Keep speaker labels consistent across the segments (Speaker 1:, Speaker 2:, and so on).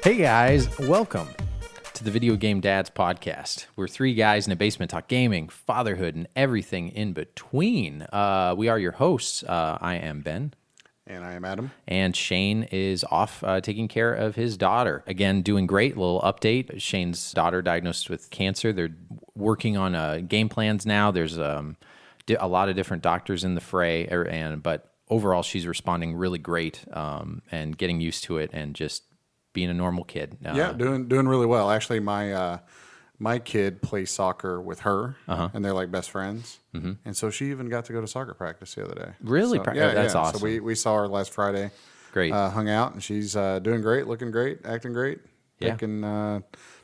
Speaker 1: Hey guys, welcome to the Video Game Dads podcast. We're three guys in a basement talk gaming, fatherhood, and everything in between. We are your hosts. I am Ben.
Speaker 2: And I am Adam.
Speaker 1: And Shane is off taking care of his daughter. Again, doing great. Little update. Shane's daughter diagnosed with cancer. They're working on game plans now. There's a lot of different doctors in the fray, but overall she's responding really great and getting used to it and just being a normal kid.
Speaker 2: Doing really well. Actually, my kid plays soccer with her, and they're like best friends. Mm-hmm. And so she even got to go to soccer practice the other day.
Speaker 1: Really?
Speaker 2: So,
Speaker 1: That's awesome.
Speaker 2: So we saw her last Friday.
Speaker 1: Great.
Speaker 2: Hung out, and she's doing great, looking great, acting great.
Speaker 1: Yeah.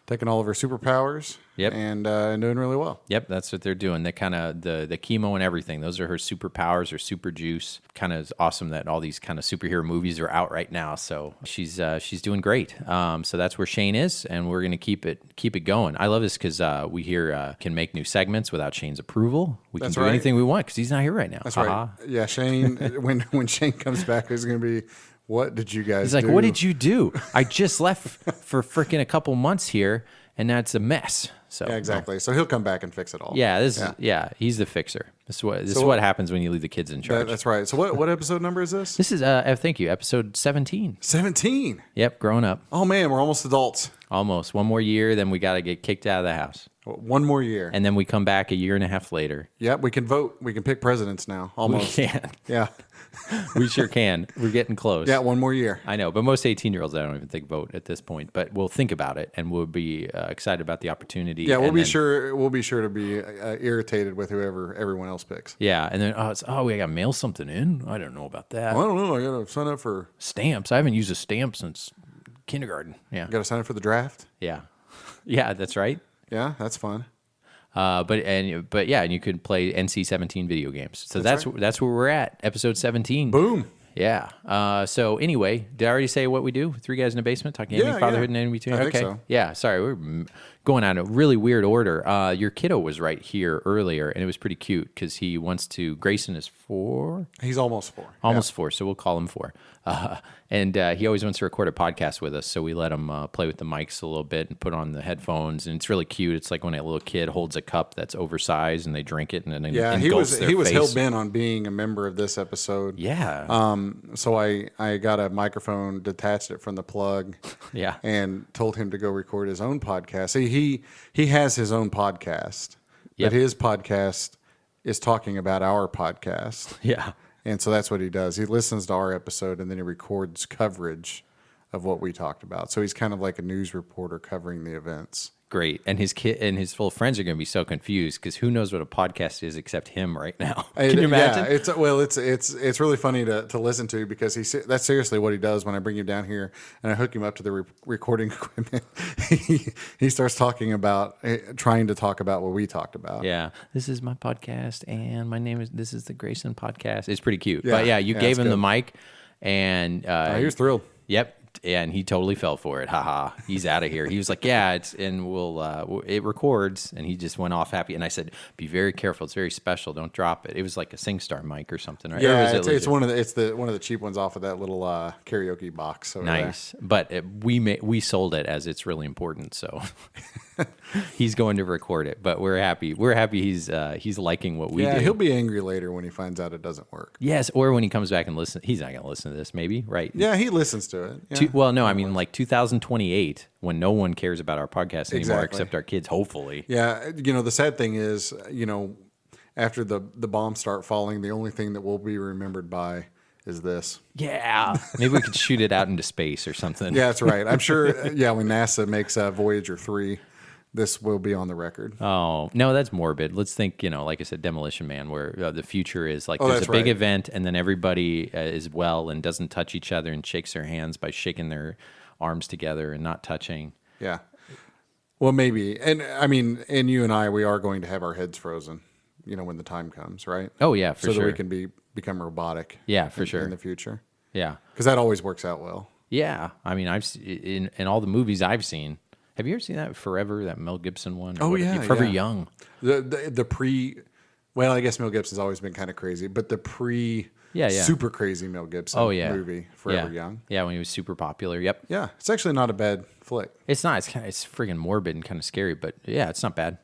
Speaker 2: Taking all of her superpowers.
Speaker 1: Yep.
Speaker 2: And doing really well.
Speaker 1: Yep, that's what they're doing. They kind of the chemo and everything. Those are her superpowers, her super juice. Kind of awesome that all these kind of superhero movies are out right now. So she's doing great. So that's where Shane is, and we're gonna keep it going. I love this because we here can make new segments without Shane's approval. We can do anything we want because he's not here right now.
Speaker 2: That's right. Yeah, Shane. when Shane comes back, there's gonna be. What did you guys do?
Speaker 1: He's like, what did you do? I just left for freaking a couple months here, and that's a mess. So
Speaker 2: yeah, exactly. So he'll come back and fix it all.
Speaker 1: Yeah, he's the fixer. This is what happens when you leave the kids in charge.
Speaker 2: That's right. So what episode number is this?
Speaker 1: This is thank you, episode 17.
Speaker 2: 17.
Speaker 1: Yep, growing up.
Speaker 2: Oh man, we're almost adults.
Speaker 1: Almost. One more year, then we got to get kicked out of the house.
Speaker 2: One more year.
Speaker 1: And then we come back a year and a half later.
Speaker 2: Yep, we can vote. We can pick presidents now. Almost.
Speaker 1: We can.
Speaker 2: Yeah.
Speaker 1: We sure can. We're getting close.
Speaker 2: Yeah, one more year.
Speaker 1: I know, but most 18-year-olds, I don't even think vote at this point. But we'll think about it, and we'll be excited about the opportunity.
Speaker 2: Yeah, we'll be sure to be irritated with whoever everyone else picks.
Speaker 1: Yeah, and then we got to mail something in. I don't know about that.
Speaker 2: Well, I don't know. I got to sign up for
Speaker 1: stamps. I haven't used a stamp since kindergarten. Yeah,
Speaker 2: got to sign up for the draft.
Speaker 1: Yeah, yeah, that's right.
Speaker 2: Yeah, that's fun.
Speaker 1: But yeah, and you could play NC-17 video games. So that's where we're at. Episode 17.
Speaker 2: Boom.
Speaker 1: Yeah. So anyway, did I already say what we do? Three guys in a basement talking gaming, fatherhood, and in between.
Speaker 2: I think so.
Speaker 1: Yeah. Sorry, we're going on a really weird order. Your kiddo was right here earlier, and it was pretty cute because he wants to. Grayson is 4.
Speaker 2: He's almost 4.
Speaker 1: Almost 4. So we'll call him 4. And he always wants to record a podcast with us, so we let him play with the mics a little bit and put on the headphones, and it's really cute. It's like when a little kid holds a cup that's oversized and they drink it, and then
Speaker 2: he was hell bent on being a member of this episode.
Speaker 1: Yeah.
Speaker 2: So I got a microphone, detached it from the plug,
Speaker 1: yeah,
Speaker 2: and told him to go record his own podcast. See, he has his own podcast, but his podcast is talking about our podcast.
Speaker 1: Yeah.
Speaker 2: And so that's what he does. He listens to our episode, and then he records coverage of what we talked about. So he's kind of like a news reporter covering the events.
Speaker 1: Great. And his kid and his full friends are going to be so confused because who knows what a podcast is except him right now. Can you imagine?
Speaker 2: Yeah, it's really funny to listen to because that's seriously what he does when I bring him down here and I hook him up to the recording equipment. He starts trying to talk about what we talked about.
Speaker 1: Yeah. This is my podcast and this is the Grayson podcast. It's pretty cute.
Speaker 2: Yeah,
Speaker 1: but yeah, you gave him
Speaker 2: good.
Speaker 1: the mic and
Speaker 2: he was thrilled.
Speaker 1: Yep. Yeah, and he totally fell for it. Haha, he's out of here. He was like, "Yeah, it records," and he just went off happy. And I said, "Be very careful. It's very special. Don't drop it." It was like a SingStar mic or something, right?
Speaker 2: Yeah, it's one of the cheap ones off of that little karaoke box.
Speaker 1: Nice, but we sold it as it's really important. So he's going to record it. But we're happy. We're happy he's liking what we do.
Speaker 2: Yeah, he'll be angry later when he finds out it doesn't work.
Speaker 1: Yes, or when he comes back and listen. He's not going to listen to this, maybe, right?
Speaker 2: Yeah, he listens to it. Yeah.
Speaker 1: Well, no, I mean like 2028 when no one cares about our podcast anymore except our kids, hopefully.
Speaker 2: Yeah, the sad thing is, after the bombs start falling, the only thing that we'll be remembered by is this.
Speaker 1: Yeah, maybe we could shoot it out into space or something.
Speaker 2: Yeah, that's right. I'm sure, when NASA makes Voyager 3, this will be on the record.
Speaker 1: Oh, no, that's morbid. Let's think, like I said, Demolition Man, where the future is like there's a big event and then everybody is well and doesn't touch each other and shakes their hands by shaking their arms together and not touching.
Speaker 2: Yeah. Well, maybe. And I mean, and you and I, we are going to have our heads frozen, when the time comes, right?
Speaker 1: Oh, yeah, for sure.
Speaker 2: So that we can become robotic.
Speaker 1: Yeah, for sure.
Speaker 2: In the future.
Speaker 1: Yeah.
Speaker 2: Because that always works out well.
Speaker 1: Yeah. I mean, in all the movies I've seen, have you ever seen that Forever, that Mel Gibson one?
Speaker 2: Oh, yeah.
Speaker 1: Forever Young.
Speaker 2: The pre... Well, I guess Mel Gibson's always been kind of crazy, but the pre
Speaker 1: Yeah, yeah.
Speaker 2: super crazy Mel Gibson movie, Forever Young.
Speaker 1: Yeah, when he was super popular. Yep.
Speaker 2: Yeah, it's actually not a bad flick.
Speaker 1: It's not. It's friggin' morbid and kind of scary, but yeah, it's not bad.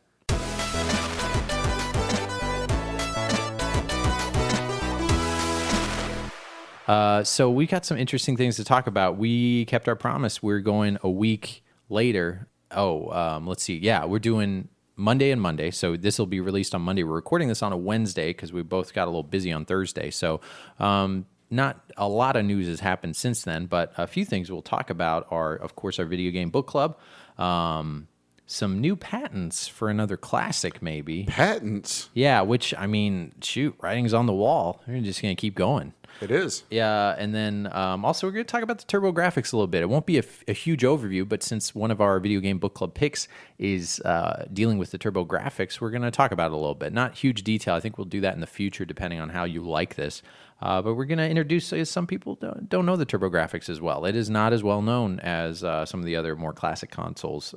Speaker 1: So we got some interesting things to talk about. We kept our promise. We're going a week later. Let's see. Yeah, we're doing Monday and Monday. So this will be released on Monday. We're recording this on a Wednesday because we both got a little busy on Thursday. So not a lot of news has happened since then, but a few things we'll talk about are, of course, our video game book club. Some new patents for another classic, maybe.
Speaker 2: Patents?
Speaker 1: Yeah, which, I mean, shoot, writing's on the wall. We're just going to keep going.
Speaker 2: It is.
Speaker 1: Yeah, and then also we're going to talk about the Turbografx a little bit. It won't be a huge overview, but since one of our video game book club picks is dealing with the Turbografx, we're going to talk about it a little bit. Not huge detail. I think we'll do that in the future, depending on how you like this. But we're going to introduce, some people don't know the Turbografx as well. It is not as well known as some of the other more classic consoles.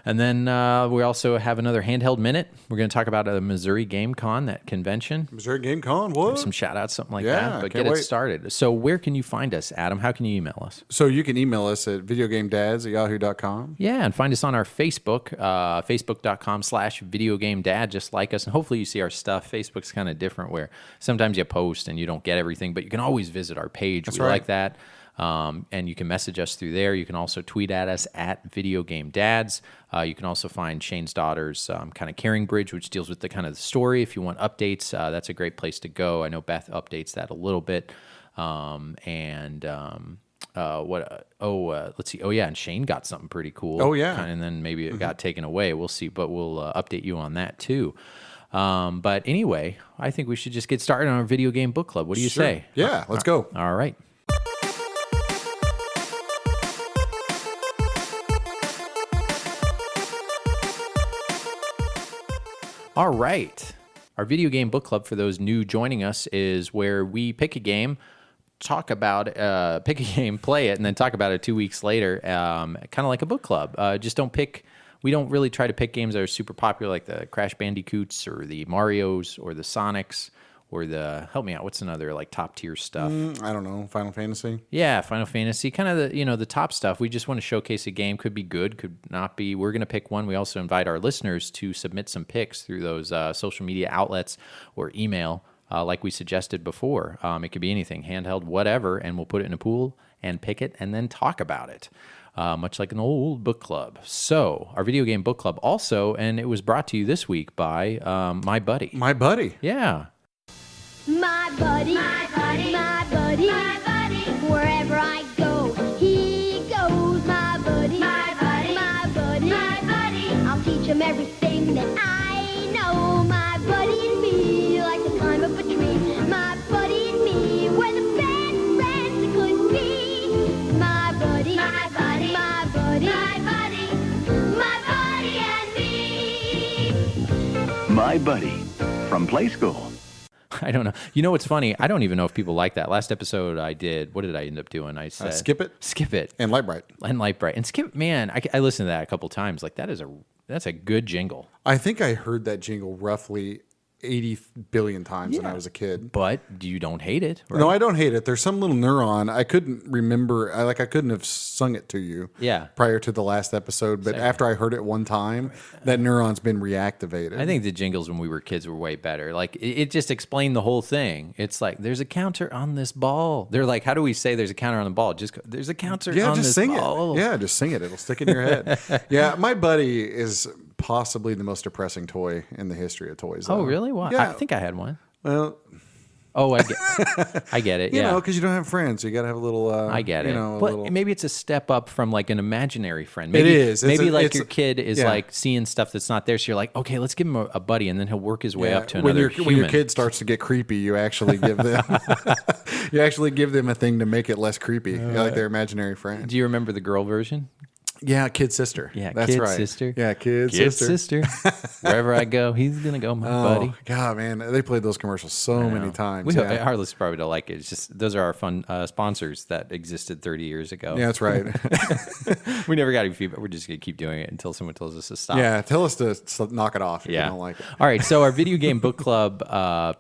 Speaker 1: And then we also have another handheld minute. We're going to talk about a Missouri Game Con, that convention.
Speaker 2: Missouri Game Con, what?
Speaker 1: Some shout outs, something like
Speaker 2: Yeah,
Speaker 1: that. But
Speaker 2: can't
Speaker 1: get
Speaker 2: wait.
Speaker 1: it started. So where can you find us, Adam? How can you email us?
Speaker 2: So you can email us at videogamedads@yahoo.com.
Speaker 1: Yeah, and find us on our Facebook, facebook.com/videogamedad. Just like us. And hopefully you see our stuff. Facebook's kind of different where sometimes you post and you don't get everything, but you can always visit our page.
Speaker 2: That's
Speaker 1: we
Speaker 2: right.
Speaker 1: like that. And you can message us through there. You can also tweet at us at Video Game Dads. You can also find Shane's daughter's kind of Caring Bridge, which deals with the kind of the story. If you want updates, that's a great place to go. I know Beth updates that a little bit. Let's see. Oh yeah, and Shane got something pretty cool.
Speaker 2: Oh, yeah.
Speaker 1: And then maybe it got taken away. We'll see, but we'll update you on that too. But anyway, I think we should just get started on our video game book club. What do you say?
Speaker 2: Yeah, let's go.
Speaker 1: All right. All right. Our video game book club, for those new joining us, is where we pick a game, talk about pick a game, play it, and then talk about it 2 weeks later, kind of like a book club. We don't really try to pick games that are super popular, like the Crash Bandicoots or the Marios or the Sonics or help me out, what's another like top tier stuff?
Speaker 2: I don't know. Final Fantasy?
Speaker 1: Yeah, Final Fantasy, kind of the top stuff. We just want to showcase a game. Could be good, could not be. We're going to pick one. We also invite our listeners to submit some picks through those social media outlets or email, like we suggested before. It could be anything, handheld, whatever, and we'll put it in a pool and pick it and then talk about it. Much like an old book club. So, our video game book club also, and it was brought to you this week by my buddy.
Speaker 2: My buddy.
Speaker 1: Yeah.
Speaker 3: My buddy, my buddy, my buddy, my buddy. Wherever I go, he goes. My buddy, my buddy, my buddy, my buddy. I'll teach him everything that I know. My buddy and me, like the climb up a tree. My buddy and me, we're the best friends that could be. My buddy, my buddy, my buddy, my buddy, my buddy and me.
Speaker 4: My Buddy from Play School.
Speaker 1: I don't know. You know what's funny? I don't even know if people like that. Last episode I did, what did I end up doing? I said...
Speaker 2: Skip It?
Speaker 1: Skip It.
Speaker 2: And Lightbright.
Speaker 1: And Lightbright. And Skip, man, I listened to that a couple times. Like, that's a good jingle.
Speaker 2: I think I heard that jingle roughly 80 billion times when I was a kid.
Speaker 1: But you don't hate it, right?
Speaker 2: No, I don't hate it. There's some little neuron. I couldn't remember. I couldn't have sung it to you prior to the last episode. But after I heard it one time, that neuron's been reactivated.
Speaker 1: I think the jingles when we were kids were way better. Like, it just explained the whole thing. It's like, there's a counter on this ball. They're like, how do we say there's a counter on the ball? Just go, there's a counter on
Speaker 2: just
Speaker 1: this
Speaker 2: sing
Speaker 1: ball.
Speaker 2: it. Yeah, just sing it. It'll stick in your head. Yeah, my buddy is possibly the most depressing toy in the history of toys.
Speaker 1: Oh,
Speaker 2: though.
Speaker 1: really? Why?
Speaker 2: Yeah.
Speaker 1: I think I had one.
Speaker 2: Well,
Speaker 1: Oh, I get it.
Speaker 2: you
Speaker 1: Yeah.
Speaker 2: know, because you don't have friends, so you got to have a little.
Speaker 1: I get it.
Speaker 2: You know,
Speaker 1: But maybe it's a step up from like an imaginary friend.
Speaker 2: It
Speaker 1: Maybe,
Speaker 2: is.
Speaker 1: Maybe
Speaker 2: It's
Speaker 1: your kid is
Speaker 2: yeah.
Speaker 1: like seeing stuff that's not there. So you're like, okay, let's give him a buddy, and then he'll work his way
Speaker 2: yeah,
Speaker 1: up to
Speaker 2: when
Speaker 1: another
Speaker 2: your
Speaker 1: human.
Speaker 2: when your kid starts to get creepy, you actually give them you actually give them a thing to make it less creepy, like their imaginary friend.
Speaker 1: Do you remember the girl version?
Speaker 2: Yeah, Kid Sister.
Speaker 1: Yeah,
Speaker 2: that's
Speaker 1: Kid
Speaker 2: right.
Speaker 1: Sister.
Speaker 2: Yeah, Kid
Speaker 1: Kid
Speaker 2: Sister.
Speaker 1: Wherever I go, he's gonna go, my buddy.
Speaker 2: God, man, they played those commercials so many times. Yeah.
Speaker 1: Our listeners probably don't like it. It's just those are our fun sponsors that existed 30 years ago.
Speaker 2: Yeah, that's right.
Speaker 1: We never got any feedback. We're just gonna keep doing it until someone tells us to stop.
Speaker 2: Yeah, tell us to knock it off if
Speaker 1: Yeah.
Speaker 2: you don't like it.
Speaker 1: All right. So our video game book club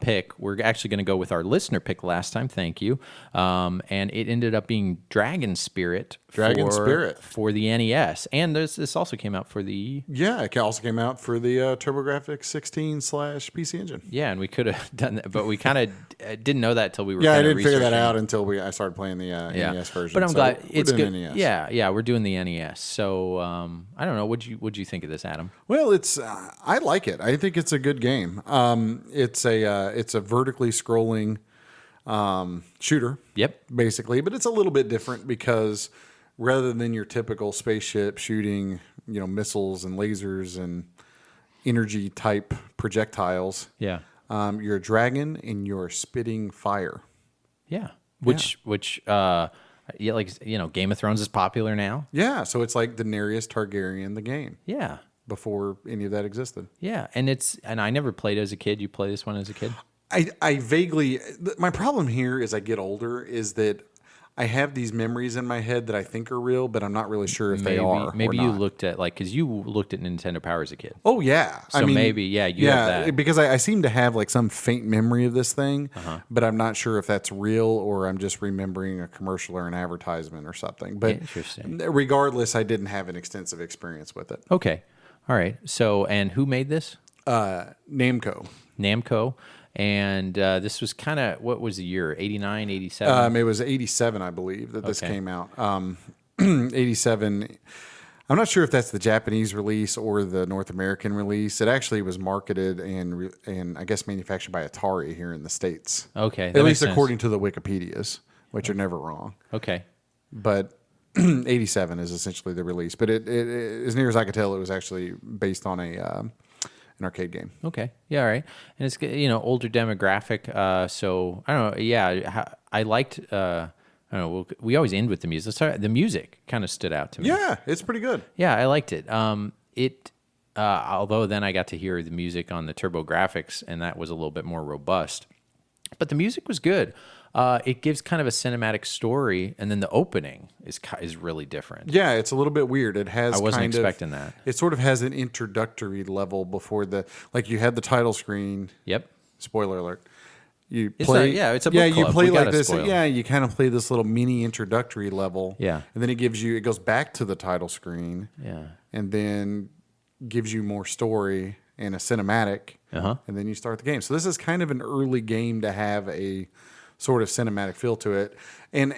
Speaker 1: pick, we're actually going to go with our listener pick last time. Thank you. And it ended up being Dragon Spirit. For the NES, and this also came out for the
Speaker 2: It also came out for the Turbografx 16/PC Engine.
Speaker 1: and we could have done that, but we kind of didn't know that till we were.
Speaker 2: Yeah, I
Speaker 1: kinda
Speaker 2: didn't figure that
Speaker 1: researching.
Speaker 2: out until I started playing the NES version.
Speaker 1: But I'm
Speaker 2: so
Speaker 1: glad
Speaker 2: we're
Speaker 1: it's
Speaker 2: doing
Speaker 1: good.
Speaker 2: NES.
Speaker 1: Yeah, we're doing the NES. So I don't know. What'd you think of this, Adam?
Speaker 2: Well, it's I like it. I think it's a good game. It's a vertically scrolling shooter.
Speaker 1: Yep.
Speaker 2: Basically, but it's a little bit different because rather than your typical spaceship shooting, missiles and lasers and energy type projectiles,
Speaker 1: Yeah.
Speaker 2: you're a dragon and you're spitting fire.
Speaker 1: Yeah. Which Game of Thrones is popular now.
Speaker 2: Yeah, so it's like Daenerys Targaryen, the game,
Speaker 1: Yeah.
Speaker 2: before any of that existed.
Speaker 1: Yeah, and I never played it as a kid. You play this one as a kid?
Speaker 2: I vaguely, my problem here as I get older is that I have these memories in my head that I think are real, but I'm not really sure if they are.
Speaker 1: Maybe
Speaker 2: or
Speaker 1: you
Speaker 2: not.
Speaker 1: looked at because you looked at Nintendo Power as a kid.
Speaker 2: Oh yeah,
Speaker 1: So maybe, you have that.
Speaker 2: because I seem to have like some faint memory of this thing, but I'm not sure if that's real or I'm just remembering a commercial or an advertisement or something. But
Speaker 1: Interesting.
Speaker 2: regardless, I didn't have an extensive experience with it.
Speaker 1: Okay, all right. So, and who made this?
Speaker 2: Namco.
Speaker 1: Namco. And this was kind of, what was the year? 89, 87?
Speaker 2: It was 87, I believe, that this
Speaker 1: Okay.
Speaker 2: came out. 87. I'm not sure if that's the Japanese release or the North American release. It actually was marketed and I guess manufactured by Atari here in the States.
Speaker 1: Okay,
Speaker 2: At
Speaker 1: that makes
Speaker 2: least
Speaker 1: sense.
Speaker 2: according to the Wikipedias, which are never wrong.
Speaker 1: Okay.
Speaker 2: But 87 is essentially the release. But it as near as I could tell, it was actually based on an arcade game.
Speaker 1: Okay. Yeah. All right. And it's older demographic. So I don't know. Yeah. I liked. I don't know. We always end with the music. Let's start. The music kind of stood out to me.
Speaker 2: Yeah, it's pretty good.
Speaker 1: Yeah, I liked it. Although then I got to hear the music on the Turbografx, and that was a little bit more robust. But the music was good. It gives kind of a cinematic story, and then the opening is really different.
Speaker 2: Yeah, it's a little bit weird. It has.
Speaker 1: I wasn't
Speaker 2: kind
Speaker 1: expecting
Speaker 2: of,
Speaker 1: that.
Speaker 2: It sort of has an introductory level before you had the title screen.
Speaker 1: Yep.
Speaker 2: Spoiler alert. You
Speaker 1: It's
Speaker 2: play.
Speaker 1: it's a book
Speaker 2: you
Speaker 1: club.
Speaker 2: play
Speaker 1: We
Speaker 2: like
Speaker 1: gotta
Speaker 2: this.
Speaker 1: spoil.
Speaker 2: Yeah, you kind of play this little mini introductory level.
Speaker 1: Yeah.
Speaker 2: and then it goes back to the title screen.
Speaker 1: Yeah.
Speaker 2: and then gives you more story and a cinematic.
Speaker 1: Uh-huh.
Speaker 2: And then you start the game. So this is kind of an early game to have a sort of cinematic feel to it. And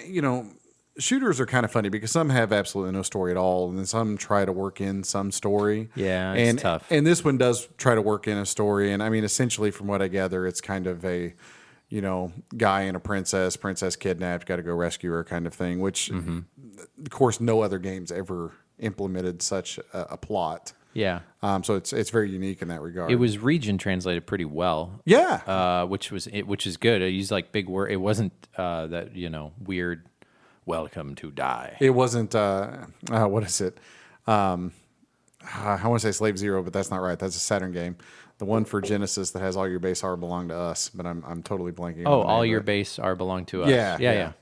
Speaker 2: shooters are kind of funny because some have absolutely no story at all, and then some try to work in some story.
Speaker 1: Yeah, it's tough.
Speaker 2: And this one does try to work in a story. And I mean, essentially, from what I gather, it's kind of a guy and a princess kidnapped, got to go rescue her kind of thing. Which, of course, no other games ever implemented such a plot.
Speaker 1: Yeah.
Speaker 2: So it's very unique in that regard.
Speaker 1: It was region translated pretty well.
Speaker 2: Yeah.
Speaker 1: Which is good. I used like big word. It wasn't that weird. Welcome to die.
Speaker 2: It wasn't. What is it? I want to say Slave Zero, but that's not right. That's a Saturn game. The one for Genesis that has all your base are belong to us, but I'm totally blanking.
Speaker 1: Oh,
Speaker 2: on the
Speaker 1: all
Speaker 2: name
Speaker 1: your
Speaker 2: of it.
Speaker 1: base are belong to us.
Speaker 2: Yeah.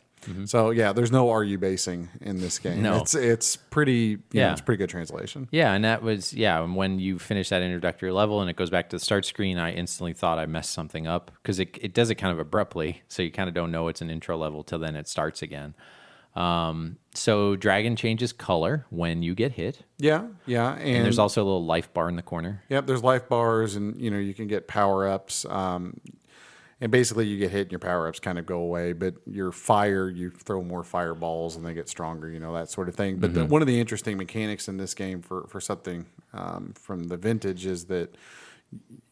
Speaker 2: So yeah, there's no RU basing in this game.
Speaker 1: No.
Speaker 2: It's pretty.
Speaker 1: Yeah.
Speaker 2: It's a pretty good translation.
Speaker 1: Yeah, and that was and when you finish that introductory level and it goes back to the start screen, I instantly thought I messed something up because it does it kind of abruptly, so you kind of don't know it's an intro level till then it starts again. So Dragon changes color when you get hit,
Speaker 2: Yeah.
Speaker 1: and there's also a little life bar in the corner.
Speaker 2: Yep, there's life bars, and you can get power ups. And basically, you get hit, and your power ups kind of go away. But your fire, you throw more fireballs, and they get stronger. That sort of thing. But one of the interesting mechanics in this game for something from the vintage is that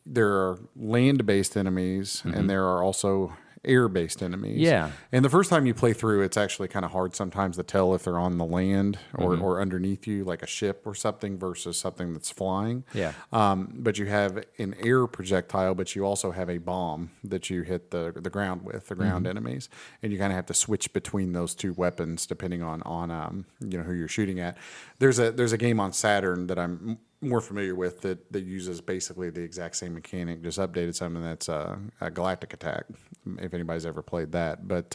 Speaker 2: there are land-based enemies, and there are also air-based enemies.
Speaker 1: Yeah.
Speaker 2: And the first time you play through, it's actually kind of hard sometimes to tell if they're on the land or underneath you, like a ship or something, versus something that's flying.
Speaker 1: Yeah.
Speaker 2: But you have an air projectile, but you also have a bomb that you hit the ground with, the ground enemies, and you kind of have to switch between those two weapons depending on who you're shooting at. There's a game on Saturn that I'm more familiar with that uses basically the exact same mechanic, just updated some, and that's a Galactic Attack, if anybody's ever played that. But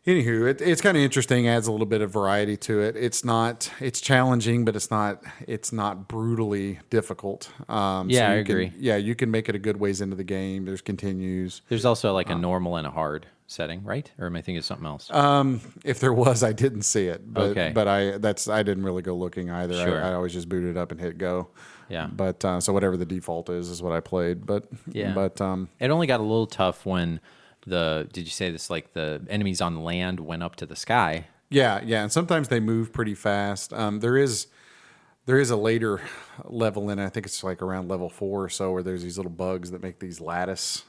Speaker 2: anywho, it's kind of interesting, adds a little bit of variety to it. It's challenging, but it's not brutally difficult.
Speaker 1: I agree.
Speaker 2: You can make it a good ways into the game. There's continues.
Speaker 1: There's also like a normal and a hard setting, right? Or am I thinking of something else?
Speaker 2: If there was, I didn't see it. But,
Speaker 1: Okay.
Speaker 2: But I didn't really go looking either.
Speaker 1: Sure.
Speaker 2: I always just booted it up and hit go.
Speaker 1: Yeah.
Speaker 2: But so whatever the default is what I played. But
Speaker 1: Yeah.
Speaker 2: But
Speaker 1: It only got a little tough when did you say this, like the enemies on land went up to the sky?
Speaker 2: yeah, and sometimes they move pretty fast. There is a later level in it. I think it's like around level 4 or so, where there's these little bugs that make these lattice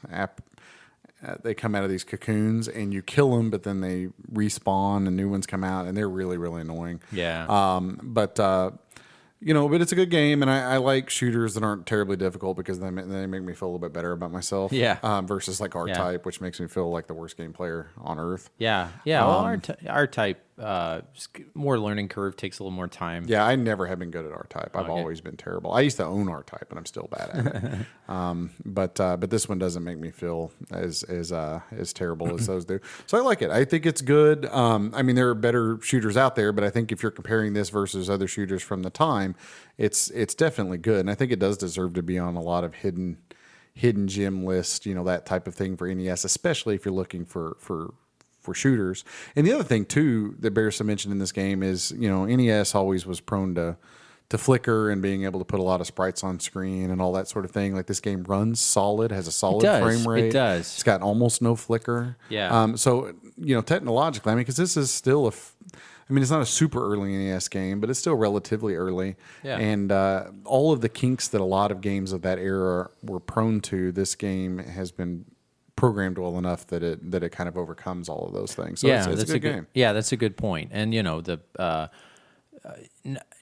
Speaker 2: they come out of these cocoons, and you kill them, but then they respawn and new ones come out, and they're really, really annoying.
Speaker 1: Yeah.
Speaker 2: But it's a good game, and I like shooters that aren't terribly difficult because they make me feel a little bit better about myself.
Speaker 1: Yeah.
Speaker 2: Versus like R-Type, which makes me feel like the worst game player on earth.
Speaker 1: Yeah. Well, our type, more learning curve, takes a little more time.
Speaker 2: Yeah, I never have been good at R-Type. I've always been terrible. I used to own R-Type, and I'm still bad at it. But this one doesn't make me feel as terrible as those do. So I like it. I think it's good. There are better shooters out there, but I think if you're comparing this versus other shooters from the time, it's definitely good. And I think it does deserve to be on a lot of hidden gem lists, that type of thing for NES, especially if you're looking for shooters. And the other thing too that bears some mention in this game is, NES always was prone to flicker and being able to put a lot of sprites on screen and all that sort of thing. Like, this game runs solid, has a solid frame rate.
Speaker 1: It does.
Speaker 2: It's got almost no flicker.
Speaker 1: Yeah.
Speaker 2: So, technologically, because this is still it's not a super early NES game, but it's still relatively early.
Speaker 1: Yeah.
Speaker 2: And all of the kinks that a lot of games of that era were prone to, this game has been programmed well enough that it kind of overcomes all of those things. So it's a good game.
Speaker 1: Yeah, that's a good point. And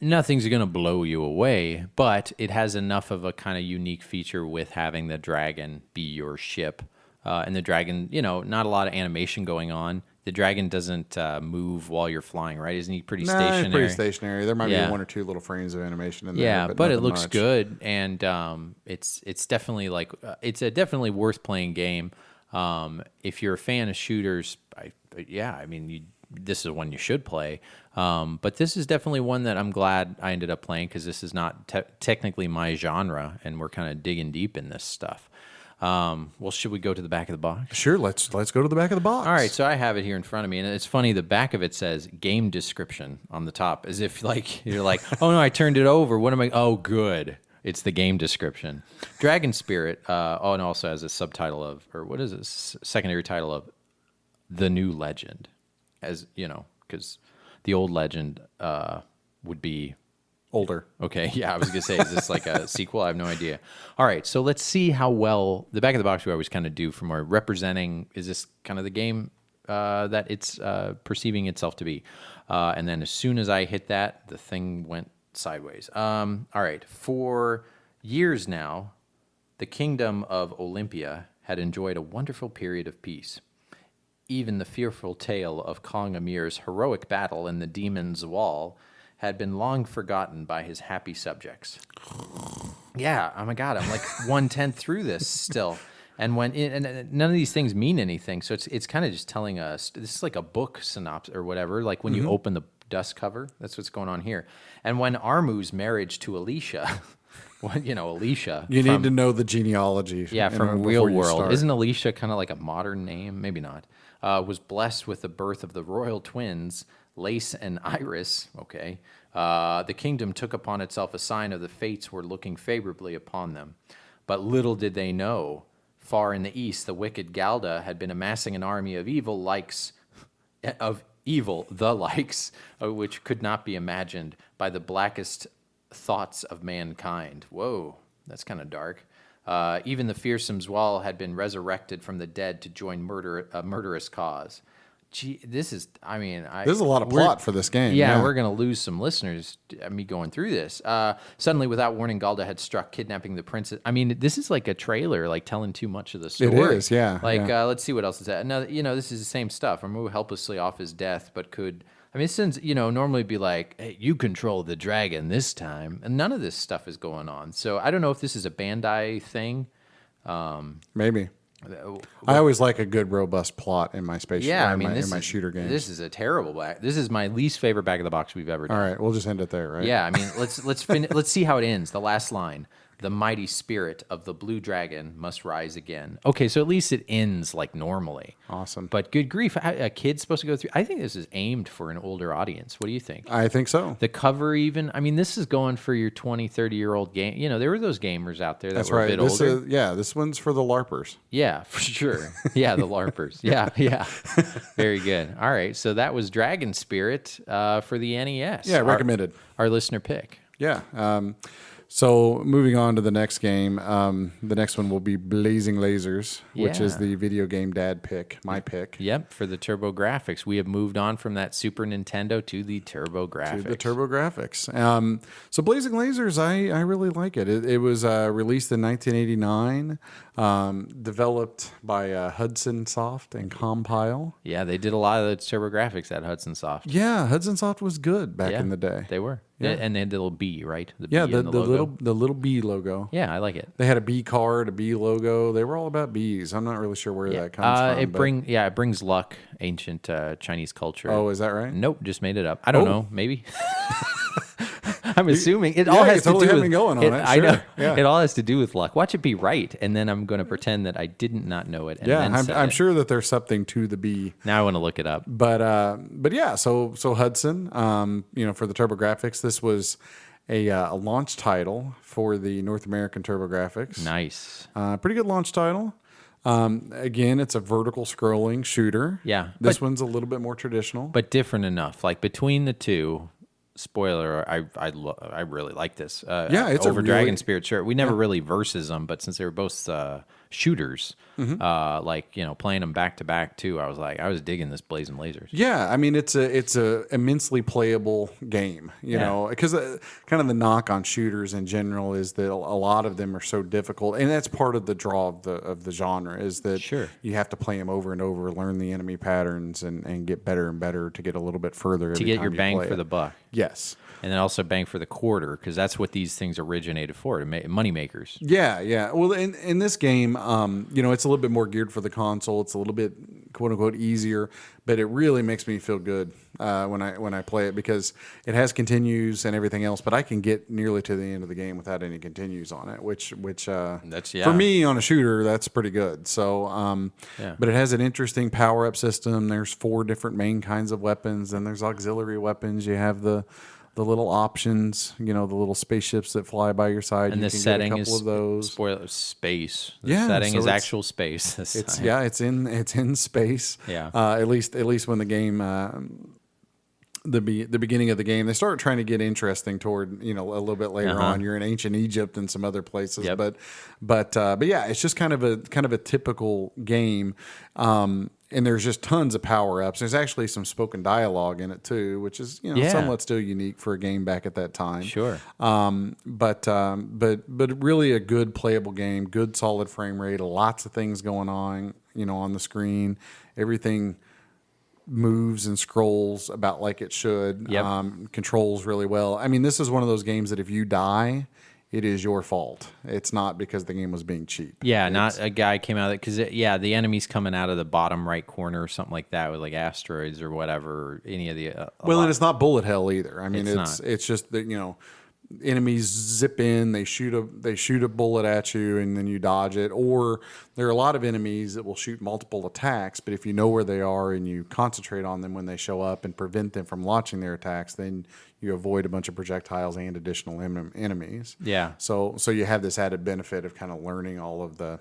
Speaker 1: nothing's going to blow you away, but it has enough of a kind of unique feature with having the dragon be your ship. And the dragon, not a lot of animation going on. The dragon doesn't move while you're flying, right? Isn't he pretty stationary?
Speaker 2: He's pretty stationary. There might be 1 or 2 little frames of animation in there.
Speaker 1: Yeah, but it
Speaker 2: nothing
Speaker 1: looks
Speaker 2: much.
Speaker 1: good, and it's definitely it's a definitely worth playing game. If you're a fan of shooters, this is one you should play. But this is definitely one that I'm glad I ended up playing, because this is not technically my genre, and we're kind of digging deep in this stuff. Well, should we go to the back of the box?
Speaker 2: Sure, let's go to the back of the box.
Speaker 1: All right, so I have it here in front of me, and it's funny, the back of it says game description on the top, as if you're like, oh no, I turned it over. What am I? Oh, good. It's the game description. Dragon Spirit, and also has a subtitle of, or what is it, secondary title of, The New Legend. As, because the old legend would be
Speaker 2: Older.
Speaker 1: Okay, yeah, I was going to say, is this like a sequel? I have no idea. All right, so let's see how well, the back of the box we always kind of do for more representing, is this kind of the game that it's perceiving itself to be? And then as soon as I hit that, the thing went sideways. All right, for years now, the kingdom of Olympia had enjoyed a wonderful period of peace. Even the fearful tale of Kong Amir's heroic battle in the Demon's Wall had been long forgotten by his happy subjects. Yeah, oh my God, I'm like 1/10 through this still. And and none of these things mean anything, so it's kind of just telling us, this is like a book synopsis or whatever, like when you open the dust cover, that's what's going on here. And when Armu's marriage to Alicia, Alicia.
Speaker 2: You need to know the genealogy.
Speaker 1: Yeah, from Real World. Isn't Alicia kind of like a modern name? Maybe not. Was blessed with the birth of the royal twins, Lace and Iris. Okay. The kingdom took upon itself a sign of the fates were looking favorably upon them. But little did they know, far in the east, the wicked Galda had been amassing an army of the likes, which could not be imagined by the blackest thoughts of mankind. Whoa, that's kind of dark. Even the fearsomes wall had been resurrected from the dead to join a murderous cause. Gee, this is, I mean,
Speaker 2: There's a lot of plot for this game.
Speaker 1: Yeah, we're going to lose some listeners, me going through this. Suddenly, without warning, Galda had struck, kidnapping the princess. I mean, this is like a trailer, like telling too much of the story.
Speaker 2: It is, yeah.
Speaker 1: Like, let's see what else is that. No, this is the same stuff. Remove helplessly off his death, but could... I mean, since, normally be like, hey, you control the dragon this time. And none of this stuff is going on. So I don't know if this is a Bandai thing.
Speaker 2: Maybe. I always like a good, robust plot in my space.
Speaker 1: Yeah, I mean,
Speaker 2: in my shooter games.
Speaker 1: This is a terrible This is my least favorite back of the box we've ever done.
Speaker 2: All right, we'll just end it there, right?
Speaker 1: Yeah, I mean, let's see how it ends. The last line: "The mighty spirit of the blue dragon must rise again." Okay, so at least it ends like normally.
Speaker 2: Awesome.
Speaker 1: But good grief, a kid's supposed to go through. I think this is aimed for an older audience. What do you think?
Speaker 2: I think so.
Speaker 1: The cover, even. I mean, this is going for your 20, 30-year-old game. There were those gamers out there that were a bit older.
Speaker 2: This one's for the LARPers.
Speaker 1: Yeah, for sure. Yeah, the LARPers. Yeah. Very good. All right, so that was Dragon Spirit for the NES.
Speaker 2: Yeah, recommended.
Speaker 1: Our listener pick.
Speaker 2: Yeah. So moving on to the next game, the next one will be Blazing Lasers, which is the video game dad pick, my pick.
Speaker 1: Yep, for the Turbografx. We have moved on from that Super Nintendo to the Turbografx.
Speaker 2: Turbografx. So Blazing Lasers, I really like it. It was released in 1989, developed by Hudson Soft and Compile.
Speaker 1: Yeah, they did a lot of the Turbografx at Hudson Soft.
Speaker 2: Yeah, Hudson Soft was good back in the day.
Speaker 1: They were. Yeah. And they had the little B, right? The
Speaker 2: little B logo.
Speaker 1: Yeah, I like it.
Speaker 2: They had a B card, a B logo. They were all about bees. I'm not really sure where that comes from.
Speaker 1: It brings luck, ancient Chinese culture.
Speaker 2: Oh, is that right?
Speaker 1: Nope, just made it up. I don't know, maybe. I'm assuming it all has to do with
Speaker 2: going on it.
Speaker 1: I know. Yeah. It all has to do with luck. Watch it be right, and then I'm going to pretend that I did not know it. And
Speaker 2: I'm sure that there's something to the B.
Speaker 1: Now I want to look it up.
Speaker 2: But yeah, so Hudson, for the Turbografx, this was a launch title for the North American Turbografx.
Speaker 1: Nice.
Speaker 2: Pretty good launch title. Again, it's a vertical scrolling shooter.
Speaker 1: Yeah.
Speaker 2: This one's a little bit more traditional,
Speaker 1: but different enough. Like between the two. Spoiler, I really like this.
Speaker 2: It's
Speaker 1: over Dragon Spirit. Sure, we never really versus them, but since they were both shooters, playing them back to back too, I was digging this Blazing Lasers.
Speaker 2: Yeah, I mean it's a immensely playable game, because kind of the knock on shooters in general is that a lot of them are so difficult, and that's part of the draw of the genre is that you have to play them over and over, learn the enemy patterns, and get better and better to get a little bit further
Speaker 1: to get your bang for the buck.
Speaker 2: Yes.
Speaker 1: And then also bang for the quarter, because that's what these things originated for, money makers.
Speaker 2: Yeah. Well, in this game, it's a little bit more geared for the console. It's a little bit, quote unquote, easier, but it really makes me feel good when I play it because it has continues and everything else. But I can get nearly to the end of the game without any continues on it, which for me on a shooter, that's pretty good. So, but it has an interesting power up system. There's 4 different main kinds of weapons, and there's auxiliary weapons. You have the little options, the little spaceships that fly by your side.
Speaker 1: And
Speaker 2: the
Speaker 1: setting is
Speaker 2: of those.
Speaker 1: Spoiler space. The setting is actual space.
Speaker 2: It's in space.
Speaker 1: Yeah.
Speaker 2: At least when the game the beginning of the game, they start trying to get interesting toward a little bit later on. You're in ancient Egypt and some other places, but yeah, it's just kind of a typical game. And there's just tons of power-ups. There's actually some spoken dialogue in it, too, which is, somewhat still unique for a game back at that time.
Speaker 1: Sure.
Speaker 2: But really a good playable game, good solid frame rate, lots of things going on, on the screen. Everything moves and scrolls about like it should.
Speaker 1: Yep.
Speaker 2: Controls really well. I mean, this is one of those games that if you die, it is your fault. It's not because the game was being cheap.
Speaker 1: Yeah, not a guy came out of it because the enemy's coming out of the bottom right corner or something like that with like asteroids or whatever. Or any of the
Speaker 2: and it's not bullet hell either. I mean, it's just that enemies zip in, they shoot a bullet at you, and then you dodge it. Or there are a lot of enemies that will shoot multiple attacks, but if you know where they are and you concentrate on them when they show up and prevent them from launching their attacks, then you avoid a bunch of projectiles and additional enemies.
Speaker 1: Yeah.
Speaker 2: So you have this added benefit of kind of learning all of the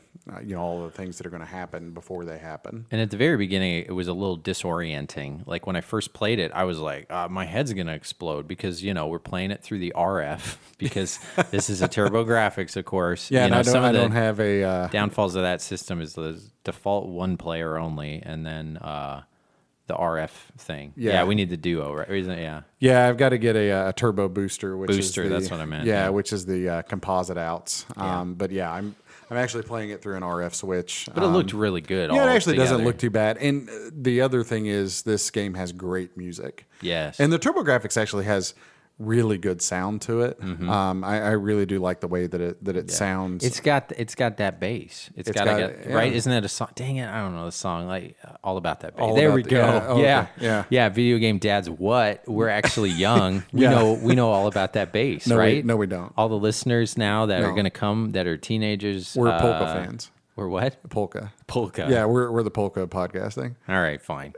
Speaker 2: all the things that are going to happen before they happen.
Speaker 1: And at the very beginning, it was a little disorienting. Like when I first played it, I was like, my head's going to explode because we're playing it through the RF. RF because this is a Turbografx, of course.
Speaker 2: Yeah,
Speaker 1: you
Speaker 2: and
Speaker 1: know,
Speaker 2: I don't have a
Speaker 1: downfalls of that system is the default one player only, and then the RF thing.
Speaker 2: Yeah.
Speaker 1: We need the duo, right? Or isn't it? Yeah.
Speaker 2: Yeah, I've got to get a turbo booster, which
Speaker 1: Booster,
Speaker 2: is the,
Speaker 1: that's what I meant,
Speaker 2: Yeah,
Speaker 1: yeah.
Speaker 2: which is the composite outs. But yeah, I'm actually playing it through an RF switch.
Speaker 1: But it looked really good.
Speaker 2: Yeah,
Speaker 1: all
Speaker 2: it actually doesn't
Speaker 1: together.
Speaker 2: look too bad. And the other thing is, this game has great music.
Speaker 1: Yes.
Speaker 2: And the Turbografx actually has really good sound to it. I really do like the way that it sounds.
Speaker 1: It's got that bass. It's got
Speaker 2: yeah.
Speaker 1: right. Isn't that a song? Dang it, I don't know the song. Like all about that bass.
Speaker 2: All
Speaker 1: There
Speaker 2: About
Speaker 1: we
Speaker 2: the-
Speaker 1: go.
Speaker 2: yeah. Oh,
Speaker 1: yeah.
Speaker 2: okay. Yeah.
Speaker 1: Video game dads. What? We're actually young. We
Speaker 2: Yeah.
Speaker 1: know all about that bass,
Speaker 2: No,
Speaker 1: right?
Speaker 2: we don't.
Speaker 1: All the listeners now that are
Speaker 2: No.
Speaker 1: going to come that are teenagers.
Speaker 2: We're polka fans.
Speaker 1: We're what?
Speaker 2: Polka.
Speaker 1: Polka.
Speaker 2: Yeah, we're the polka podcasting.
Speaker 1: All right, fine.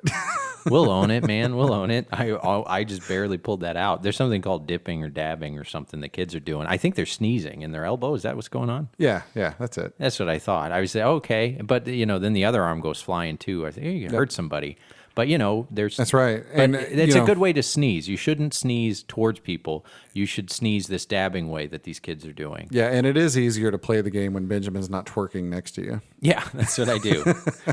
Speaker 1: We'll own it, man. We'll own it. I just barely pulled that out. There's something called dipping or dabbing or something the kids are doing. I think they're sneezing in their elbow. Is that what's going on?
Speaker 2: Yeah, that's it.
Speaker 1: That's what I thought. I would say, okay. But, then the other arm goes flying too. I think you hurt somebody. But, there's...
Speaker 2: That's right.
Speaker 1: But
Speaker 2: And
Speaker 1: it's a good way to sneeze. You shouldn't sneeze towards people. You should sneeze this dabbing way that these kids are doing.
Speaker 2: Yeah, and it is easier to play the game when Benjamin's not twerking next to you.
Speaker 1: Yeah, that's what I do.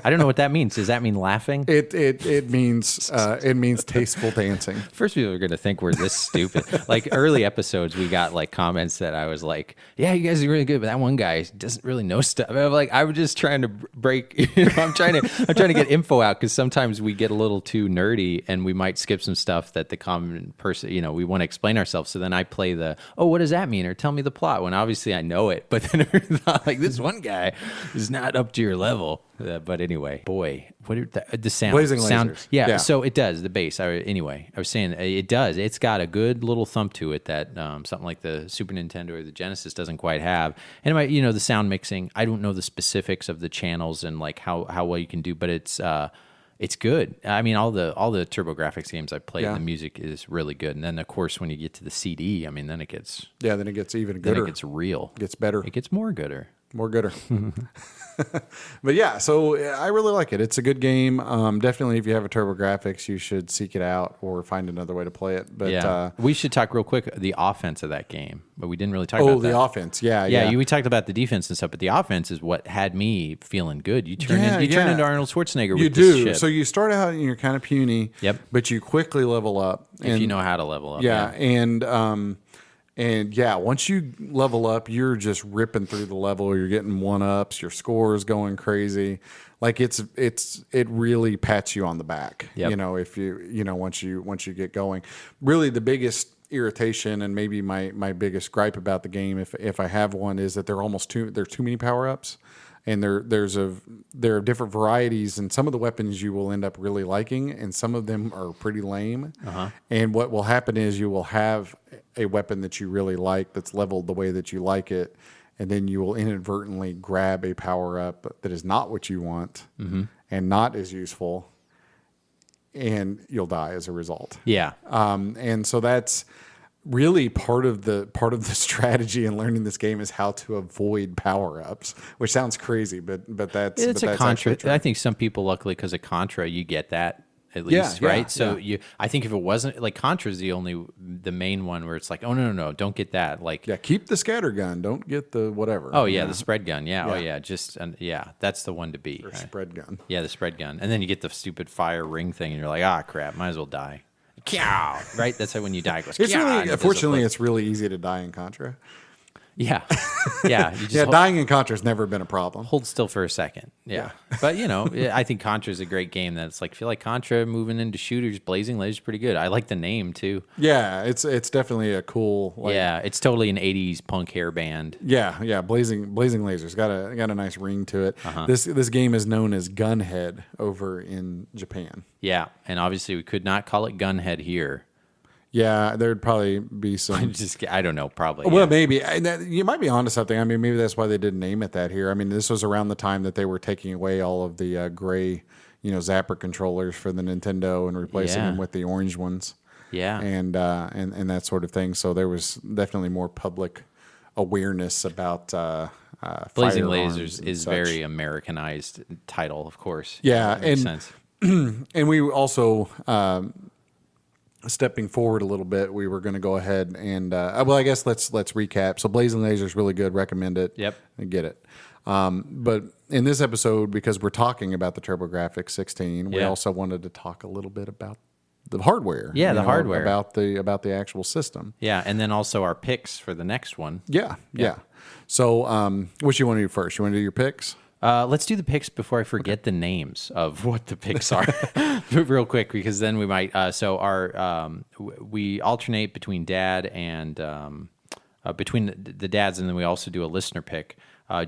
Speaker 1: I don't know what that means. Does that mean laughing?
Speaker 2: It means tasteful dancing.
Speaker 1: First, people are going to think we're this stupid. Like early episodes, we got like comments that I was like, "Yeah, you guys are really good," but that one guy doesn't really know stuff. I'm like, I was just trying to break. I'm trying to get info out because sometimes we get a little too nerdy and we might skip some stuff that the common person, we want to explain ourselves. So then I play what does that mean? Or tell me the plot. When obviously I know it, but then I thought like this one guy is not up to your level. But anyway, boy, what are the sound?
Speaker 2: Blazing
Speaker 1: sound,
Speaker 2: Lasers.
Speaker 1: yeah,
Speaker 2: Yeah.
Speaker 1: so it does, the bass. I was saying it does. It's got a good little thump to it that something like the Super Nintendo or the Genesis doesn't quite have. And it might, the sound mixing, I don't know the specifics of the channels and like how well you can do, but it's good. I mean, all the Turbografx games I played,
Speaker 2: Yeah.
Speaker 1: the music is really good. And then of course when you get to the CD, I mean, then it gets
Speaker 2: Then it gets even
Speaker 1: then
Speaker 2: gooder.
Speaker 1: it gets real.
Speaker 2: Gets better.
Speaker 1: It gets more gooder.
Speaker 2: More gooder. But yeah, so I really like it. It's a good game. Definitely, if you have a Turbografx, you should seek it out or find another way to play it. But
Speaker 1: Yeah, we should talk real quick the offense of that game, but we didn't really talk about that.
Speaker 2: the offense. Yeah.
Speaker 1: We talked about the defense and stuff, but the offense is what had me feeling good. You turn into Arnold Schwarzenegger
Speaker 2: You
Speaker 1: with this
Speaker 2: do.
Speaker 1: ship.
Speaker 2: So you start out and you're kind of puny.
Speaker 1: Yep.
Speaker 2: But you quickly level up.
Speaker 1: if you know how to level up.
Speaker 2: Yeah, and once you level up, you're just ripping through the level. You're getting 1-ups. Your score is going crazy. Like it really pats you on the back.
Speaker 1: Yep.
Speaker 2: If once you get going. Really, the biggest irritation and maybe my biggest gripe about the game, if I have one, is that there are too many power ups. And there are different varieties, and some of the weapons you will end up really liking, and some of them are pretty lame. And what will happen is you will have a weapon that you really like that's leveled the way that you like it, and then you will inadvertently grab a power up that is not what you want and not as useful, and you'll die as a result.
Speaker 1: Yeah.
Speaker 2: And so that's really part of the strategy in learning this game is how to avoid power-ups, which sounds crazy, but that's
Speaker 1: It's a Contra. I think some people, luckily, because of Contra, you get that at least, right? So I think if it wasn't like Contra's the main one where it's like, oh no, don't get that. Like,
Speaker 2: keep the scatter gun, don't get the whatever.
Speaker 1: oh yeah, the spread gun. Yeah, oh yeah, that's the one to beat.
Speaker 2: Or spread gun.
Speaker 1: Yeah, the spread gun, and then you get the stupid fire ring thing, and you're like, ah, crap, might as well die. Right? That's how when you die, it goes,
Speaker 2: It's really,
Speaker 1: and it does a
Speaker 2: fortunately,
Speaker 1: flip.
Speaker 2: it's really easy to die in Contra.
Speaker 1: Yeah. Yeah. You just
Speaker 2: Dying in Contra has never been a problem.
Speaker 1: hold still for a second. Yeah. But, I think Contra is a great game that's like, if you like Contra moving into shooters, Blazing Lasers is pretty good. I like the name too.
Speaker 2: Yeah, it's definitely a cool.
Speaker 1: It's totally an 80s punk hair band.
Speaker 2: Yeah. Blazing Lasers got a nice ring to it. This game is known as Gunhead over in Japan.
Speaker 1: Yeah. And obviously we could not call it Gunhead here.
Speaker 2: Yeah, there'd probably be some.
Speaker 1: I don't know, probably.
Speaker 2: Well,
Speaker 1: yeah.
Speaker 2: maybe you might be onto something. I mean, maybe that's why they didn't name it that here. I mean, this was around the time that they were taking away all of the gray, Zapper controllers for the Nintendo and replacing them with the orange ones.
Speaker 1: Yeah.
Speaker 2: And that sort of thing. So there was definitely more public awareness about
Speaker 1: Blazing
Speaker 2: firearms
Speaker 1: Lasers
Speaker 2: and
Speaker 1: is
Speaker 2: such.
Speaker 1: very Americanized title, of course.
Speaker 2: Yeah,
Speaker 1: That makes sense.
Speaker 2: And we also stepping forward a little bit, we were going to go ahead and well, I guess let's recap. So Blazing Laser is really good. Recommend it.
Speaker 1: Yep.
Speaker 2: And get it. But in this episode, because we're talking about the Turbografx 16, we also wanted to talk a little bit about the hardware.
Speaker 1: Yeah, the hardware.
Speaker 2: About the actual system.
Speaker 1: Yeah, and then also our picks for the next one.
Speaker 2: Yeah. So what you want to do first? You want to do your picks?
Speaker 1: Let's do the picks before I forget the names of what the picks are real quick, because then we might. So our we alternate between dad and between the dads, and then we also do a listener pick.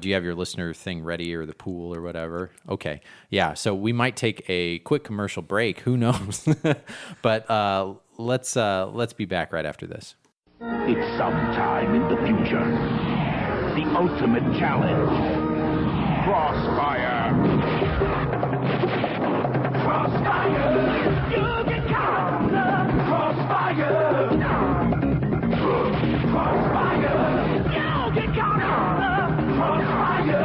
Speaker 1: Do you have your listener thing ready, or the pool or whatever? Okay, yeah. So we might take a quick commercial break. Who knows? But let's be back right after this.
Speaker 4: It's sometime in the future. The ultimate challenge. Crossfire! Crossfire! You get caught! Crossfire! Crossfire! You get caught! Crossfire!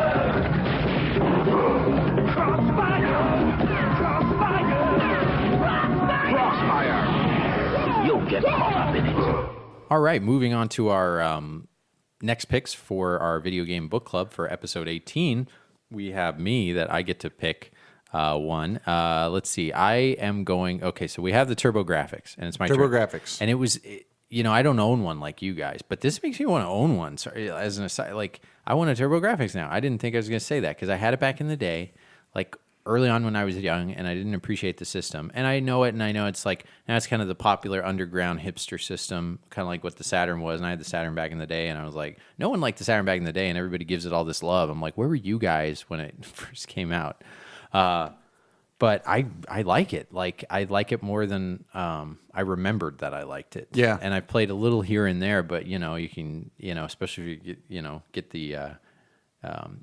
Speaker 4: Crossfire! Crossfire! You'll get caught up in it.
Speaker 1: All right, moving on to our next picks for our video game book club for episode 18. We have me that I get to pick one. Let's see. I am going. Okay, so we have the Turbografx, and it's my
Speaker 2: Turbografx.
Speaker 1: And it was, I don't own one like you guys, but this makes me want to own one. Sorry, as an aside, like I want a Turbografx now. I didn't think I was going to say that because I had it back in the day, like early on when I was young, and I didn't appreciate the system. And I know it, and I know it's like, now it's kind of the popular underground hipster system, kind of like what the Saturn was. And I had the Saturn back in the day, and I was like, no one liked the Saturn back in the day, and everybody gives it all this love. I'm like, where were you guys when it first came out? But I like it. Like, I like it more than I remembered that I liked it.
Speaker 2: Yeah.
Speaker 1: And I played a little here and there, but, you can, especially if you get the...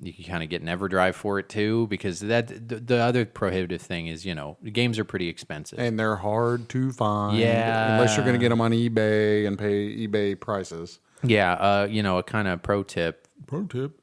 Speaker 1: you can kind of get an EverDrive for it too, because the other prohibitive thing is, the games are pretty expensive.
Speaker 2: And they're hard to find.
Speaker 1: Yeah.
Speaker 2: Unless you're going to get them on eBay and pay eBay prices.
Speaker 1: Yeah. A kind of pro tip.
Speaker 2: Pro tip.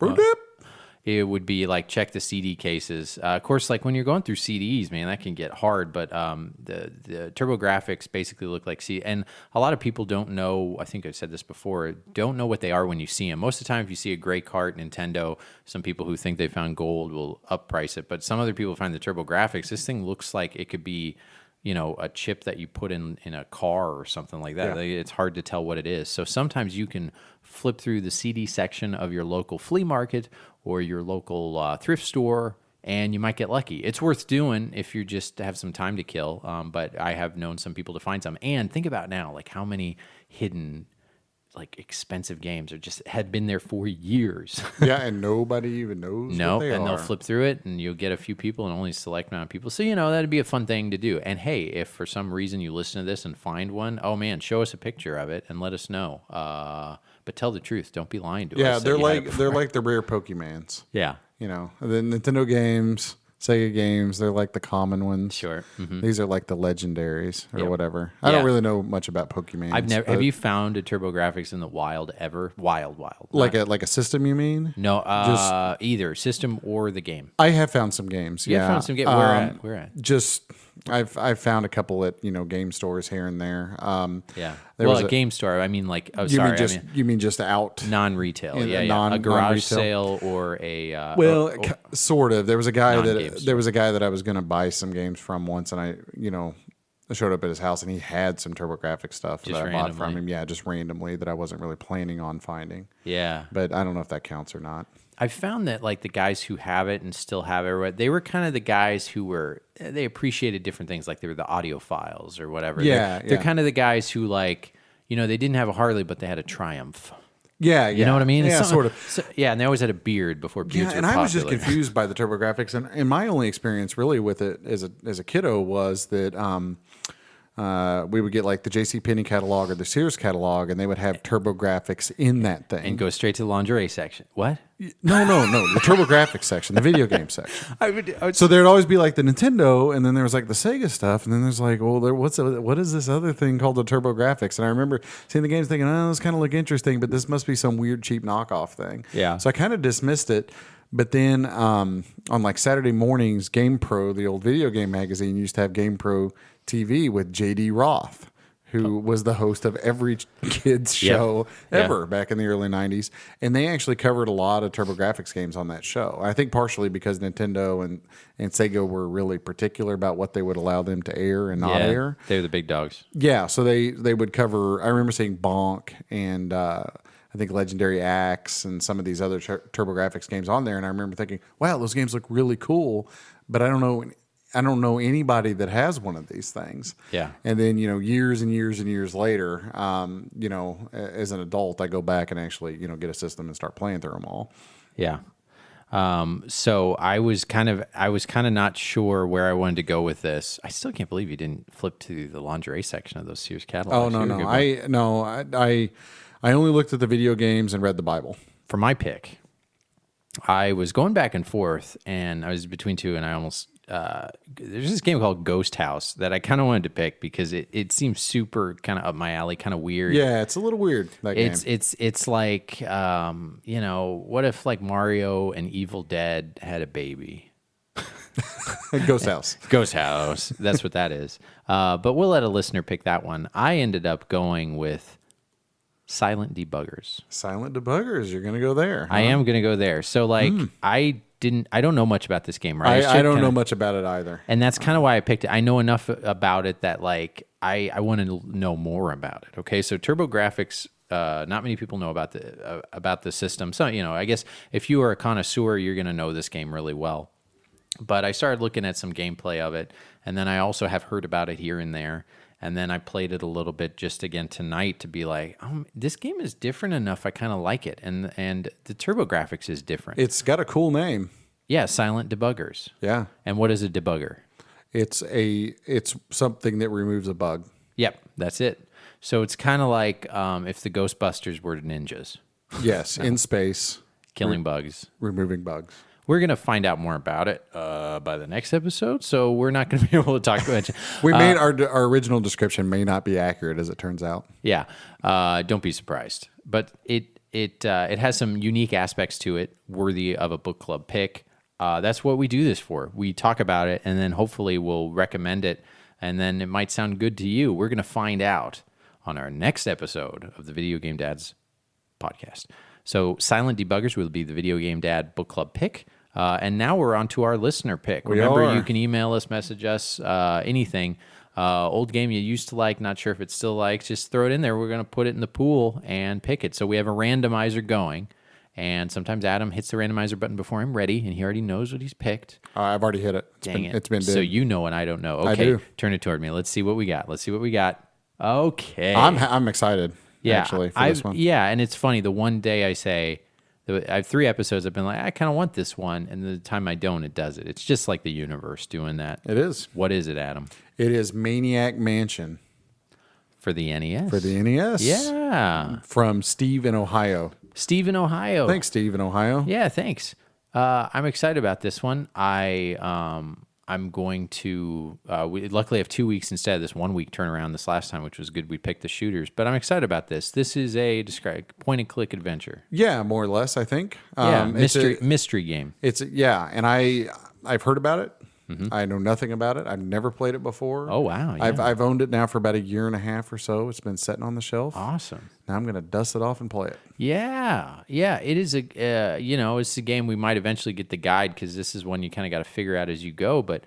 Speaker 1: It would be like check the CD cases. Of course, like when you're going through CDs, man, that can get hard. But the Turbografx basically look like CD. And a lot of people don't know, I think I've said this before, don't know what they are when you see them. Most of the time, if you see a gray cart Nintendo, some people who think they found gold will upprice it. But some other people find the Turbografx. This thing looks like it could be, a chip that you put in a car or something like that.
Speaker 2: Yeah.
Speaker 1: It's hard to tell what it is. So sometimes you can flip through the CD section of your local flea market or your local thrift store, and you might get lucky. It's worth doing if you just have some time to kill, but I have known some people to find some. And think about now, like how many hidden, like expensive games had been there for years.
Speaker 2: Yeah, and nobody even knows what they
Speaker 1: and
Speaker 2: are.
Speaker 1: they'll flip through it, and you'll get a few people and only a select amount of people. So, that'd be a fun thing to do. And hey, if for some reason you listen to this and find one, oh man, show us a picture of it and let us know. But tell the truth. Don't be lying to us.
Speaker 2: Yeah,
Speaker 1: that
Speaker 2: they're
Speaker 1: you had it before.
Speaker 2: like the rare Pokemans.
Speaker 1: Yeah.
Speaker 2: The Nintendo games, Sega games, they're like the common ones.
Speaker 1: Sure. Mm-hmm.
Speaker 2: These are like the legendaries or
Speaker 1: Yep.
Speaker 2: whatever. I don't really know much about Pokemon.
Speaker 1: I've never. Have you found a Turbografx in the wild ever? Wild.
Speaker 2: like a system? You mean?
Speaker 1: No, either system or the game.
Speaker 2: I have found some games.
Speaker 1: You
Speaker 2: Yeah,
Speaker 1: found some games. Where at?
Speaker 2: Just I've found a couple at game stores here and there.
Speaker 1: Yeah.
Speaker 2: There
Speaker 1: Well,
Speaker 2: was
Speaker 1: a game store. I mean, like,
Speaker 2: You mean just out?
Speaker 1: non-retail.
Speaker 2: In
Speaker 1: Yeah,
Speaker 2: a
Speaker 1: yeah. A garage
Speaker 2: non-retail?
Speaker 1: sale or a.
Speaker 2: Sort of. There was a guy
Speaker 1: Non-game
Speaker 2: that I was going to buy some games from once, and I showed up at his house, and he had some Turbografx stuff
Speaker 1: Just
Speaker 2: that I bought from
Speaker 1: randomly.
Speaker 2: him. Yeah, just randomly that I wasn't really planning on finding.
Speaker 1: Yeah.
Speaker 2: But I don't know if that counts or not.
Speaker 1: I found that like the guys who have it and still have it, they were kind of the guys who they appreciated different things, like they were the audiophiles or whatever.
Speaker 2: Yeah,
Speaker 1: they're
Speaker 2: yeah.
Speaker 1: kind of the guys who like, they didn't have a Harley, but they had a Triumph.
Speaker 2: Yeah,
Speaker 1: You know what I mean? It's
Speaker 2: Yeah,
Speaker 1: something-
Speaker 2: sort of.
Speaker 1: Yeah, and they always had a beard before beards
Speaker 2: Yeah,
Speaker 1: were
Speaker 2: and I was just
Speaker 1: popular.
Speaker 2: confused by the Turbografx, and my only experience really with it as a kiddo was that we would get like the JCPenney catalog or the Sears catalog, and they would have Turbografx in that thing.
Speaker 1: And go straight to the lingerie section. What?
Speaker 2: No, the Turbografx section, the video game section.
Speaker 1: I would
Speaker 2: So there'd always be like the Nintendo, and then there was like the Sega stuff, and then there's like, well, what is this other thing called the Turbografx? And I remember seeing the games thinking, oh, this kind of look interesting, but this must be some weird cheap knockoff thing.
Speaker 1: Yeah.
Speaker 2: So I kind of dismissed it. But then on like Saturday mornings, GamePro, the old video game magazine, used to have GamePro TV with J.D. Roth, who was the host of every kids show ever back in the early 90s. And they actually covered a lot of Turbografx games on that show. I think partially because Nintendo and Sega were really particular about what they would allow them to air and not air.
Speaker 1: They're the big dogs.
Speaker 2: Yeah, so they would cover, I remember seeing Bonk and I think Legendary Axe and some of these other Turbografx games on there. And I remember thinking, wow, those games look really cool, but I don't know anybody that has one of these things.
Speaker 1: Yeah.
Speaker 2: And then, years and years and years later, as an adult, I go back and actually, get a system and start playing through them all.
Speaker 1: Yeah. So I was kind of not sure where I wanted to go with this. I still can't believe you didn't flip to the lingerie section of those Sears catalogs.
Speaker 2: Oh, no. I only looked at the video games and read the Bible.
Speaker 1: For my pick, I was going back and forth, and I was between two, and I almost there's this game called Ghost House that I kind of wanted to pick because it seems super kind of up my alley, kind of weird.
Speaker 2: Yeah, it's a little weird, that game.
Speaker 1: It's like what if like Mario and Evil Dead had a baby?
Speaker 2: Ghost House.
Speaker 1: Ghost House. That's what that is. But we'll let a listener pick that one. I ended up going with Silent Debuggers.
Speaker 2: Silent Debuggers. You're going to go there. Huh?
Speaker 1: I am going to go there. So like I don't know much about this game, right?
Speaker 2: I don't know much about it either.
Speaker 1: And that's kind of why I picked it. I know enough about it that like I want to know more about it. Okay, so Turbografx, not many people know about the system. So I guess if you are a connoisseur, you're going to know this game really well. But I started looking at some gameplay of it, and then I also have heard about it here and there. And then I played it a little bit just again tonight to be like, this game is different enough. I kind of like it, and the Turbografx is different.
Speaker 2: It's got a cool name.
Speaker 1: Yeah, Silent Debuggers.
Speaker 2: Yeah.
Speaker 1: And what is a debugger?
Speaker 2: It's something that removes a bug.
Speaker 1: Yep, that's it. So it's kind of like if the Ghostbusters were ninjas.
Speaker 2: Yes, in space.
Speaker 1: Killing bugs.
Speaker 2: Removing bugs.
Speaker 1: We're going to find out more about it by the next episode, so we're not going to be able to talk much.
Speaker 2: We made our original description may not be accurate, as it turns out.
Speaker 1: Yeah, don't be surprised. But it has some unique aspects to it, worthy of a book club pick. That's what we do this for. We talk about it, and then hopefully we'll recommend it, and then it might sound good to you. We're going to find out on our next episode of the Video Game Dads podcast. So Silent Debuggers will be the Video Game Dad book club pick. And now we're on to our listener pick. Remember, you can email us, message us, anything. Old game you used to like, not sure if it still likes, just throw it in there. We're going to put it in the pool and pick it. So we have a randomizer going. And sometimes Adam hits the randomizer button before I'm ready, and he already knows what he's picked.
Speaker 2: I've already hit it. It's been
Speaker 1: So you know and I don't know. Okay,
Speaker 2: I do.
Speaker 1: Turn it toward me. Let's see what we got. Okay.
Speaker 2: I'm excited, actually, for this one.
Speaker 1: Yeah, and it's funny. The one day I say, I have 3 episodes, I've been like, I kind of want this one, and the time I don't, it does it. It's just like the universe doing that.
Speaker 2: It is.
Speaker 1: What is it, Adam?
Speaker 2: It is Maniac Mansion.
Speaker 1: For the NES.
Speaker 2: For the NES.
Speaker 1: Yeah.
Speaker 2: From Steve in Ohio.
Speaker 1: Steve in Ohio.
Speaker 2: Thanks, Steve in Ohio.
Speaker 1: Yeah, thanks. I'm excited about this one. I'm going to, we luckily have 2 weeks instead of this 1 week turnaround this last time, which was good. We picked the shooters, but I'm excited about this. This is a point and click adventure.
Speaker 2: Yeah, more or less, I think.
Speaker 1: Yeah, mystery game.
Speaker 2: And I've heard about it. Mm-hmm. I know nothing about it. I've never played it before.
Speaker 1: Oh, wow. Yeah.
Speaker 2: I've owned it now for about 1.5 years or so. It's been sitting on the shelf.
Speaker 1: Awesome.
Speaker 2: Now I'm going to dust it off and play it.
Speaker 1: Yeah. It is it's a game we might eventually get the guide, because this is one you kind of got to figure out as you go. But,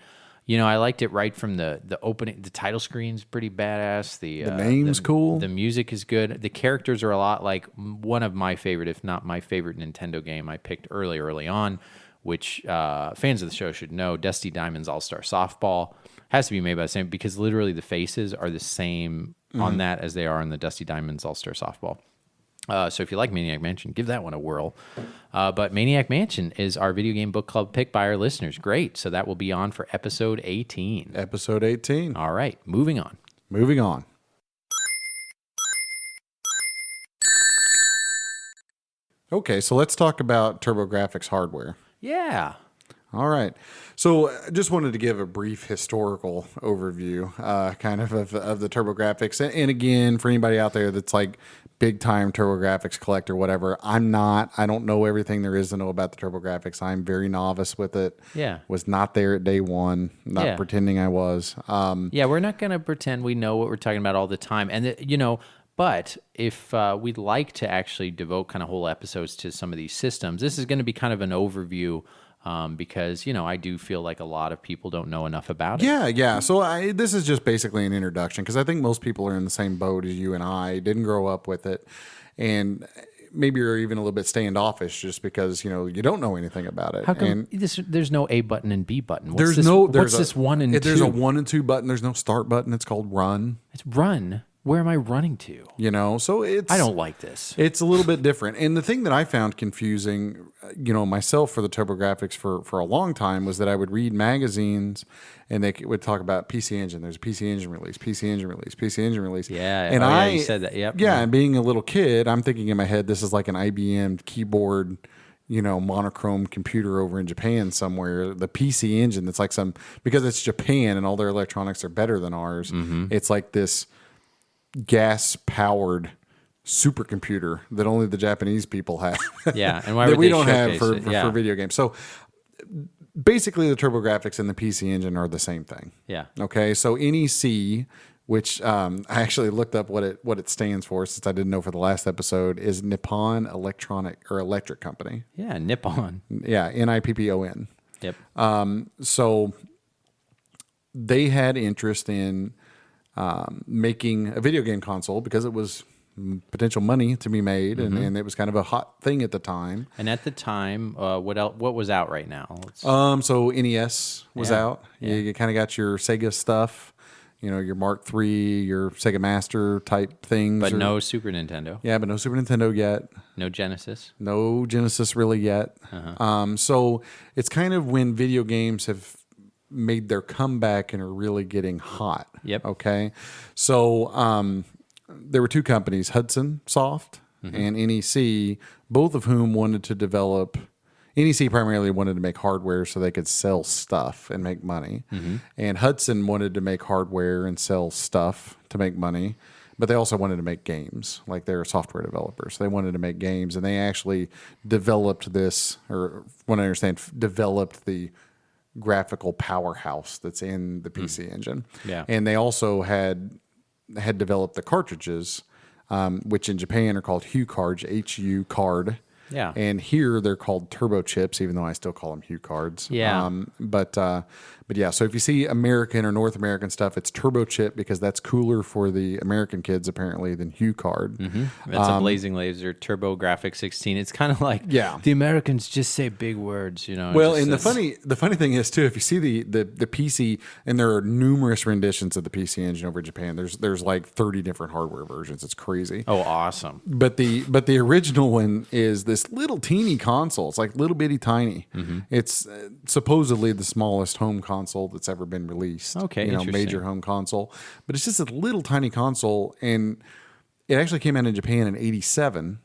Speaker 1: I liked it right from the opening. The title screen's pretty badass. The
Speaker 2: name's cool.
Speaker 1: The music is good. The characters are a lot like one of my favorite, if not my favorite Nintendo game I picked early on, which fans of the show should know. Dusty Diamond's All-Star Softball has to be made by the same, because literally the faces are the same on that as they are on the Dusty Diamond's All-Star Softball. So if you like Maniac Mansion, give that one a whirl. But Maniac Mansion is our video game book club pick by our listeners. Great. So that will be on for episode 18.
Speaker 2: Episode 18.
Speaker 1: All right. Moving on.
Speaker 2: Okay, so let's talk about Turbografx hardware.
Speaker 1: Yeah.
Speaker 2: All right. So I just wanted to give a brief historical overview, kind of the Turbografx. And again, for anybody out there that's like big time Turbografx collector, whatever, I'm not. I don't know everything there is to know about the Turbografx. I'm very novice with it.
Speaker 1: Yeah.
Speaker 2: Was not there at day one. Not pretending I was.
Speaker 1: Yeah, we're not going to pretend we know what we're talking about all the time. And, but if we'd like to actually devote kind of whole episodes to some of these systems, this is going to be kind of an overview because, I do feel like a lot of people don't know enough about it.
Speaker 2: Yeah. So this is just basically an introduction because I think most people are in the same boat as you and I. Didn't grow up with it. And maybe you're even a little bit standoffish just because, you don't know anything about it.
Speaker 1: How come there's no A button and B button?
Speaker 2: What's
Speaker 1: this 1 and 2?
Speaker 2: There's a 1 and 2 button. There's no start button. It's called run.
Speaker 1: It's run. Where am I running to?
Speaker 2: So
Speaker 1: I don't like this.
Speaker 2: It's a little bit different. And the thing that I found confusing, myself for the Turbografx for a long time was that I would read magazines and they would talk about PC Engine. There's a PC Engine release, PC Engine release, PC Engine release.
Speaker 1: Yeah.
Speaker 2: And
Speaker 1: you said that. Yep.
Speaker 2: Yeah. And being a little kid, I'm thinking in my head, this is like an IBM keyboard, monochrome computer over in Japan somewhere. The PC Engine, that's like because it's Japan and all their electronics are better than ours. Mm-hmm. It's like this gas-powered supercomputer that only the Japanese people have.
Speaker 1: Yeah, and why
Speaker 2: that
Speaker 1: would
Speaker 2: we
Speaker 1: they
Speaker 2: don't have
Speaker 1: showcase
Speaker 2: for video games. So basically, the Turbografx and the PC Engine are the same thing.
Speaker 1: Yeah.
Speaker 2: Okay. So NEC, which I actually looked up what it stands for since I didn't know for the last episode, is Nippon Electric Company.
Speaker 1: Yeah, Nippon.
Speaker 2: Yeah, NIPPON.
Speaker 1: Yep.
Speaker 2: So they had interest in making a video game console because it was potential money to be made, and it was kind of a hot thing at the time.
Speaker 1: And at the time, what was out right now?
Speaker 2: So NES was out. Yeah. You kind of got your Sega stuff, your Mark III, your Sega Master type things.
Speaker 1: But no Super Nintendo.
Speaker 2: Yeah, but no Super Nintendo yet.
Speaker 1: No Genesis.
Speaker 2: No Genesis really yet. So it's kind of when video games have made their comeback and are really getting hot.
Speaker 1: Yep.
Speaker 2: Okay. So there were two companies, Hudson Soft and NEC, both of whom wanted to develop. NEC primarily wanted to make hardware so they could sell stuff and make money. And Hudson wanted to make hardware and sell stuff to make money. But they also wanted to make games, like they're software developers. They wanted to make games, and they actually developed this, or what I understand, developed the graphical powerhouse that's in the PC Engine.
Speaker 1: Yeah.
Speaker 2: And they also had developed the cartridges, which in Japan are called HU cards, HU card.
Speaker 1: Yeah.
Speaker 2: And here they're called turbo chips, even though I still call them HU cards.
Speaker 1: Yeah.
Speaker 2: But yeah, so if you see American or North American stuff, it's turbo chip because that's cooler for the American kids apparently than HU card.
Speaker 1: That's a Blazing Laser Turbografx 16. It's kind of like the Americans just say big words,
Speaker 2: Well, and the funny thing is too, if you see the PC, and there are numerous renditions of the PC Engine over in Japan. There's like 30 different hardware versions. It's crazy.
Speaker 1: Oh, awesome!
Speaker 2: But the original one is this little teeny console. It's like little bitty tiny. It's supposedly the smallest home console that's ever been released.
Speaker 1: Okay,
Speaker 2: major home console. But it's just a little tiny console, and it actually came out in Japan in '87.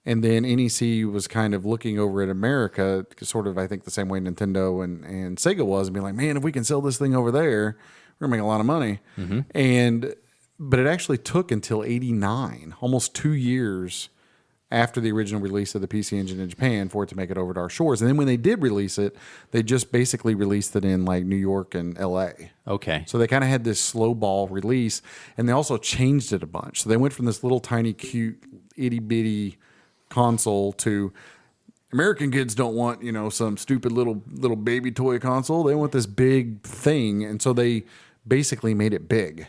Speaker 2: And then NEC was kind of looking over at America, sort of, I think, the same way Nintendo and Sega was, and being like, man, if we can sell this thing over there, we're going to make a lot of money. But it actually took until '89, almost 2 years after the original release of the PC Engine in Japan, for it to make it over to our shores. And then when they did release it, they just basically released it in like New York and LA.
Speaker 1: Okay.
Speaker 2: So they kind of had this slow ball release, and they also changed it a bunch. So they went from this little tiny cute itty bitty console to American kids don't want, some stupid little baby toy console. They want this big thing. And so they basically made it big.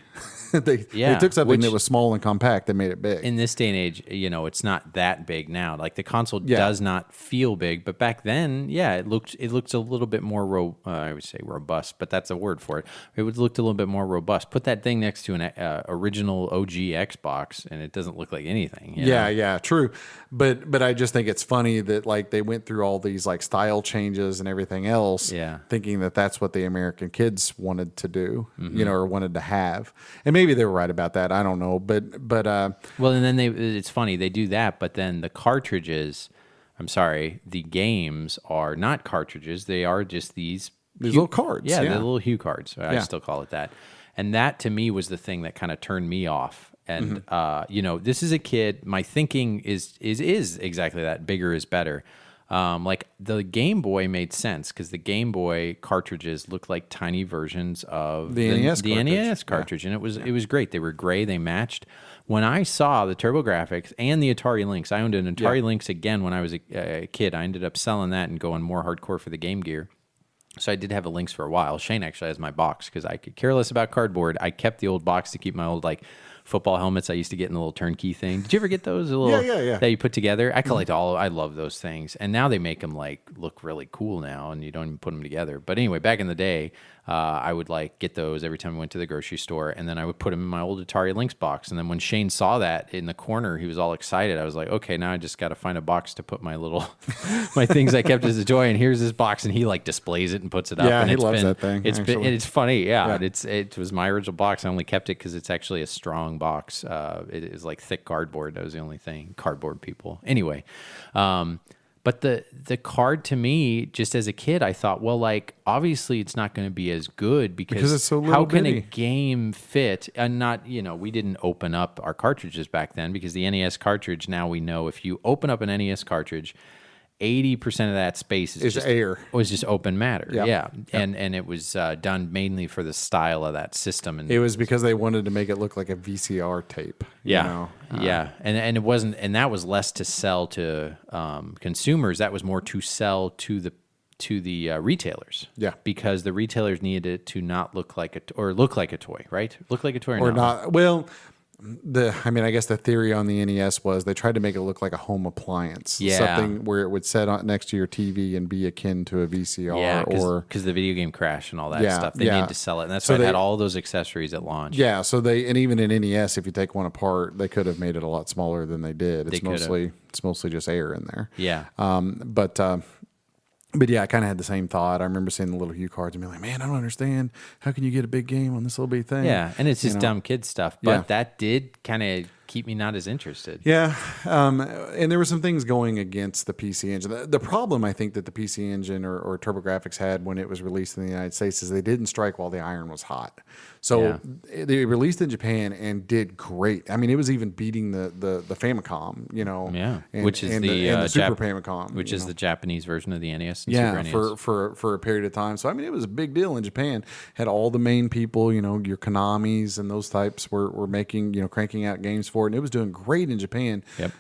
Speaker 2: They took something that was small and compact and made it big.
Speaker 1: In this day and age, it's not that big now. Like the console does not feel big, but back then, it looked a little bit more I would say robust, but that's a word for it. It looked a little bit more robust. Put that thing next to an original OG Xbox, and it doesn't look like anything.
Speaker 2: Yeah, true. But I just think it's funny that like they went through all these like style changes and everything else, thinking that that's what the American kids wanted to do, or wanted to have, and maybe they were right about that. I don't know, but
Speaker 1: well, and then it's funny they do that, but then the cartridges I'm sorry, the games are not cartridges. They are just these
Speaker 2: little cards.
Speaker 1: Yeah,
Speaker 2: Yeah.
Speaker 1: the little Hue cards. I
Speaker 2: Yeah.
Speaker 1: still call it that. And that to me was the thing that kind of turned me off. And you know, this is a kid. My thinking is exactly that. Bigger is better. Like the Game Boy made sense because the Game Boy cartridges looked like tiny versions of
Speaker 2: The NES
Speaker 1: the
Speaker 2: cartridge.
Speaker 1: NES cartridge, and it was great. They were gray, they matched. When I saw the Turbografx and the Atari Lynx, I owned an Atari Lynx again when I was a kid. I ended up selling that and going more hardcore for the Game Gear. So I did have a Lynx for a while. Shane actually has my box because I could care less about cardboard. I kept the old box to keep my old like football helmets I used to get in the little turnkey thing. Did you ever get those? A little,
Speaker 2: Yeah.
Speaker 1: That you put together? I collect all. I love those things. And now they make them like look really cool now, and you don't even put them together. But anyway, back in the day, I would like get those every time I went to the grocery store, and then I would put them in my old Atari Lynx box. And then when Shane saw that in the corner, he was all excited. I was like, okay, now I just got to find a box to put my little my things I kept as a toy. And here's this box, and he like displays it and puts it up.
Speaker 2: Yeah,
Speaker 1: and
Speaker 2: he
Speaker 1: it's
Speaker 2: loves
Speaker 1: been,
Speaker 2: that thing,
Speaker 1: It's been,
Speaker 2: actually.
Speaker 1: it's funny, yeah. It was my original box. I only kept it because it's actually a strong box. It is like thick cardboard. That was the only thing. Cardboard people. Anyway, but the card to me, just as a kid, I thought, well, like obviously it's not going to be as good because
Speaker 2: it's so
Speaker 1: how
Speaker 2: little
Speaker 1: can a
Speaker 2: bitty.
Speaker 1: game fit? And not, you know, we didn't open up our cartridges back then because the NES cartridge. Now we know if you open up an NES cartridge, 80% of that space
Speaker 2: It's
Speaker 1: just
Speaker 2: air.
Speaker 1: was just open matter.
Speaker 2: Yep.
Speaker 1: Yeah,
Speaker 2: Yep.
Speaker 1: and it was done mainly for the style of that system. And
Speaker 2: It was because they wanted to make it look like a VCR tape.
Speaker 1: yeah,
Speaker 2: You know?
Speaker 1: yeah, and it wasn't, and that was less to sell to consumers. That was more to sell to the retailers.
Speaker 2: Yeah.
Speaker 1: because the retailers needed it to not look like look like a toy, right? Look like a toy
Speaker 2: Or
Speaker 1: no?
Speaker 2: not. Well, I guess the theory on the NES was they tried to make it look like a home appliance.
Speaker 1: Yeah.
Speaker 2: Something where it would sit on next to your TV and be akin to a VCR
Speaker 1: Yeah,
Speaker 2: or
Speaker 1: because the video game crash and all that
Speaker 2: Yeah,
Speaker 1: stuff. They
Speaker 2: yeah.
Speaker 1: needed to sell it, and that's
Speaker 2: So
Speaker 1: why it
Speaker 2: they-
Speaker 1: had all those accessories at launch.
Speaker 2: yeah, so and even in NES, if you take one apart, they could have made it a lot smaller than they did.
Speaker 1: They could have.
Speaker 2: It's mostly just air in there.
Speaker 1: Yeah.
Speaker 2: But yeah, I kind of had the same thought. I remember seeing the little Hue cards and being like, man, I don't understand. How can you get a big game on this little bitty thing?
Speaker 1: Yeah, and it's
Speaker 2: You
Speaker 1: just
Speaker 2: know?
Speaker 1: dumb kid stuff. But
Speaker 2: Yeah.
Speaker 1: that did kind of keep me not as interested.
Speaker 2: Yeah, and there were some things going against the PC Engine. The problem I think that the PC Engine or Turbografx had when it was released in the United States is they didn't strike while the iron was hot. So they released in Japan and did great. I mean, it was even beating the Famicom, you know.
Speaker 1: Yeah,
Speaker 2: and,
Speaker 1: which is
Speaker 2: and
Speaker 1: the
Speaker 2: Super Famicom,
Speaker 1: which
Speaker 2: you
Speaker 1: is
Speaker 2: know.
Speaker 1: the Japanese version of the NES. And
Speaker 2: Yeah,
Speaker 1: Super NES.
Speaker 2: for a period of time. So I mean, it was a big deal in Japan. Had all the main people, you know, your Konamis and those types were making, you know, cranking out games for it, and it was doing great in Japan.
Speaker 1: Yep.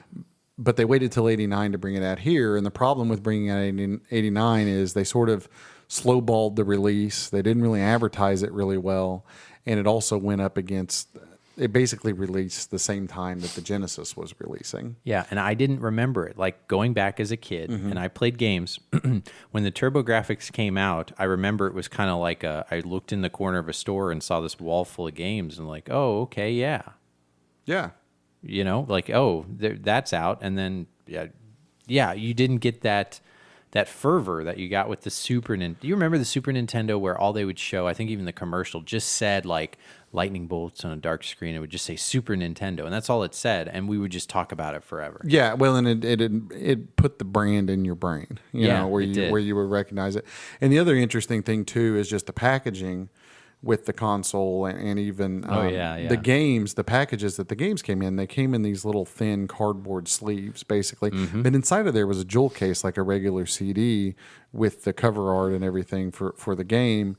Speaker 2: But they waited till '89 to bring it out here, and the problem with bringing out '89 is they sort of slowballed the release. They didn't really advertise it really well, and it also went up against. It basically released the same time that the Genesis was releasing.
Speaker 1: Yeah, and I didn't remember it. Like going back as a kid, and I played games. When the Turbografx came out, I remember it was kind of like I looked in the corner of a store and saw this wall full of games, and like, oh, okay, yeah,
Speaker 2: Yeah.
Speaker 1: you know, like that's out, and then yeah, you didn't get that fervor that you got with the Super Nintendo. Do you remember the Super Nintendo where all they would show, I think even the commercial just said like lightning bolts on a dark screen. It would just say Super Nintendo, and that's all it said, and we would just talk about it forever.
Speaker 2: Yeah, well, and it put the brand in your brain, you
Speaker 1: Yeah,
Speaker 2: know, where
Speaker 1: it did.
Speaker 2: where you would recognize it. And the other interesting thing too is just the packaging with the console and even the games, the packages that the games came in. They came in these little thin cardboard sleeves, basically.
Speaker 1: Mm-hmm.
Speaker 2: But inside of there was a jewel case, like a regular CD, with the cover art and everything for the game.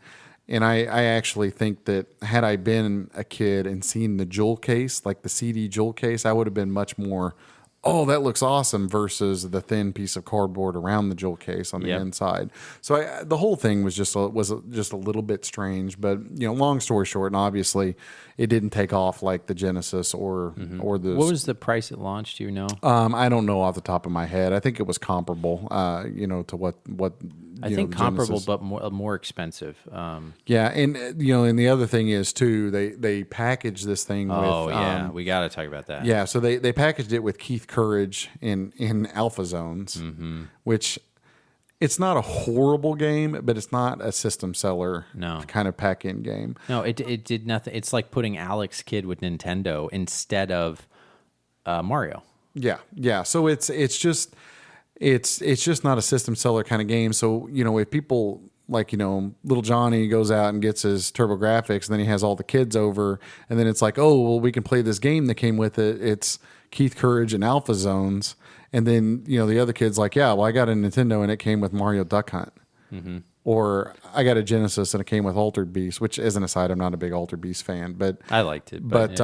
Speaker 2: And I actually think that had I been a kid and seen the jewel case, like the CD jewel case, I would have been much more, oh, that looks awesome, versus the thin piece of cardboard around the jewel case on the
Speaker 1: Yep.
Speaker 2: inside. So the whole thing was just a little bit strange. But you know, long story short, and obviously, it didn't take off like the Genesis or the.
Speaker 1: What was the price at launch? Do you know?
Speaker 2: I don't know off the top of my head. I think it was comparable, you know, to what
Speaker 1: I
Speaker 2: you
Speaker 1: think
Speaker 2: know, the
Speaker 1: comparable,
Speaker 2: Genesis.
Speaker 1: but more expensive.
Speaker 2: Yeah, and you know, and the other thing is too, they packaged this thing
Speaker 1: Oh
Speaker 2: with
Speaker 1: yeah, we got to talk about that.
Speaker 2: yeah, so they packaged it with Keith Courage in Alpha Zones, which it's not a horrible game, but it's not a system seller
Speaker 1: No.
Speaker 2: kind of pack-in game.
Speaker 1: No, it did nothing. It's like putting Alex Kidd with Nintendo instead of Mario.
Speaker 2: Yeah, yeah. So it's just it's just not a system seller kind of game. So, if people like, little Johnny goes out and gets his Turbografx, and then he has all the kids over, and then it's like, oh, well, we can play this game that came with it. It's Keith Courage and Alpha Zones. And then, the other kid's like, yeah, well, I got a Nintendo and it came with Mario Duck Hunt. Mm-hmm. Or I got a Genesis and it came with Altered Beast, which, as an aside, I'm not a big Altered Beast fan, but
Speaker 1: I liked it. But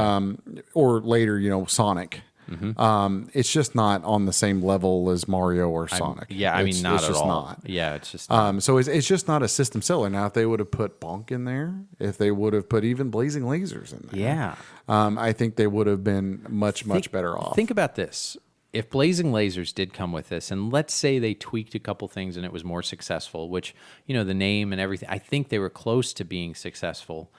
Speaker 2: or later, Sonic. Mm-hmm. It's just not on the same level as Mario or Sonic.
Speaker 1: Not at all.
Speaker 2: Not.
Speaker 1: Yeah, it's just
Speaker 2: so it's just not a system seller. Now, if they would have put Bonk in there, if they would have put even Blazing Lasers in there, I think they would have been much better off.
Speaker 1: Think about this. If Blazing Lasers did come with this, and let's say they tweaked a couple things and it was more successful, which, the name and everything, I think they were close to being successful.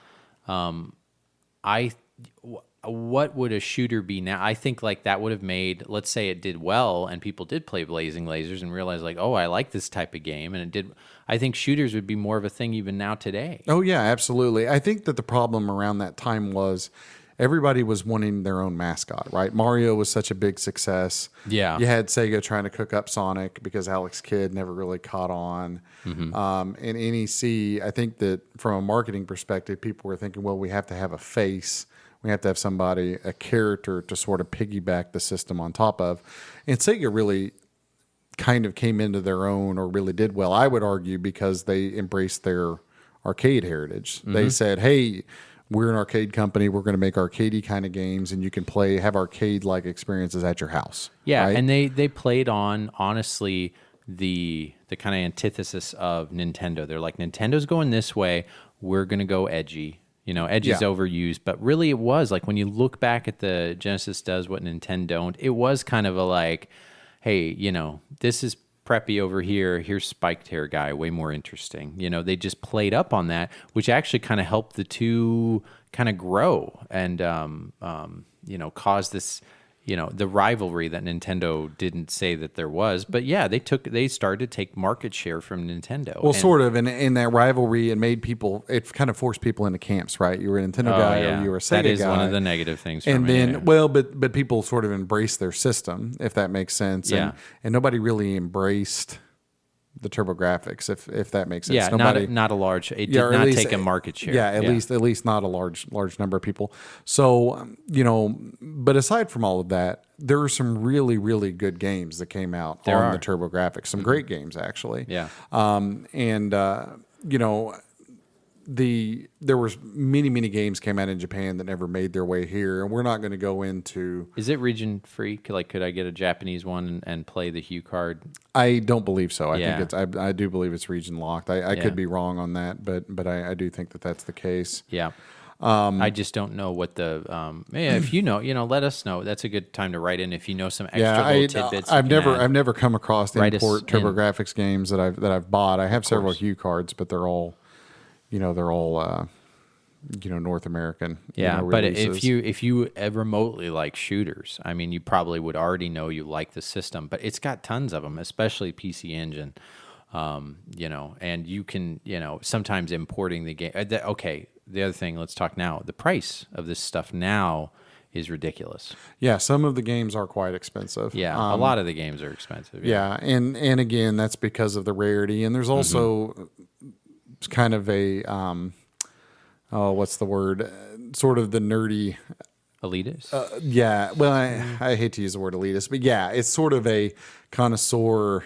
Speaker 1: What would a shooter be now? I think like that would have made, let's say it did well and people did play Blazing Lasers and realized like, oh, I like this type of game. And it did. I think shooters would be more of a thing even now today.
Speaker 2: Oh, yeah, absolutely. I think that the problem around that time was everybody was wanting their own mascot, right? Mario was such a big success.
Speaker 1: Yeah.
Speaker 2: You had Sega trying to cook up Sonic because Alex Kidd never really caught on. Mm-hmm. And NEC, I think that from a marketing perspective, people were thinking, well, we have to have a face. We have to have somebody, a character to sort of piggyback the system on top of. And Sega really kind of came into their own, or really did well, I would argue, because they embraced their arcade heritage. Mm-hmm. They said, hey, we're an arcade company. We're going to make arcadey kind of games, and you can have arcade-like experiences at your house.
Speaker 1: Yeah,
Speaker 2: right?
Speaker 1: and they played on, honestly, the kind of antithesis of Nintendo. They're like, Nintendo's going this way. We're going to go edgy. Edgy's overused, but really it was like when you look back at the Genesis does what Nintendo don't, it was kind of a like, hey, this is preppy over here. Here's spiked hair guy, way more interesting. They just played up on that, which actually kind of helped the two kind of grow and, cause this, the rivalry that Nintendo didn't say that there was. But yeah, they started to take market share from Nintendo.
Speaker 2: Well, sort of. And in that rivalry, it kind of forced people into camps, right? You were a Nintendo guy or you were a Sega guy.
Speaker 1: That is one of the negative things.
Speaker 2: And then, but people sort of embraced their system, if that makes sense.
Speaker 1: Yeah.
Speaker 2: And nobody really embraced the Turbografx, if that makes sense.
Speaker 1: Yeah, not a large. It did not take a market share.
Speaker 2: Yeah, at least not a large number of people. So but aside from all of that, there are some really, really good games that came out on the Turbografx. Some great games, actually.
Speaker 1: Yeah.
Speaker 2: There was many games came out in Japan that never made their way here, and we're not going to go into.
Speaker 1: Is it region free? Like, could I get a Japanese one and play the Hue card?
Speaker 2: I don't believe so. I think I do believe it's region locked. I could be wrong on that, but I do think that that's the case.
Speaker 1: Yeah. I just don't know what the if let us know. That's a good time to write in if you know some extra little tidbits.
Speaker 2: I've never come across import Turbografx games that I've bought. I have several Hue cards, but they're all North American.
Speaker 1: Yeah,
Speaker 2: releases.
Speaker 1: but if you remotely like shooters, I mean, you probably would already know you like the system. But it's got tons of them, especially PC Engine. And you can sometimes importing the game. Okay, the other thing. Let's talk now. The price of this stuff now is ridiculous.
Speaker 2: Yeah, some of the games are quite expensive.
Speaker 1: Yeah, a lot of the games are expensive.
Speaker 2: Yeah, and again, that's because of the rarity. And there's also kind of a what's the word? Sort of the nerdy
Speaker 1: elitist.
Speaker 2: Yeah, well, I hate to use the word elitist, but yeah, it's sort of a connoisseur.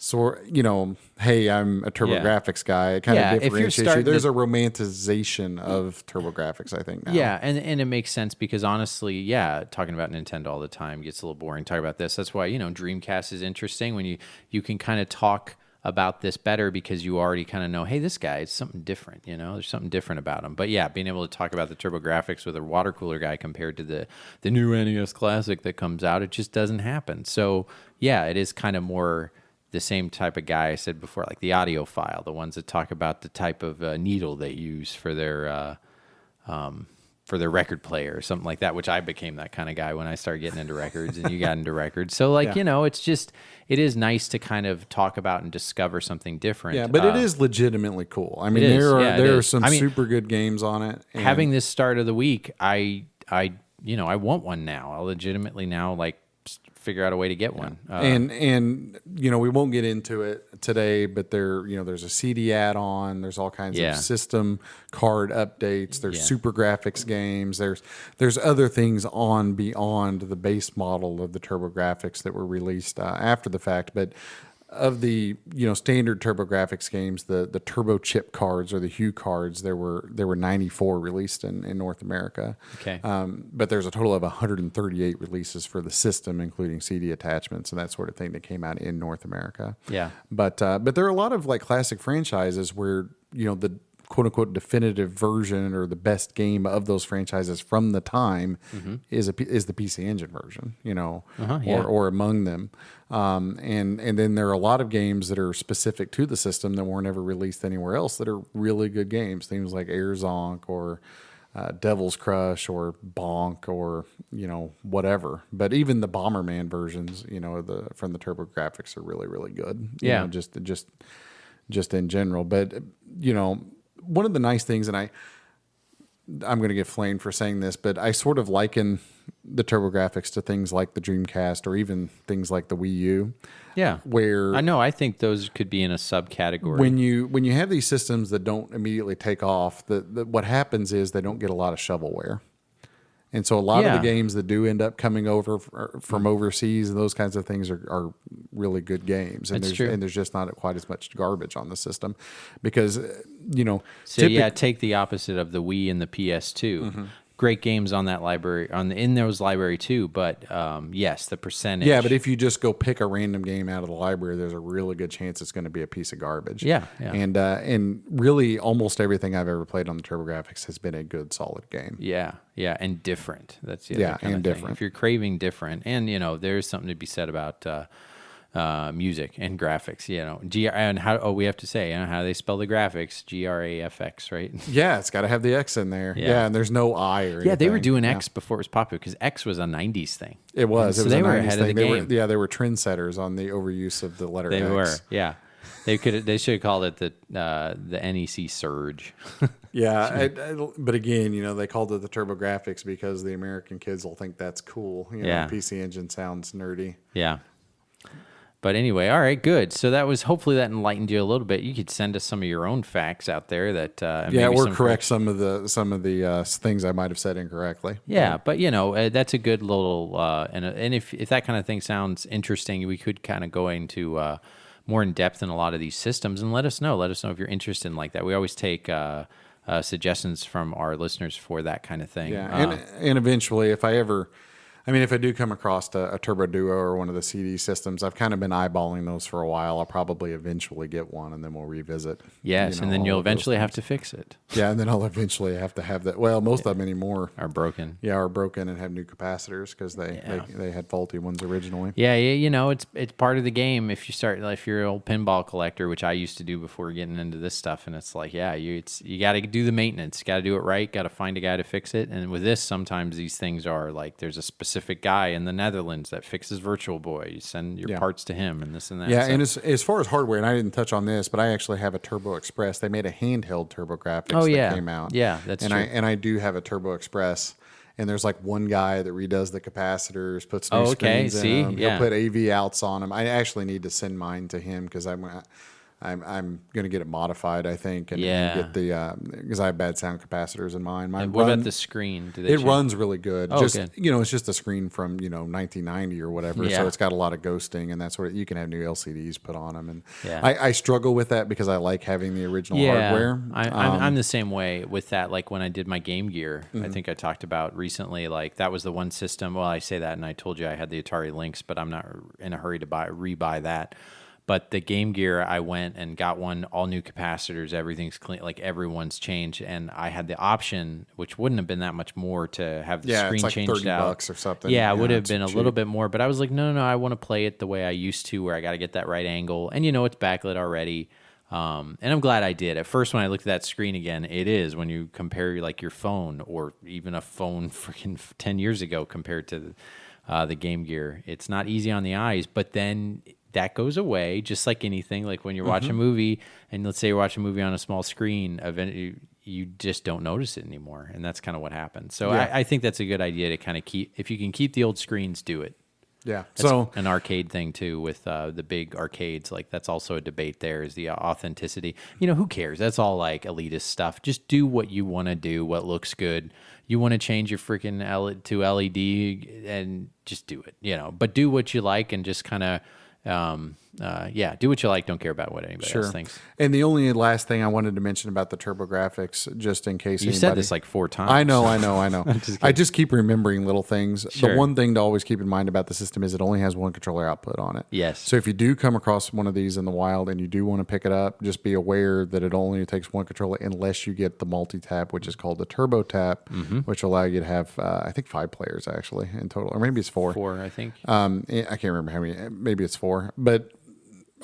Speaker 2: Hey, I'm a Turbografx guy. It kind of differentiates you. There's a romanticization of Turbografx, I think, now.
Speaker 1: Yeah, and it makes sense because honestly, talking about Nintendo all the time gets a little boring. Talk about this. That's why, Dreamcast is interesting when you can kind of talk about this better because you already kind of know, hey, this guy is something different, there's something different about him. But yeah, being able to talk about the Turbografx with a water cooler guy compared to the new NES Classic that comes out, it just doesn't happen. So yeah, it is kind of more the same type of guy I said before, like the audiophile, the ones that talk about the type of needle they use for their record player or something like that, which I became that kind of guy when I started getting into records and you got into records. So it is nice to kind of talk about and discover something different.
Speaker 2: Yeah, but it is legitimately cool. I mean, there are some super good games on it.
Speaker 1: Having this start of the week, I want one now. I legitimately now figure out a way to get one.
Speaker 2: And you know, we won't get into it today, but there's a CD add-on. There's all kinds of system card updates. There's Super Graphics games. There's other things on beyond the base model of the Turbografx that were released after the fact, but. Of the standard Turbografx games, the Turbo Chip cards or the Hue cards, there were 94 released in North America.
Speaker 1: Okay.
Speaker 2: But there's a total of 138 releases for the system, including CD attachments and that sort of thing that came out in North America.
Speaker 1: Yeah.
Speaker 2: But there are a lot of like classic franchises where the quote unquote definitive version or the best game of those franchises from the time is the PC Engine version, or among them. And then there are a lot of games that are specific to the system that weren't ever released anywhere else that are really good games. Things like Air Zonk or Devil's Crush or Bonk or whatever. But even the Bomberman versions, from the Turbografx are really, really good.
Speaker 1: Yeah.
Speaker 2: Just in general. But one of the nice things, and I'm going to get flamed for saying this, but I sort of liken the Turbografx to things like the Dreamcast or even things like the Wii U.
Speaker 1: Yeah.
Speaker 2: Where
Speaker 1: I know, I think those could be in a subcategory.
Speaker 2: When you have these systems that don't immediately take off, what happens is they don't get a lot of shovelware. And so a lot of the games that do end up coming over from overseas and those kinds of things are really good games. And there's just not quite as much garbage on the system because,
Speaker 1: take the opposite of the Wii and the PS2. Great games on that library, in those library too. But yes, the percentage.
Speaker 2: Yeah, but if you just go pick a random game out of the library, there's a really good chance it's going to be a piece of garbage.
Speaker 1: Yeah.
Speaker 2: And really, almost everything I've ever played on the Turbografx has been a good, solid game.
Speaker 1: Yeah, and different. That's the other kind of
Speaker 2: different.
Speaker 1: Thing. If you're craving different, and there's something to be said about music and graphics. And how we have to say how they spell the graphics, GRAFX, right?
Speaker 2: Yeah, it's got to have the X in there. Yeah, and there's no I or anything.
Speaker 1: Yeah, they were doing X before it was popular because X was a '90s thing.
Speaker 2: It was.
Speaker 1: So they were ahead of the game.
Speaker 2: They were trendsetters on the overuse of the letter X.
Speaker 1: They were. Yeah. They should have called it the NEC Surge.
Speaker 2: Yeah, but again, they called it the Turbografx because the American kids will think that's cool. PC Engine sounds nerdy.
Speaker 1: Yeah. But anyway, all right, good. So hopefully that enlightened you a little bit. You could send us some of your own facts out there that
Speaker 2: or correct some of the things I might have said incorrectly.
Speaker 1: Yeah, but that's a good little and if that kind of thing sounds interesting, we could kind of go into more in depth in a lot of these systems and let us know. Let us know if you're interested in like that. We always take suggestions from our listeners for that kind of thing.
Speaker 2: Yeah, and eventually, if I do come across a Turbo Duo or one of the CD systems, I've kind of been eyeballing those for a while. I'll probably eventually get one, and then we'll revisit.
Speaker 1: Yes, and then you'll eventually have to fix it.
Speaker 2: Yeah, and then I'll eventually have to have that. Well, most of them anymore
Speaker 1: are broken.
Speaker 2: Yeah, are broken and have new capacitors because they had faulty ones originally.
Speaker 1: Yeah, it's part of the game. If you're an old pinball collector, which I used to do before getting into this stuff, and it's like, you got to do the maintenance, got to do it right, got to find a guy to fix it. And with this, sometimes these things are like there's a specific guy in the Netherlands that fixes Virtual Boy. You send your parts to him and this and that.
Speaker 2: Yeah, and as far as hardware, and I didn't touch on this, but I actually have a Turbo Express. They made a handheld Turbografx that came out.
Speaker 1: Yeah, that's true.
Speaker 2: And I do have a Turbo Express. And there's like one guy that redoes the capacitors, puts new screens in them. He'll put AV outs on them. I actually need to send mine to him because I'm going to get it modified, I think, and get the because I have bad sound capacitors in mine.
Speaker 1: What about the screen?
Speaker 2: It runs really good.
Speaker 1: Oh,
Speaker 2: just
Speaker 1: good.
Speaker 2: It's just a screen from 1990 or whatever, so it's got a lot of ghosting, and that's what you can have new LCDs put on them. And I struggle with that because I like having the original hardware.
Speaker 1: I'm the same way with that. Like when I did my Game Gear, I think I talked about recently. Like that was the one system. Well, I say that, and I told you I had the Atari Lynx, but I'm not in a hurry to rebuy that. But the Game Gear, I went and got one, all new capacitors, everything's clean, like everyone's changed, and I had the option, which wouldn't have been that much more, to have the screen
Speaker 2: it's like
Speaker 1: changed out.
Speaker 2: $30 or something.
Speaker 1: Yeah, it would have been a little bit more, but I was like, no, I want to play it the way I used to, where I got to get that right angle, and it's backlit already. And I'm glad I did. At first, when I looked at that screen again, it is when you compare like your phone or even a phone freaking 10 years ago compared to the Game Gear. It's not easy on the eyes, but then that goes away, just like anything. Like when you're watching a movie, and let's say you're watching a movie on a small screen, eventually you just don't notice it anymore, and that's kind of what happens. So I think that's a good idea to kind of keep. If you can keep the old screens, do it.
Speaker 2: Yeah.
Speaker 1: That's
Speaker 2: So
Speaker 1: an arcade thing too with the big arcades. Like that's also a debate there is the authenticity. You know, who cares? That's all like elitist stuff. Just do what you want to do, what looks good. You want to change your freaking to LED and just do it, you know, but do what you like and just kind of, do what you like. Don't care about what anybody else thinks.
Speaker 2: And the only last thing I wanted to mention about the Turbografx, just in case
Speaker 1: You said this like 4 times.
Speaker 2: I know. I just keep remembering little things.
Speaker 1: Sure.
Speaker 2: The one thing to always keep in mind about the system is it only has one controller output on it.
Speaker 1: Yes.
Speaker 2: So if you do come across one of these in the wild and you do want to pick it up, just be aware that it only takes one controller unless you get the multi-tap, which is called the Turbo Tap, which will allow you to have, I think, 5 players actually in total, or maybe it's 4.
Speaker 1: 4, I think.
Speaker 2: I can't remember how many. Maybe it's 4, but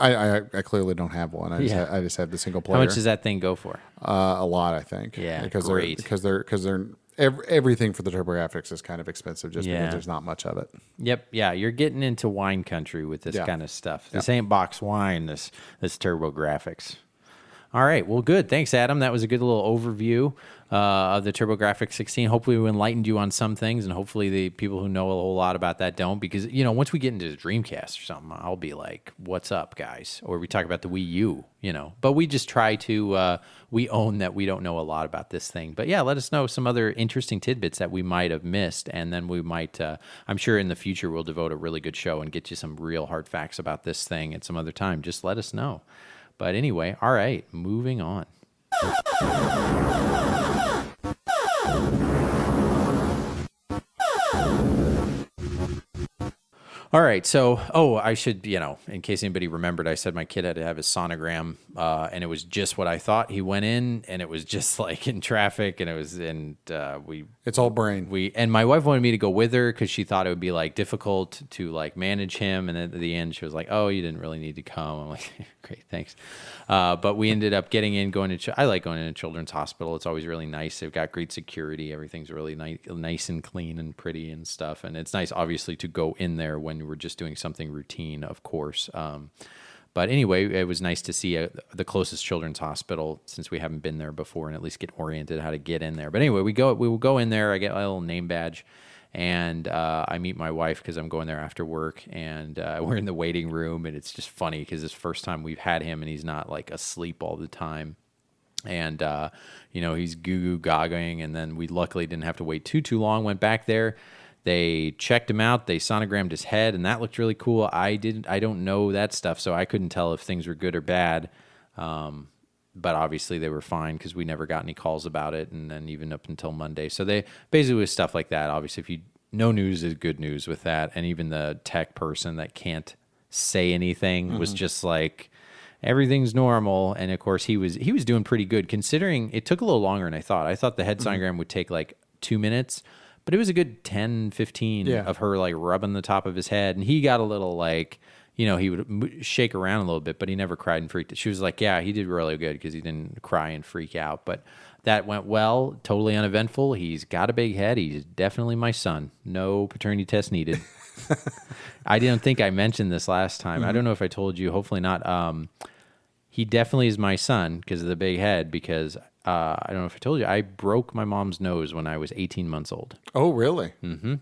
Speaker 2: I clearly don't have one. I just have the single player.
Speaker 1: How much does that thing go for?
Speaker 2: A lot, I think.
Speaker 1: Yeah,
Speaker 2: because
Speaker 1: great.
Speaker 2: they're everything for the Turbografx is kind of expensive just because there's not much of it.
Speaker 1: Yep. Yeah, you're getting into wine country with this kind of stuff. This ain't box wine. This Turbografx. All right. Well, good. Thanks, Adam. That was a good little overview of the Turbografx 16. Hopefully, we enlightened you on some things, and hopefully, the people who know a whole lot about that don't. Because you know, once we get into the Dreamcast or something, I'll be like, "What's up, guys?" Or we talk about the Wii U, you know. But we just try to we own that we don't know a lot about this thing. But yeah, let us know some other interesting tidbits that we might have missed, and then we might. I'm sure in the future we'll devote a really good show and get you some real hard facts about this thing at some other time. Just let us know. But anyway, all right, moving on. All right, so, I should, you know, in case anybody remembered, I said my kid had to have his sonogram, and it was just what I thought. He went in, and it was just like in traffic, and it was,
Speaker 2: It's all brain.
Speaker 1: And my wife wanted me to go with her because she thought it would be like difficult to like manage him, and at the end she was like, "Oh, you didn't really need to come." I'm like, "Great, thanks." But we ended up going to. I like going into Children's Hospital. It's always really nice. They've got great security. Everything's really nice and clean and pretty and stuff. And it's nice, obviously, to go in there when we're just doing something routine, of course. But anyway, it was nice to see the closest children's hospital since we haven't been there before, and at least get oriented how to get in there. But anyway, we will go in there. I get my little name badge, and I meet my wife because I'm going there after work, and we're in the waiting room, and it's just funny because it's the first time we've had him, and he's not like asleep all the time. And, you know, he's goo gagging, and then we luckily didn't have to wait too long, went back there. They checked him out. They sonogrammed his head, and that looked really cool. I don't know that stuff, so I couldn't tell if things were good or bad. But obviously they were fine because we never got any calls about it, and then even up until Monday. So they basically with stuff like that. Obviously, no news is good news with that, and even the tech person that can't say anything was just like everything's normal. And of course he was doing pretty good considering it took a little longer than I thought. I thought the head sonogram would take like 2 minutes. But it was a good 10, 15 of her like rubbing the top of his head. And he got a little like, you know, he would shake around a little bit, but he never cried and freaked out. She was like, yeah, he did really good because he didn't cry and freak out. But that went well, totally uneventful. He's got a big head. He's definitely my son. No paternity test needed. I didn't think I mentioned this last time. I don't know if I told you. Hopefully not. He definitely is my son because of the big head because I don't know if I told you, I broke my mom's nose when I was 18 months old.
Speaker 2: Oh, really?
Speaker 1: Mm-hmm.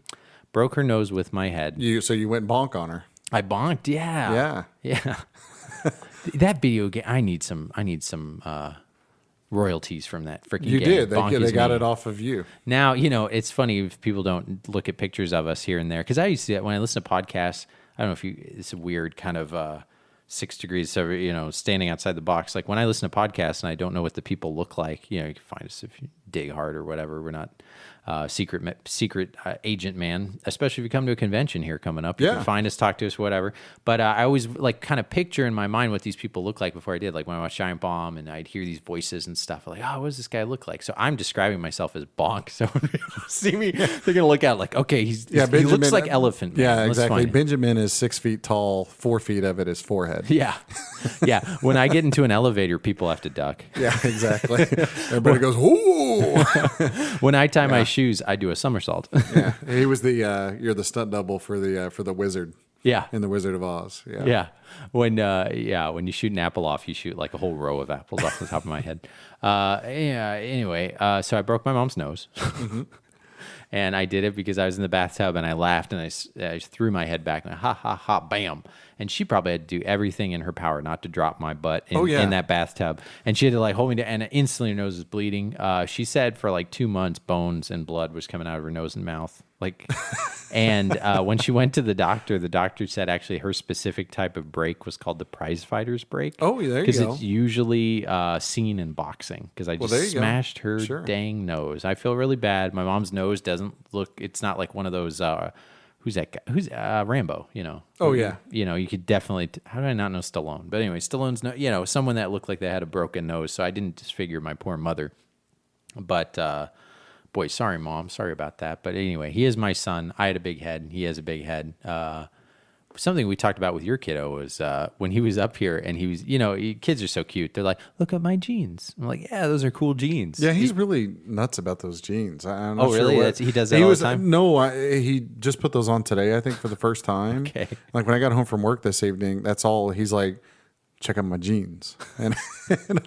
Speaker 1: Broke her nose with my head.
Speaker 2: So you went bonk on her.
Speaker 1: I bonked, yeah. That video game, I need some royalties from that freaking game.
Speaker 2: You did.
Speaker 1: They
Speaker 2: got it off of you.
Speaker 1: Now, you know, it's funny if people don't look at pictures of us here and there. Because I used to, when I listen to podcasts, I don't know if it's a weird kind of 6 degrees, so, you know, standing outside the box. Like when I listen to podcasts and I don't know what the people look like, you know, you can find us if you dig hard or whatever. We're not secret agent man, especially if you come to a convention here coming up. You can find us, talk to us, whatever. But I always like kind of picture in my mind what these people look like before I did. Like when I watched Giant Bomb and I'd hear these voices and stuff. Like, oh, what does this guy look like? So I'm describing myself as Bonk. So when people see me, they're going to look out like, okay, he looks like Elephant Man.
Speaker 2: Yeah, exactly. Benjamin is 6 feet tall, 4 feet of it is forehead.
Speaker 1: Yeah. Yeah. When I get into an elevator, people have to duck.
Speaker 2: Yeah, exactly. Everybody goes, ooh.
Speaker 1: When I tie my shoes, I do a somersault.
Speaker 2: Yeah, he was you're the stunt double for the wizard.
Speaker 1: Yeah,
Speaker 2: in the Wizard of Oz. Yeah,
Speaker 1: yeah. When you shoot an apple off, you shoot like a whole row of apples off the top of my head. Anyway, so I broke my mom's nose. And I did it because I was in the bathtub and I laughed and I threw my head back and ha ha ha, bam. And she probably had to do everything in her power not to drop my butt in that bathtub. And she had to like hold me down, and instantly her nose was bleeding. She said for like 2 months, bones and blood was coming out of her nose and mouth. Like, and when she went to the doctor said actually her specific type of break was called the prize fighter's break.
Speaker 2: Oh, there you go.
Speaker 1: Because it's usually seen in boxing. Because I just smashed her dang nose. I feel really bad. My mom's nose doesn't look. It's not like one of those. Who's that guy? Who's Rambo? You know.
Speaker 2: Oh yeah.
Speaker 1: You know, you could definitely. How did I not know Stallone? But anyway, Stallone's someone that looked like they had a broken nose. So I didn't disfigure my poor mother. But boy, sorry, Mom. Sorry about that. But anyway, he is my son. I had a big head. He has a big head. Something we talked about with your kiddo was when he was up here and he was, kids are so cute. They're like, look at my jeans. I'm like, yeah, those are cool jeans.
Speaker 2: Yeah, he's really nuts about those jeans. I'm not
Speaker 1: really?
Speaker 2: Sure
Speaker 1: He does that all the time?
Speaker 2: No, he just put those on today, I think, for the first time.
Speaker 1: Okay.
Speaker 2: Like when I got home from work this evening, that's all. He's like, check out my jeans. And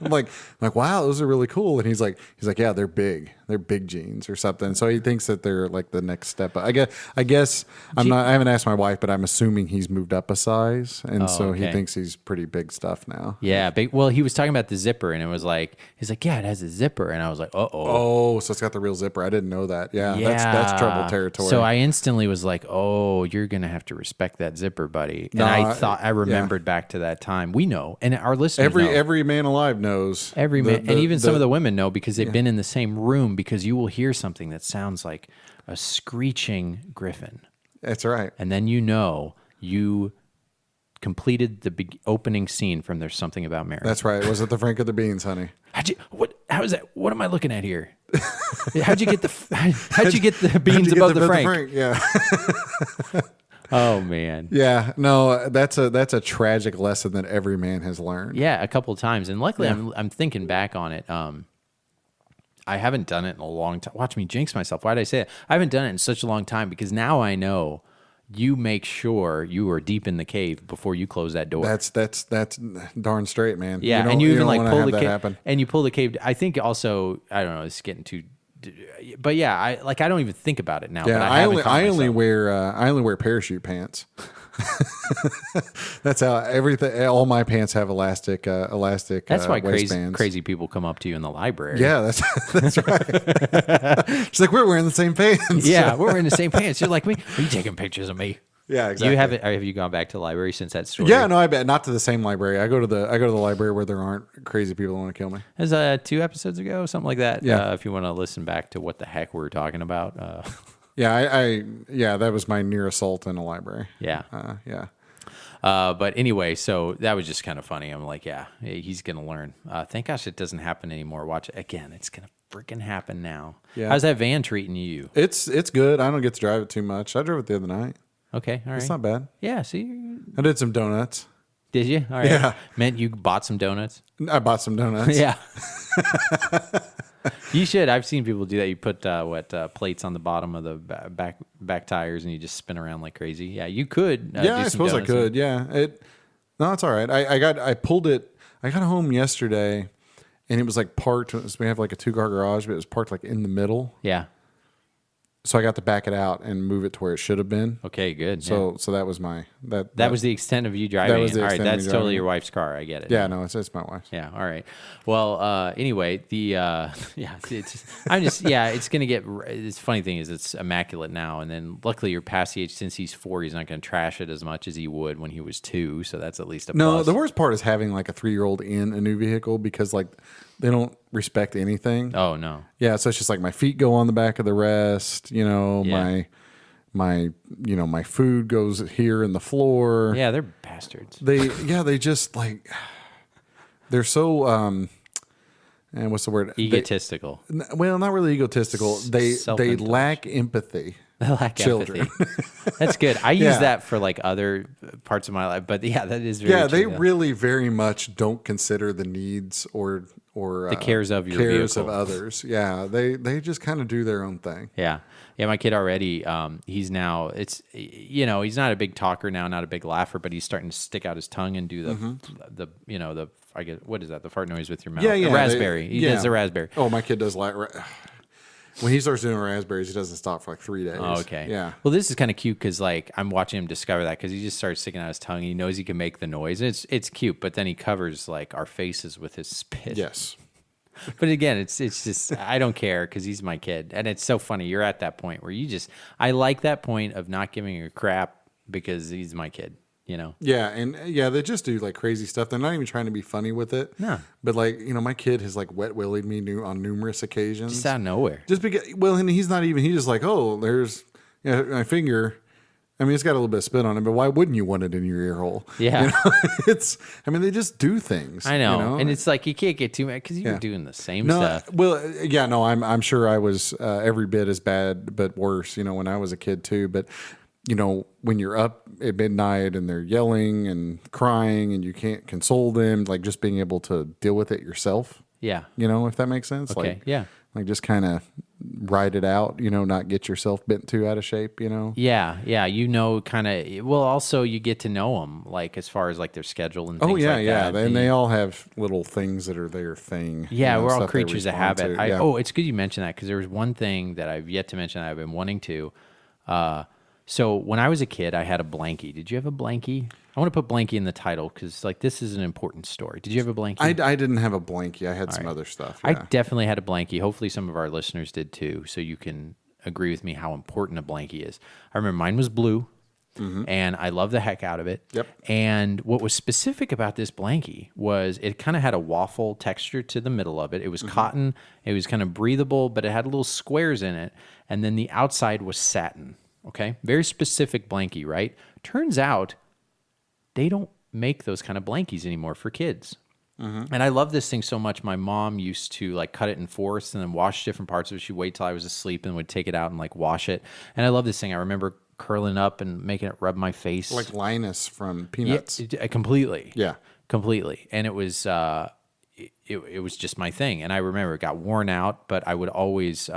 Speaker 2: I'm like, wow, those are really cool. And he's like, yeah, they're big. They're big jeans or something. So he thinks that they're like the next step. I guess I haven't asked my wife, but I'm assuming he's moved up a size. And he thinks he's pretty big stuff now.
Speaker 1: Yeah. Big. Well, he was talking about the zipper and it was like, he's like, yeah, it has a zipper. And I was like,
Speaker 2: Oh, so it's got the real zipper. I didn't know that. Yeah. That's trouble territory.
Speaker 1: So I instantly was like, oh, you're going to have to respect that zipper, buddy. And I remembered back to that time. We know. And our listeners know.
Speaker 2: Every man alive knows.
Speaker 1: Every man. And even some of the women know because they've been in the same room, because you will hear something that sounds like a screeching griffin.
Speaker 2: That's right.
Speaker 1: And then you completed the opening scene from There's Something About Mary.
Speaker 2: That's right. Was it the Frank of the Beans, honey?
Speaker 1: How is that? What am I looking at here? How'd you get the beans above the Frank?
Speaker 2: Yeah.
Speaker 1: Oh man.
Speaker 2: Yeah. No, that's a tragic lesson that every man has learned.
Speaker 1: Yeah, a couple of times, and luckily, I'm thinking back on it. I haven't done it in a long time. Watch me jinx myself. Why did I say it? I haven't done it in such a long time because now I know you make sure you are deep in the cave before you close that door.
Speaker 2: That's darn straight, man.
Speaker 1: Yeah, and you even like pull the cave, and you pull the cave. I think also, I don't know, it's getting too. But yeah, I don't even think about it now.
Speaker 2: Yeah,
Speaker 1: but
Speaker 2: I only wear parachute pants. That's how everything. All my pants have elastic. That's why
Speaker 1: crazy people come up to you in the library.
Speaker 2: Yeah, that's right. She's like, we're wearing the same pants.
Speaker 1: Yeah, we're wearing the same pants. You're like me. Are you taking pictures of me?
Speaker 2: Yeah, exactly.
Speaker 1: Have you gone back to the library since that story?
Speaker 2: Yeah, no, I bet not to the same library. I go to the library where there aren't crazy people that want to kill me.
Speaker 1: There's 2 episodes ago, something like that.
Speaker 2: Yeah.
Speaker 1: If you want to listen back to what the heck we were talking about.
Speaker 2: Yeah, that was my near assault in a library.
Speaker 1: Yeah.
Speaker 2: Yeah.
Speaker 1: But anyway, so that was just kind of funny. I'm like, yeah, he's gonna learn. Thank gosh it doesn't happen anymore. Watch it again. It's gonna freaking happen now.
Speaker 2: Yeah.
Speaker 1: How's that van treating you?
Speaker 2: It's good. I don't get to drive it too much. I drove it the other night.
Speaker 1: Okay, all right.
Speaker 2: It's not bad.
Speaker 1: Yeah, see?
Speaker 2: I did some donuts.
Speaker 1: Did you? All right.
Speaker 2: Yeah.
Speaker 1: Meant you bought some donuts?
Speaker 2: I bought some donuts.
Speaker 1: Yeah. You should. I've seen people do that. You put plates on the bottom of the back tires and you just spin around like crazy. Yeah, you could.
Speaker 2: Yeah, I suppose I could. Yeah. No, it's all right. I pulled it. I got home yesterday and it was like parked. We have like a 2-car garage, but it was parked like in the middle.
Speaker 1: Yeah.
Speaker 2: So I got to back it out and move it to where it should have been.
Speaker 1: Okay, good.
Speaker 2: So that was my
Speaker 1: that was the extent of you driving.
Speaker 2: That was the
Speaker 1: all right,
Speaker 2: extent
Speaker 1: that's
Speaker 2: of me
Speaker 1: totally
Speaker 2: driving.
Speaker 1: your wife's car. I get it.
Speaker 2: Yeah, no, it's my wife's.
Speaker 1: Yeah. All right. Well, anyway, it's gonna get. It's funny thing is it's immaculate now, and then luckily you're past the age. Since he's 4, he's not gonna trash it as much as he would when he was 2. So that's at least a
Speaker 2: No,
Speaker 1: plus.
Speaker 2: the worst part is having like a 3-year-old in a new vehicle because like they don't respect anything.
Speaker 1: Oh no.
Speaker 2: Yeah, so it's just like my feet go on the back of the rest. My food goes here in the floor.
Speaker 1: Yeah, they're bastards.
Speaker 2: They just like they're so and what's the word?
Speaker 1: Egotistical.
Speaker 2: Well, not really egotistical. They lack empathy.
Speaker 1: They lack
Speaker 2: children.
Speaker 1: empathy. That's good. I use that for like other parts of my life, but yeah, that is very true.
Speaker 2: They really very much don't consider the needs or
Speaker 1: the cares of your vehicle.
Speaker 2: Of others. Yeah, they just kind of do their own thing.
Speaker 1: Yeah. Yeah, my kid already, he's now, he's not a big talker now, not a big laugher, but he's starting to stick out his tongue and do I guess, what is that? The fart noise with your mouth.
Speaker 2: Yeah, yeah.
Speaker 1: The raspberry. He does the raspberry.
Speaker 2: Oh, my kid does When he starts doing raspberries, he doesn't stop for like 3 days.
Speaker 1: Oh, okay.
Speaker 2: Yeah.
Speaker 1: Well, this is kind of cute because like I'm watching him discover that because he just starts sticking out his tongue. He knows he can make the noise. It's cute, but then he covers like our faces with his spit.
Speaker 2: Yes.
Speaker 1: But again, it's just I don't care because he's my kid, and it's so funny. You're at that point where I like that point of not giving a crap because he's my kid. You know?
Speaker 2: Yeah, and they just do like crazy stuff. They're not even trying to be funny with it.
Speaker 1: No.
Speaker 2: But like, my kid has like wet willied me on numerous occasions.
Speaker 1: Just out of nowhere.
Speaker 2: Just because, and he's just like, oh, there's my finger. I mean, it's got a little bit of spit on it, but why wouldn't you want it in your ear hole?
Speaker 1: Yeah.
Speaker 2: They just do things.
Speaker 1: I know. And it's like, you can't get too mad because you're doing the same stuff.
Speaker 2: I'm sure I was every bit as bad, but worse, when I was a kid too. But, when you're up at midnight and they're yelling and crying and you can't console them, like just being able to deal with it yourself.
Speaker 1: Yeah.
Speaker 2: If that makes sense.
Speaker 1: Okay.
Speaker 2: Like, like just kind of ride it out, not get yourself bent too out of shape,
Speaker 1: Yeah. Kind of. Well, also you get to know them, like as far as like their schedule and things like that.
Speaker 2: And they all have little things that are their thing.
Speaker 1: Yeah, we're all
Speaker 2: stuff they
Speaker 1: creatures of
Speaker 2: respond
Speaker 1: habit.
Speaker 2: to.
Speaker 1: It's good you mentioned that because there was one thing that I've yet to mention that I've been wanting to. So when I was a kid, I had a blankie. Did you have a blankie? I want to put blankie in the title because like this is an important story. Did you have a blankie?
Speaker 2: I didn't have a blankie. I had some other stuff.
Speaker 1: I definitely had a blankie. Hopefully some of our listeners did too, so you can agree with me how important a blankie is. I remember mine was blue, and I love the heck out of it.
Speaker 2: Yep.
Speaker 1: And what was specific about this blankie was it kind of had a waffle texture to the middle of it. It was cotton. It was kind of breathable, but it had little squares in it, and then the outside was satin. Okay, very specific blankie, right? Turns out they don't make those kind of blankies anymore for kids. And I love this thing so much. My mom used to like cut it in fourths and then wash different parts of it. She'd wait till I was asleep and would take it out and like wash it. And I love this thing. I remember curling up and making it rub my face.
Speaker 2: Like Linus from Peanuts.
Speaker 1: Yeah, completely.
Speaker 2: Yeah.
Speaker 1: Completely. And it was it was just my thing. And I remember it got worn out, but I would always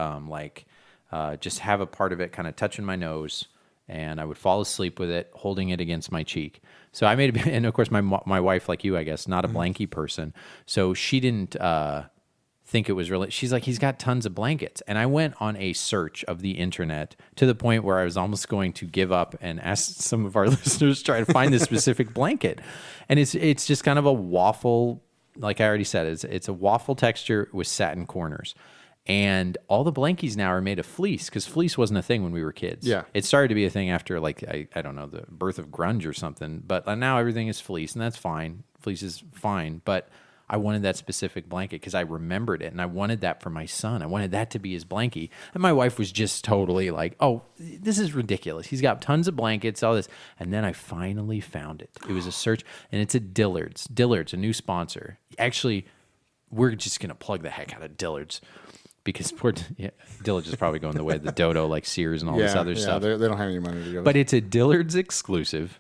Speaker 1: just have a part of it kind of touching my nose, and I would fall asleep with it, holding it against my cheek. So I made and of course my wife, like you, I guess, not a blankie person, so she didn't think it was really. She's like, he's got tons of blankets, and I went on a search of the internet to the point where I was almost going to give up and ask some of our listeners to try to find this specific blanket, and it's just kind of a waffle. Like I already said, it's a waffle texture with satin corners. And all the blankies now are made of fleece because fleece wasn't a thing when we were kids.
Speaker 2: Yeah.
Speaker 1: It started to be a thing after, like, I don't know, the birth of grunge or something. But now everything is fleece, and that's fine. Fleece is fine. But I wanted that specific blanket because I remembered it, and I wanted that for my son. I wanted that to be his blankie. And my wife was just totally like, oh, this is ridiculous. He's got tons of blankets, all this. And then I finally found it. It was a search, and it's at Dillard's. Dillard's, a new sponsor. Actually, we're just going to plug the heck out of Dillard's. Because Dillard's is probably going the way of the dodo, like Sears and all this other stuff.
Speaker 2: They don't have any money to go.
Speaker 1: But it's a Dillard's exclusive,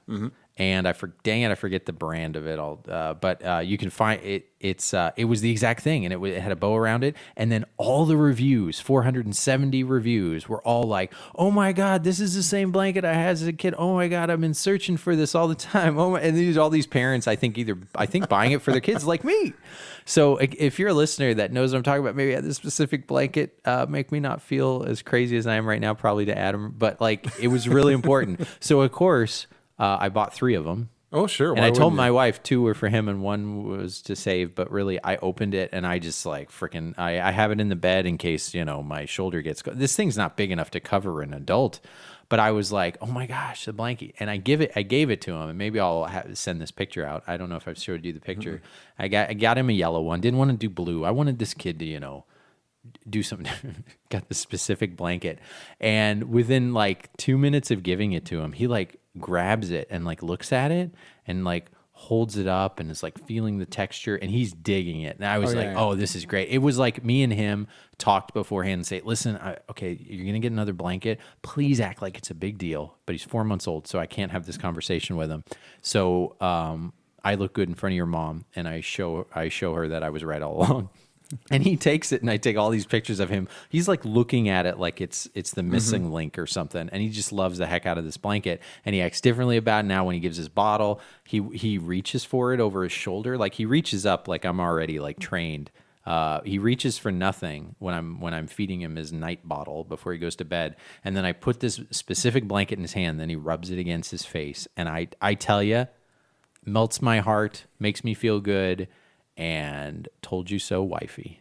Speaker 1: and I forget the brand of it all. But you can find it. It was the exact thing, and it had a bow around it. And then all the reviews, 470 reviews, were all like, "Oh my God, this is the same blanket I had as a kid. Oh my God, I've been searching for this all the time." Oh my, and all these parents, I think buying it for their kids like me. So if you're a listener that knows what I'm talking about, maybe at this specific blanket, make me not feel as crazy as I am right now, probably to Adam. But like, it was really important. So of course, I bought 3 of them.
Speaker 2: Oh, sure.
Speaker 1: And I told my wife 2 were for him and 1 was to save. But really, I opened it and I just like freaking, I have it in the bed in case, my shoulder gets, this thing's not big enough to cover an adult. But I was like, oh my gosh, the blankie. And I gave it to him. And maybe I'll send this picture out. I don't know if I've showed you the picture. I got him a yellow one. Didn't want to do blue. I wanted this kid to, do something. Got the specific blanket. And within like 2 minutes of giving it to him, he like grabs it and like looks at it and like holds it up and is like feeling the texture and he's digging it. And I was oh, this is great. It was like me and him talked beforehand and say, listen, okay, you're going to get another blanket. Please act like it's a big deal. But he's 4 months old, so I can't have this conversation with him. So I look good in front of your mom and I show her that I was right all along. And he takes it, and I take all these pictures of him. He's like looking at it like it's the missing link or something, and he just loves the heck out of this blanket. And he acts differently about it now when he gives his bottle. He reaches for it over his shoulder, like he reaches up like I'm already like trained He reaches for nothing when I'm feeding him his night bottle before he goes to bed, and then I put this specific blanket in his hand. Then he rubs it against his face, and I tell you, melts my heart, makes me feel good, and told you so, wifey.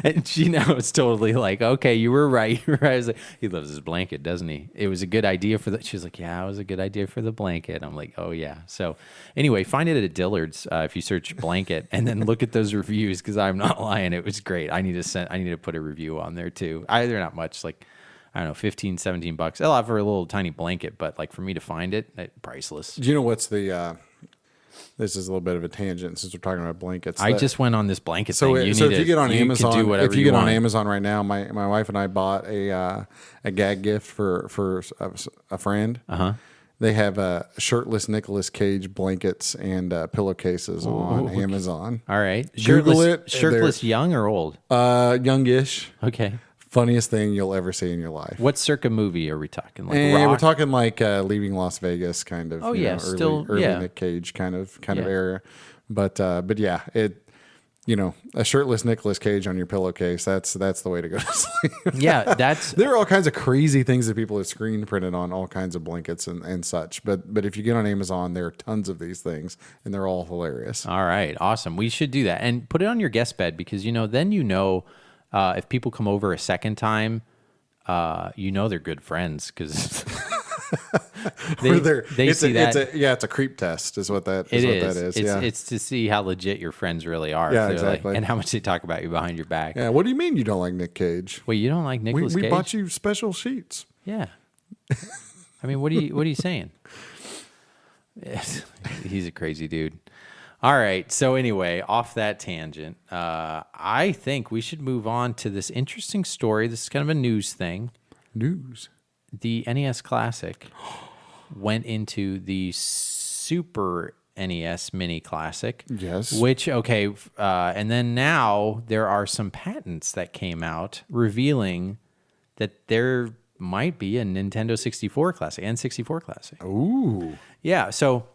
Speaker 1: And she knows totally like, okay, you were right. I was like, he loves his blanket, doesn't he? It was a good idea for the. She's like, yeah, it was a good idea for the blanket. I'm like, oh yeah. So anyway, find it at Dillard's if you search blanket, and then look at those reviews because I'm not lying. It was great. I need to put a review on there too. They're not much, like I don't know, $15-$17. A lot for a little tiny blanket, but like for me to find it, priceless.
Speaker 2: Do you know what's the? This is a little bit of a tangent since we're talking about blankets.
Speaker 1: I just went on this blanket
Speaker 2: so
Speaker 1: thing.
Speaker 2: If you get on Amazon,
Speaker 1: if you
Speaker 2: get on Amazon right now, my wife and I bought a gag gift for a friend. They have shirtless Nicolas Cage blankets and pillowcases on Amazon.
Speaker 1: All right,
Speaker 2: Google it.
Speaker 1: Shirtless, young or old?
Speaker 2: Youngish.
Speaker 1: Okay.
Speaker 2: Funniest thing you'll ever see in your life.
Speaker 1: What circa movie are we talking? Like
Speaker 2: we're talking like Leaving Las Vegas kind of.
Speaker 1: Oh yeah,
Speaker 2: early Nick Cage kind of era. But yeah, a shirtless Nicolas Cage on your pillowcase. That's the way to go to sleep.
Speaker 1: Yeah,
Speaker 2: there are all kinds of crazy things that people have screen printed on all kinds of blankets and such. But if you get on Amazon, there are tons of these things, and they're all hilarious.
Speaker 1: All right, awesome. We should do that and put it on your guest bed because then if people come over a second time, they're good friends because they see that.
Speaker 2: It's a creep test, is what that is.
Speaker 1: It's to see how legit your friends really are.
Speaker 2: Yeah, exactly.
Speaker 1: And how much they talk about you behind your back.
Speaker 2: Yeah. What do you mean you don't like Nick Cage?
Speaker 1: Wait, you don't like Nicolas Cage?
Speaker 2: We bought you special sheets.
Speaker 1: Yeah. I mean, what are you saying? He's a crazy dude. All right. So anyway, off that tangent, I think we should move on to this interesting story. This is kind of a news thing.
Speaker 2: News.
Speaker 1: The NES Classic went into the Super NES Mini Classic.
Speaker 2: Yes.
Speaker 1: Which, and then now there are some patents that came out revealing that there might be a Nintendo 64 Classic, N64 Classic.
Speaker 2: Ooh.
Speaker 1: Yeah. So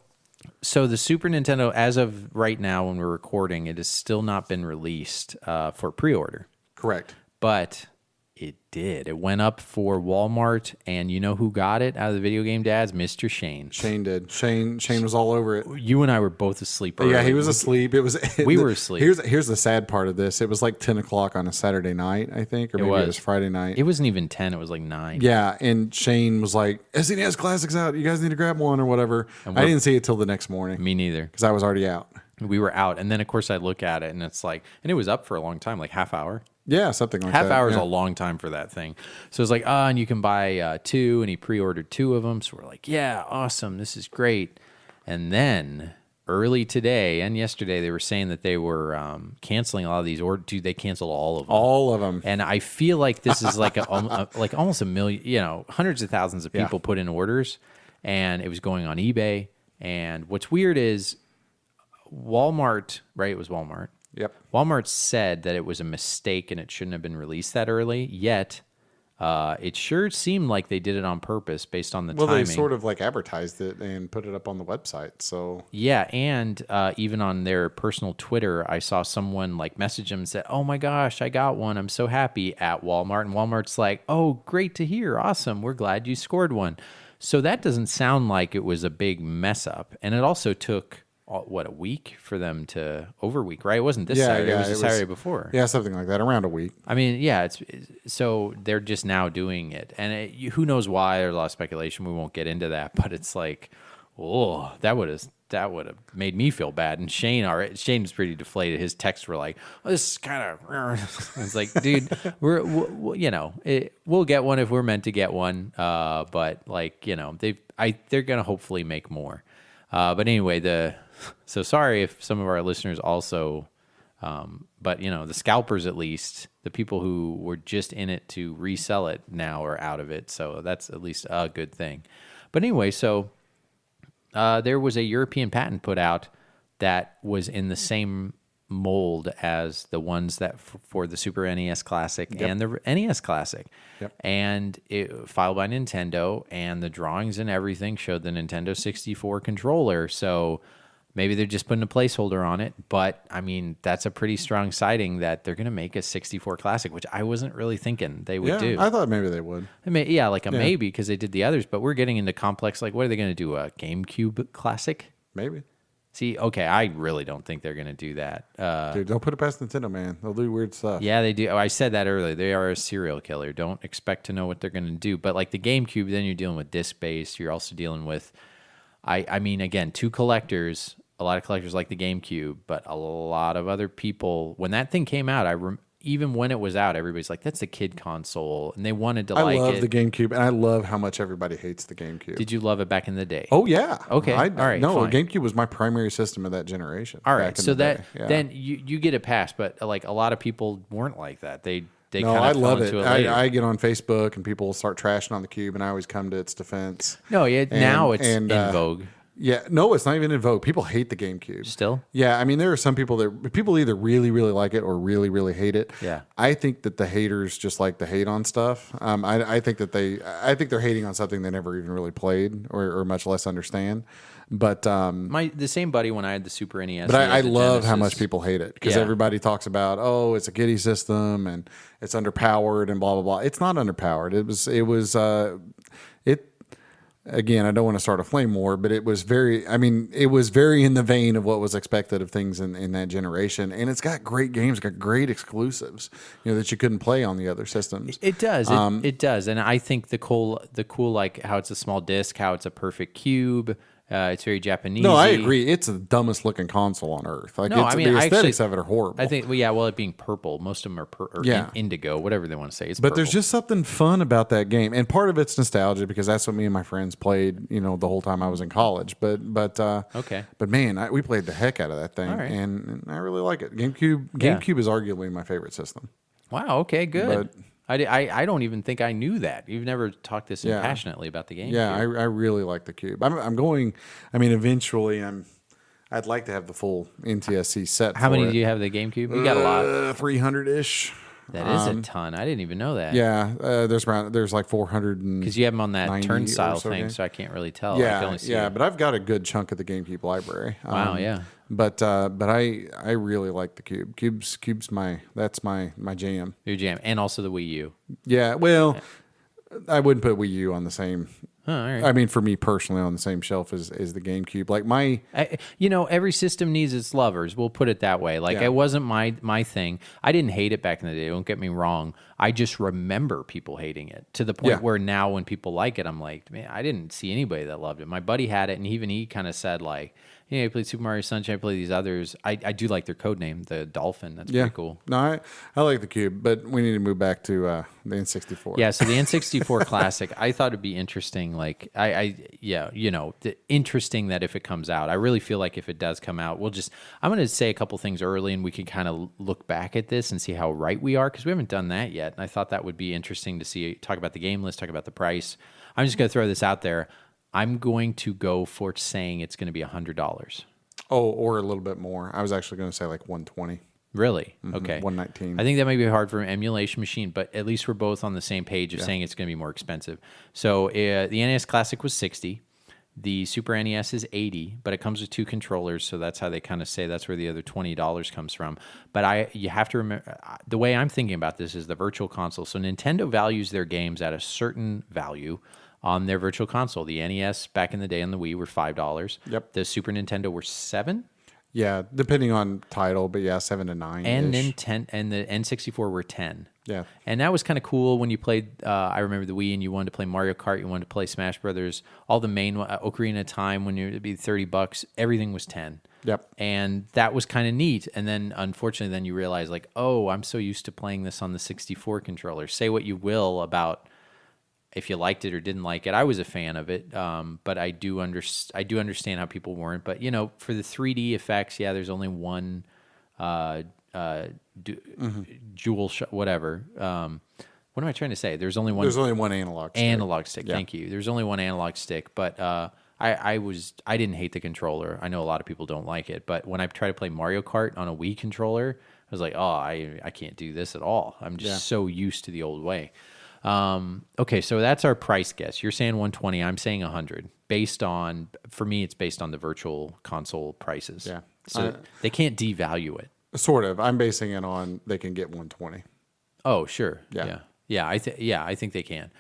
Speaker 1: the Super Nintendo, as of right now when we're recording, it has still not been released for pre-order.
Speaker 2: Correct.
Speaker 1: But it did. It went up for Walmart, and you know who got it out of the video game dads? Mr. Shane.
Speaker 2: Shane did. Shane was all over it.
Speaker 1: You and I were both asleep early.
Speaker 2: Yeah, he was asleep.
Speaker 1: We were asleep.
Speaker 2: Here's the sad part of this. It was like 10 o'clock on a Saturday night, I think, or maybe it was Friday night.
Speaker 1: It wasn't even 10. It was like 9.
Speaker 2: Yeah, and Shane was like, SNES Classic's out. You guys need to grab one or whatever. I didn't see it till the next morning.
Speaker 1: Me neither.
Speaker 2: Because I was already out.
Speaker 1: We were out. And then, of course, I look at it, and it's like, and it was up for a long time, like half hour.
Speaker 2: Yeah, something like that.
Speaker 1: Half hour is a long time for that thing. So it's like, and you can buy 2, and he pre-ordered 2 of them. So we're like, yeah, awesome. This is great. And then early today and yesterday, they were saying that they were canceling a lot of these orders. Dude, they canceled all of them.
Speaker 2: All of them.
Speaker 1: And I feel like this is like like almost a million, hundreds of thousands of people put in orders, and it was going on eBay. And what's weird is Walmart, right? It was Walmart.
Speaker 2: Yep.
Speaker 1: Walmart said that it was a mistake and it shouldn't have been released that early. Yet, it sure seemed like they did it on purpose based on the timing.
Speaker 2: Well, they sort of like advertised it and put it up on the website. So
Speaker 1: yeah, and even on their personal Twitter, I saw someone like message them and said, "Oh my gosh, I got one! I'm so happy!" at Walmart, and Walmart's like, "Oh, great to hear! Awesome! We're glad you scored one." So that doesn't sound like it was a big mess up, and it also took. A week for them to over week, right? It wasn't this Saturday. It was the Saturday before.
Speaker 2: Yeah, something like that. Around a week.
Speaker 1: I mean, yeah. So they're just now doing it, and who knows why? There's a lot of speculation. We won't get into that, but it's like, oh, that would have made me feel bad. And Shane's pretty deflated. His texts were like, oh, "This is kind of." It's like, dude, we'll get one if we're meant to get one. But like, they're gonna hopefully make more. But anyway, so sorry if some of our listeners also, but the scalpers, at least the people who were just in it to resell it now are out of it. So that's at least a good thing. But anyway, so there was a European patent put out that was in the same mold as the ones that for the Super NES Classic and the NES Classic. Yep. And it filed by Nintendo, and the drawings and everything showed the Nintendo 64 controller. So Maybe they're just putting a placeholder on it, but I mean, that's a pretty strong citing that they're going to make a 64 Classic, which I wasn't really thinking they would do.
Speaker 2: I thought maybe they would.
Speaker 1: Maybe because they did the others, but we're getting into complex. Like, what are they going to do? A GameCube Classic?
Speaker 2: Maybe.
Speaker 1: See, okay, I really don't think they're going to do that.
Speaker 2: Dude, don't put it past Nintendo, man. They'll do weird stuff.
Speaker 1: Yeah, they do. Oh, I said that earlier. They are a serial killer. Don't expect to know what they're going to do. But like the GameCube, then you're dealing with disc space. You're also dealing with, I mean, again, two collectors. A lot of collectors like the GameCube, but a lot of other people, when that thing came out, even when it was out, everybody's like, that's the kid console. And they wanted to like it.
Speaker 2: I love the GameCube, and I love how much everybody hates the GameCube.
Speaker 1: Did you love it back in the day?
Speaker 2: Oh, yeah.
Speaker 1: Okay. All right.
Speaker 2: No,
Speaker 1: fine.
Speaker 2: GameCube was my primary system of that generation.
Speaker 1: All right. So then you get it passed, but like a lot of people weren't like that. They
Speaker 2: no,
Speaker 1: kind of
Speaker 2: I love it.
Speaker 1: I
Speaker 2: get on Facebook, and people start trashing on the Cube, and I always come to its defense.
Speaker 1: No, now it's in vogue.
Speaker 2: Yeah, no, it's not even in vogue. People hate the GameCube.
Speaker 1: Still?
Speaker 2: Yeah, I mean, there are some people that people either really, really like it or really, really hate it.
Speaker 1: Yeah.
Speaker 2: I think that the haters just like to hate on stuff. I think they're hating on something they never even really played or much less understand. But
Speaker 1: the same buddy when I had the Super NES.
Speaker 2: But I
Speaker 1: the
Speaker 2: love how
Speaker 1: Genesis.
Speaker 2: much people hate it because everybody talks about, oh, it's a kiddie system and it's underpowered and blah blah blah. It's not underpowered. Again, I don't want to start a flame war, but it was very in the vein of what was expected of things in that generation. And it's got great games, got great exclusives, that you couldn't play on the other systems.
Speaker 1: It does. It does. And I think the cool, like how it's a small disc, how it's a perfect cube. It's very Japanese.
Speaker 2: No, I agree. It's the dumbest looking console on earth. Like,
Speaker 1: no, I mean,
Speaker 2: the aesthetics of it are horrible.
Speaker 1: I think, it being purple. Most of them are indigo, whatever they want to say. It's
Speaker 2: but there's just something fun about that game, and part of it's nostalgia because that's what me and my friends played, the whole time I was in college. But
Speaker 1: okay.
Speaker 2: But man, we played the heck out of that thing, and I really like it. GameCube is arguably my favorite system.
Speaker 1: Wow. Okay. Good.
Speaker 2: But,
Speaker 1: I don't even think I knew that. You've never talked this passionately about the game.
Speaker 2: Yeah, I really like the Cube. Eventually I'd like to have the full NTSC set.
Speaker 1: How many do you have the GameCube? You got a lot.
Speaker 2: 300-ish.
Speaker 1: That is a ton. I didn't even know that.
Speaker 2: Yeah, there's like 400
Speaker 1: because you have them on that turnstile thing, so I can't really tell.
Speaker 2: Yeah,
Speaker 1: I can only see
Speaker 2: but I've got a good chunk of the GameCube library.
Speaker 1: Wow, yeah.
Speaker 2: But I really like the Cube. Cube's my jam.
Speaker 1: Your jam, and also the Wii U.
Speaker 2: Yeah, well, I wouldn't put Wii U on the same.
Speaker 1: Oh, all right.
Speaker 2: I mean, for me personally, on the same shelf as the GameCube. Like
Speaker 1: every system needs its lovers. We'll put it that way. Like it wasn't my thing. I didn't hate it back in the day. Don't get me wrong. I just remember people hating it to the point where now when people like it, I'm like, man, I didn't see anybody that loved it. My buddy had it, and even he kind of said like, I played Super Mario Sunshine, I played these others. I do like their code name, the Dolphin. That's pretty cool.
Speaker 2: No, I like the Cube, but we need to move back to the N64.
Speaker 1: Yeah, so the N64 Classic, I thought it'd be interesting. Like, interesting that if it comes out, I really feel like if it does come out, I'm going to say a couple things early, and we can kind of look back at this and see how right we are, because we haven't done that yet. And I thought that would be interesting to talk about the game list, talk about the price. I'm just going to throw this out there. I'm going to go for saying it's going to be $100.
Speaker 2: Oh, or a little bit more. I was actually going to say like 120.
Speaker 1: Really? Okay.
Speaker 2: 119.
Speaker 1: I think that might be hard for an emulation machine, but at least we're both on the same page of saying it's going to be more expensive. So the NES Classic was $60. The Super NES is $80, but it comes with two controllers, so that's how they kind of say that's where the other $20 comes from. But you have to remember, the way I'm thinking about this is the Virtual Console. So Nintendo values their games at a certain value on their Virtual Console. The NES back in the day on the Wii were $5.
Speaker 2: Yep.
Speaker 1: The Super Nintendo were $7.
Speaker 2: Yeah, depending on title, but yeah, 7 to 9.
Speaker 1: And the N64 were 10.
Speaker 2: Yeah.
Speaker 1: And that was kind of cool when you played, I remember the Wii, and you wanted to play Mario Kart, you wanted to play Smash Brothers, all the main Ocarina of Time, when it'd be $30, everything was 10.
Speaker 2: Yep.
Speaker 1: And that was kind of neat. And then unfortunately, then you realize like, oh, I'm so used to playing this on the 64 controller. Say what you will about if you liked it or didn't like it. I was a fan of it, but I do understand how people weren't. But for the 3D effects, there's only one dual whatever. What am I trying to say? There's only one
Speaker 2: analog stick.
Speaker 1: Analog stick.
Speaker 2: Yeah.
Speaker 1: Thank you. There's only one analog stick, but I didn't hate the controller. I know a lot of people don't like it, but when I try to play Mario Kart on a Wii controller, I was like, oh, I can't do this at all. I'm just so used to the old way. Okay, so that's our price guess. You're saying 120. I'm saying 100. For me, it's based on the virtual console prices.
Speaker 2: Yeah.
Speaker 1: So they can't devalue it.
Speaker 2: Sort of. I'm basing it on they can get 120.
Speaker 1: Oh, sure.
Speaker 2: Yeah.
Speaker 1: Yeah. I think they can.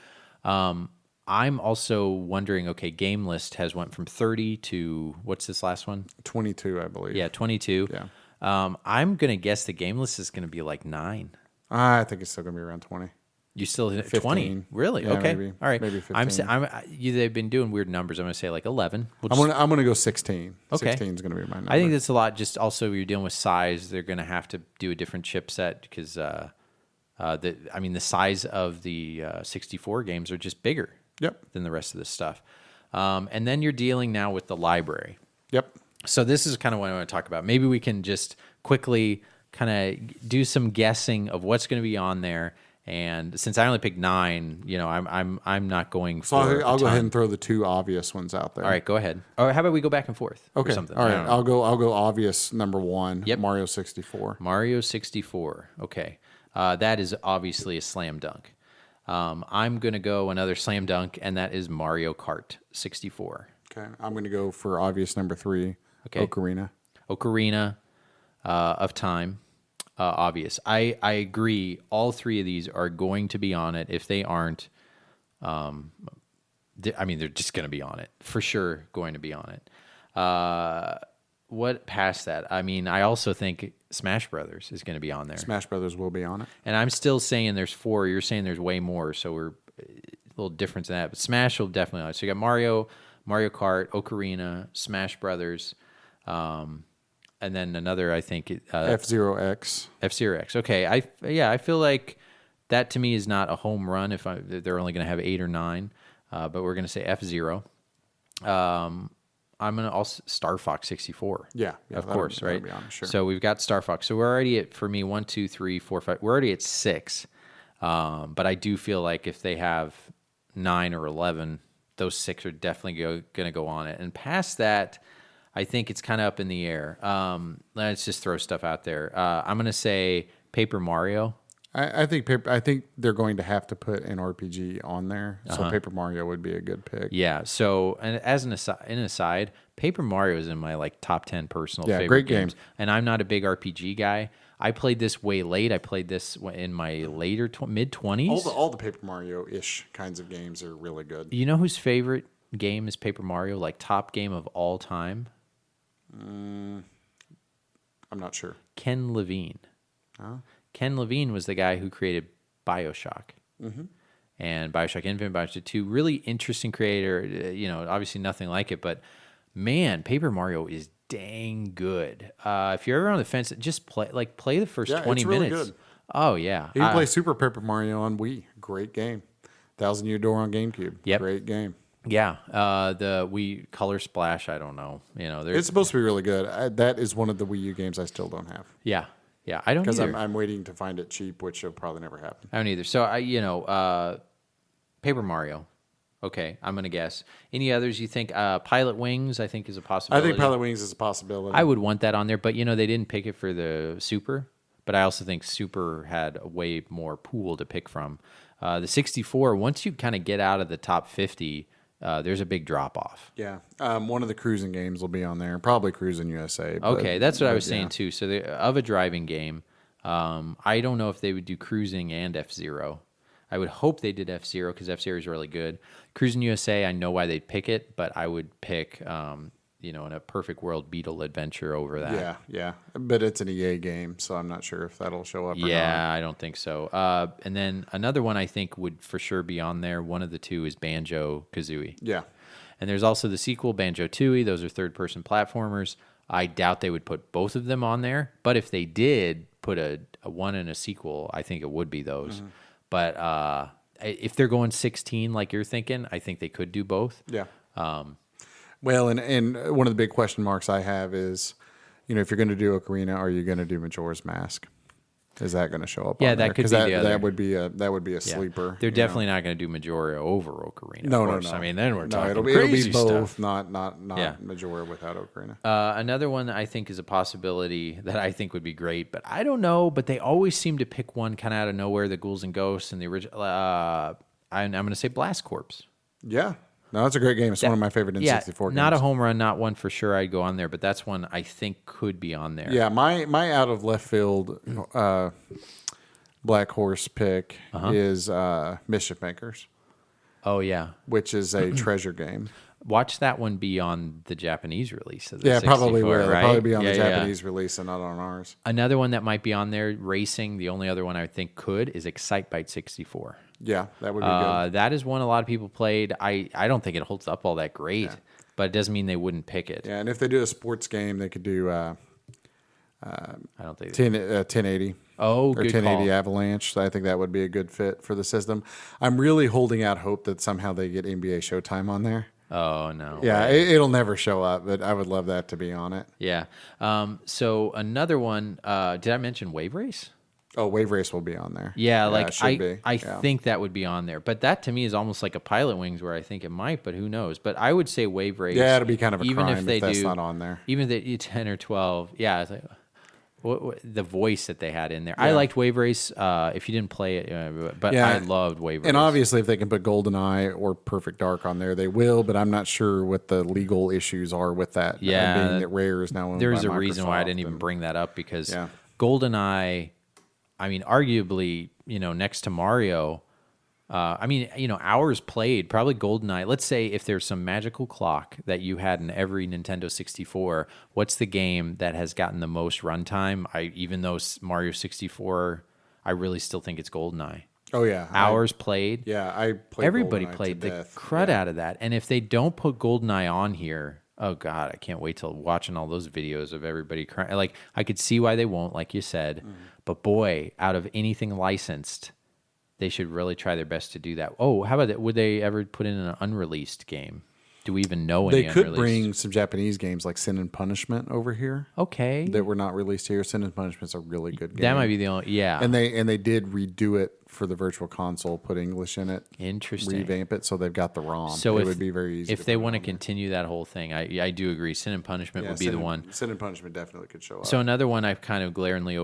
Speaker 1: I'm also wondering. Okay, game list has went from 30 to what's this last one?
Speaker 2: 22, I believe.
Speaker 1: Yeah, 22.
Speaker 2: Yeah.
Speaker 1: I'm gonna guess the game list is gonna be like 9.
Speaker 2: I think it's still going to be around 20.
Speaker 1: You still hit
Speaker 2: 15.
Speaker 1: 20? Really?
Speaker 2: Yeah,
Speaker 1: Okay.
Speaker 2: maybe.
Speaker 1: All right.
Speaker 2: Maybe 15.
Speaker 1: They've been doing weird numbers. I'm gonna say like 11.
Speaker 2: I'm gonna go 16.
Speaker 1: Okay.
Speaker 2: 16 is going to be my number.
Speaker 1: I think that's a lot. Just also you're dealing with size. They're going to have to do a different chipset because the size of the 64 games are just bigger than the rest of this stuff. And then you're dealing now with the library.
Speaker 2: Yep.
Speaker 1: So this is kind of what I want to talk about. Maybe we can just quickly kind of do some guessing of what's going to be on there. And since I only picked 9, I'm not going for.
Speaker 2: So I'll go ahead and throw the 2 obvious ones out there.
Speaker 1: All right, go ahead. Or how about we go back and forth?
Speaker 2: Okay.
Speaker 1: Or something?
Speaker 2: All right. I'll go obvious number 1.
Speaker 1: Yep.
Speaker 2: Mario 64.
Speaker 1: Mario 64. Okay. That is obviously a slam dunk. I'm going to go another slam dunk, and that is Mario Kart 64.
Speaker 2: Okay. I'm going to go for obvious number 3.
Speaker 1: Okay.
Speaker 2: Ocarina
Speaker 1: of Time. Obvious. I agree. All 3 of these are going to be on it. If they aren't, they're just going to be on it. For sure going to be on it. What past that? I also think Smash Brothers is going to be on there.
Speaker 2: Smash Brothers will be on it.
Speaker 1: And I'm still saying there's 4. You're saying there's way more, so we're a little different than that. But Smash will definitely on it. So you got Mario Kart, Ocarina, Smash Brothers, and then another, I think,
Speaker 2: F-Zero X.
Speaker 1: F-Zero X. Okay, I feel like that to me is not a home run if they're only going to have 8 or 9, but we're going to say F-Zero. I'm going to also Star Fox 64.
Speaker 2: Yeah,
Speaker 1: of course, right?
Speaker 2: Be on, sure.
Speaker 1: So we've got Star Fox. So we're already at, for me, 1, 2, 3, 4, 5. We're already at 6. But I do feel like if they have 9 or 11, those 6 are definitely going to go on it. And past that, I think it's kind of up in the air. Let's just throw stuff out there. I'm going to say Paper Mario.
Speaker 2: I think they're going to have to put an RPG on there, so Paper Mario would be a good pick.
Speaker 1: Yeah. So, and as an aside, Paper Mario is in my top 10 personal favorite
Speaker 2: great
Speaker 1: games.
Speaker 2: game.
Speaker 1: And I'm not a big RPG guy. I played this way late. I played this in my later mid 20s.
Speaker 2: All the Paper Mario-ish kinds of games are really good.
Speaker 1: You know whose favorite game is Paper Mario? Top game of all time?
Speaker 2: I'm not sure.
Speaker 1: Ken Levine.
Speaker 2: Oh.
Speaker 1: Ken Levine was the guy who created BioShock. Mm-hmm. And BioShock Infinite, BioShock 2. Really interesting creator. Obviously nothing like it, but man, Paper Mario is dang good. If you're ever on the fence, just play the first 20
Speaker 2: it's really
Speaker 1: minutes.
Speaker 2: Good.
Speaker 1: Oh yeah.
Speaker 2: You can play Super Paper Mario on Wii. Great game. Thousand Year Door on GameCube.
Speaker 1: Yep.
Speaker 2: Great game.
Speaker 1: Yeah. The Wii Color Splash, I don't know.
Speaker 2: It's supposed to be really good. That is one of the Wii U games I still don't have.
Speaker 1: Yeah. Yeah, I don't
Speaker 2: because
Speaker 1: either.
Speaker 2: I'm waiting to find it cheap, which will probably never happen.
Speaker 1: I don't either. So Paper Mario. Okay, I'm gonna guess. Any others you think? Pilot Wings, I think, is a possibility.
Speaker 2: I think Pilot Wings is a possibility.
Speaker 1: I would want that on there, but they didn't pick it for the Super. But I also think Super had a way more pool to pick from. The 64, once you kind of get out of the top 50, there's a big drop off.
Speaker 2: Yeah, one of the cruising games will be on there. Probably Cruising USA.
Speaker 1: Okay, that's what I was saying too. So of a driving game, I don't know if they would do Cruising and F-Zero. I would hope they did F-Zero because F-Zero is really good. Cruising USA, I know why they'd pick it, but I would pick, in a perfect world, Beetle Adventure over that.
Speaker 2: Yeah. But it's an EA game, so I'm not sure if that'll show up or not.
Speaker 1: Yeah, I don't think so. And then another one I think would for sure be on there. One of the two is Banjo-Kazooie.
Speaker 2: Yeah.
Speaker 1: And there's also the sequel, Banjo-Tooie. Those are third-person platformers. I doubt they would put both of them on there. But if they did put a one and a sequel, I think it would be those. Mm-hmm. But if they're going 16 like you're thinking, I think they could do both.
Speaker 2: Yeah. Well, and one of the big question marks I have is, if you're going to do Ocarina, are you going to do Majora's Mask? Is that going to show up?
Speaker 1: Yeah,
Speaker 2: on
Speaker 1: that
Speaker 2: there?
Speaker 1: could
Speaker 2: 'Cause
Speaker 1: be the other.
Speaker 2: that would be a
Speaker 1: Yeah.
Speaker 2: sleeper.
Speaker 1: They're
Speaker 2: you know?
Speaker 1: definitely not going to do Majora over Ocarina.
Speaker 2: No,
Speaker 1: of
Speaker 2: no,
Speaker 1: course.
Speaker 2: no.
Speaker 1: I mean, then we're talking
Speaker 2: it'll
Speaker 1: crazy
Speaker 2: be both,
Speaker 1: stuff.
Speaker 2: not
Speaker 1: Yeah.
Speaker 2: Majora without Ocarina.
Speaker 1: Another one that I think is a possibility that I think would be great, but I don't know. But they always seem to pick one kind of out of nowhere, the Ghouls and Ghosts and the original. I'm going to say Blast Corps.
Speaker 2: Yeah, no, that's a great game. It's one of my favorite N64 games.
Speaker 1: Not a home run, not one for sure I'd go on there, but that's one I think could be on there.
Speaker 2: Yeah, my out of left field Black Horse pick is Mischief Makers,
Speaker 1: Oh yeah,
Speaker 2: which is a treasure game.
Speaker 1: watch that one be on the Japanese release of the
Speaker 2: Yeah,
Speaker 1: 64,
Speaker 2: probably will. It'll
Speaker 1: right?
Speaker 2: probably be on the
Speaker 1: Yeah, yeah.
Speaker 2: Japanese release and not on ours.
Speaker 1: Another one that might be on there, racing. The only other one I think could is Excitebike 64.
Speaker 2: Yeah, that would be good.
Speaker 1: That is one a lot of people played. I don't think it holds up all that great, but it doesn't mean they wouldn't pick it.
Speaker 2: Yeah, and if they do a sports game, they could do
Speaker 1: I don't think.
Speaker 2: 1080.
Speaker 1: Oh,
Speaker 2: Or
Speaker 1: good
Speaker 2: 1080
Speaker 1: call.
Speaker 2: Avalanche. So I think that would be a good fit for the system. I'm really holding out hope that somehow they get NBA Showtime on there.
Speaker 1: Oh no.
Speaker 2: Yeah,
Speaker 1: right.
Speaker 2: it'll never show up, but I would love that to be on it.
Speaker 1: Yeah. So another one. Did I mention Wave Race?
Speaker 2: Oh, Wave Race will be on there.
Speaker 1: Yeah, like
Speaker 2: it should be.
Speaker 1: I
Speaker 2: Yeah.
Speaker 1: think that would be on there. But that to me is almost like a Pilot Wings where I think it might, but who knows? But I would say Wave Race.
Speaker 2: Yeah, it'd be kind of a
Speaker 1: even
Speaker 2: crime
Speaker 1: if they
Speaker 2: that's
Speaker 1: do,
Speaker 2: not on there.
Speaker 1: Even if they do 10 or 12. Yeah, it's like the voice that they had in there. I liked Wave Race. If you didn't play it, but
Speaker 2: Yeah.
Speaker 1: I loved Wave Race.
Speaker 2: And obviously, if they can put GoldenEye or Perfect Dark on there, they will. But I'm not sure what the legal issues are with that.
Speaker 1: Yeah.
Speaker 2: being that Rare is now owned
Speaker 1: There's
Speaker 2: by
Speaker 1: a reason why I
Speaker 2: Microsoft
Speaker 1: didn't even
Speaker 2: and-
Speaker 1: bring that up because
Speaker 2: Yeah.
Speaker 1: GoldenEye, I mean, arguably, next to Mario, hours played, probably GoldenEye. Let's say if there's some magical clock that you had in every Nintendo 64, what's the game that has gotten the most runtime? Even though Mario 64, I really still think it's GoldenEye.
Speaker 2: Oh yeah,
Speaker 1: Hours played.
Speaker 2: I played.
Speaker 1: Everybody
Speaker 2: GoldenEye to
Speaker 1: played the
Speaker 2: death.
Speaker 1: crud
Speaker 2: Yeah.
Speaker 1: out of that. And if they don't put GoldenEye on here, oh God, I can't wait till watching all those videos of everybody crying. Like, I could see why they won't, like you said. But boy, out of anything licensed, they should really try their best to do that. Oh, how about that? Would they ever put in an unreleased game? Do we even know any
Speaker 2: They could
Speaker 1: unreleased?
Speaker 2: bring some Japanese games like Sin and Punishment over here
Speaker 1: Okay.
Speaker 2: that were not released here. Sin and Punishment's a really good game.
Speaker 1: That might be the only, yeah.
Speaker 2: And they did redo it for the Virtual Console, put English in it,
Speaker 1: Interesting.
Speaker 2: revamp it, so they've got the ROM.
Speaker 1: So
Speaker 2: it
Speaker 1: if,
Speaker 2: would be very easy.
Speaker 1: if
Speaker 2: to
Speaker 1: they
Speaker 2: put it
Speaker 1: want to
Speaker 2: on there.
Speaker 1: continue that whole thing, I do agree. Sin and Punishment
Speaker 2: Yeah,
Speaker 1: would be
Speaker 2: Sin
Speaker 1: the
Speaker 2: and-
Speaker 1: one.
Speaker 2: Sin and Punishment definitely could show up.
Speaker 1: So another one I've kind of glaringly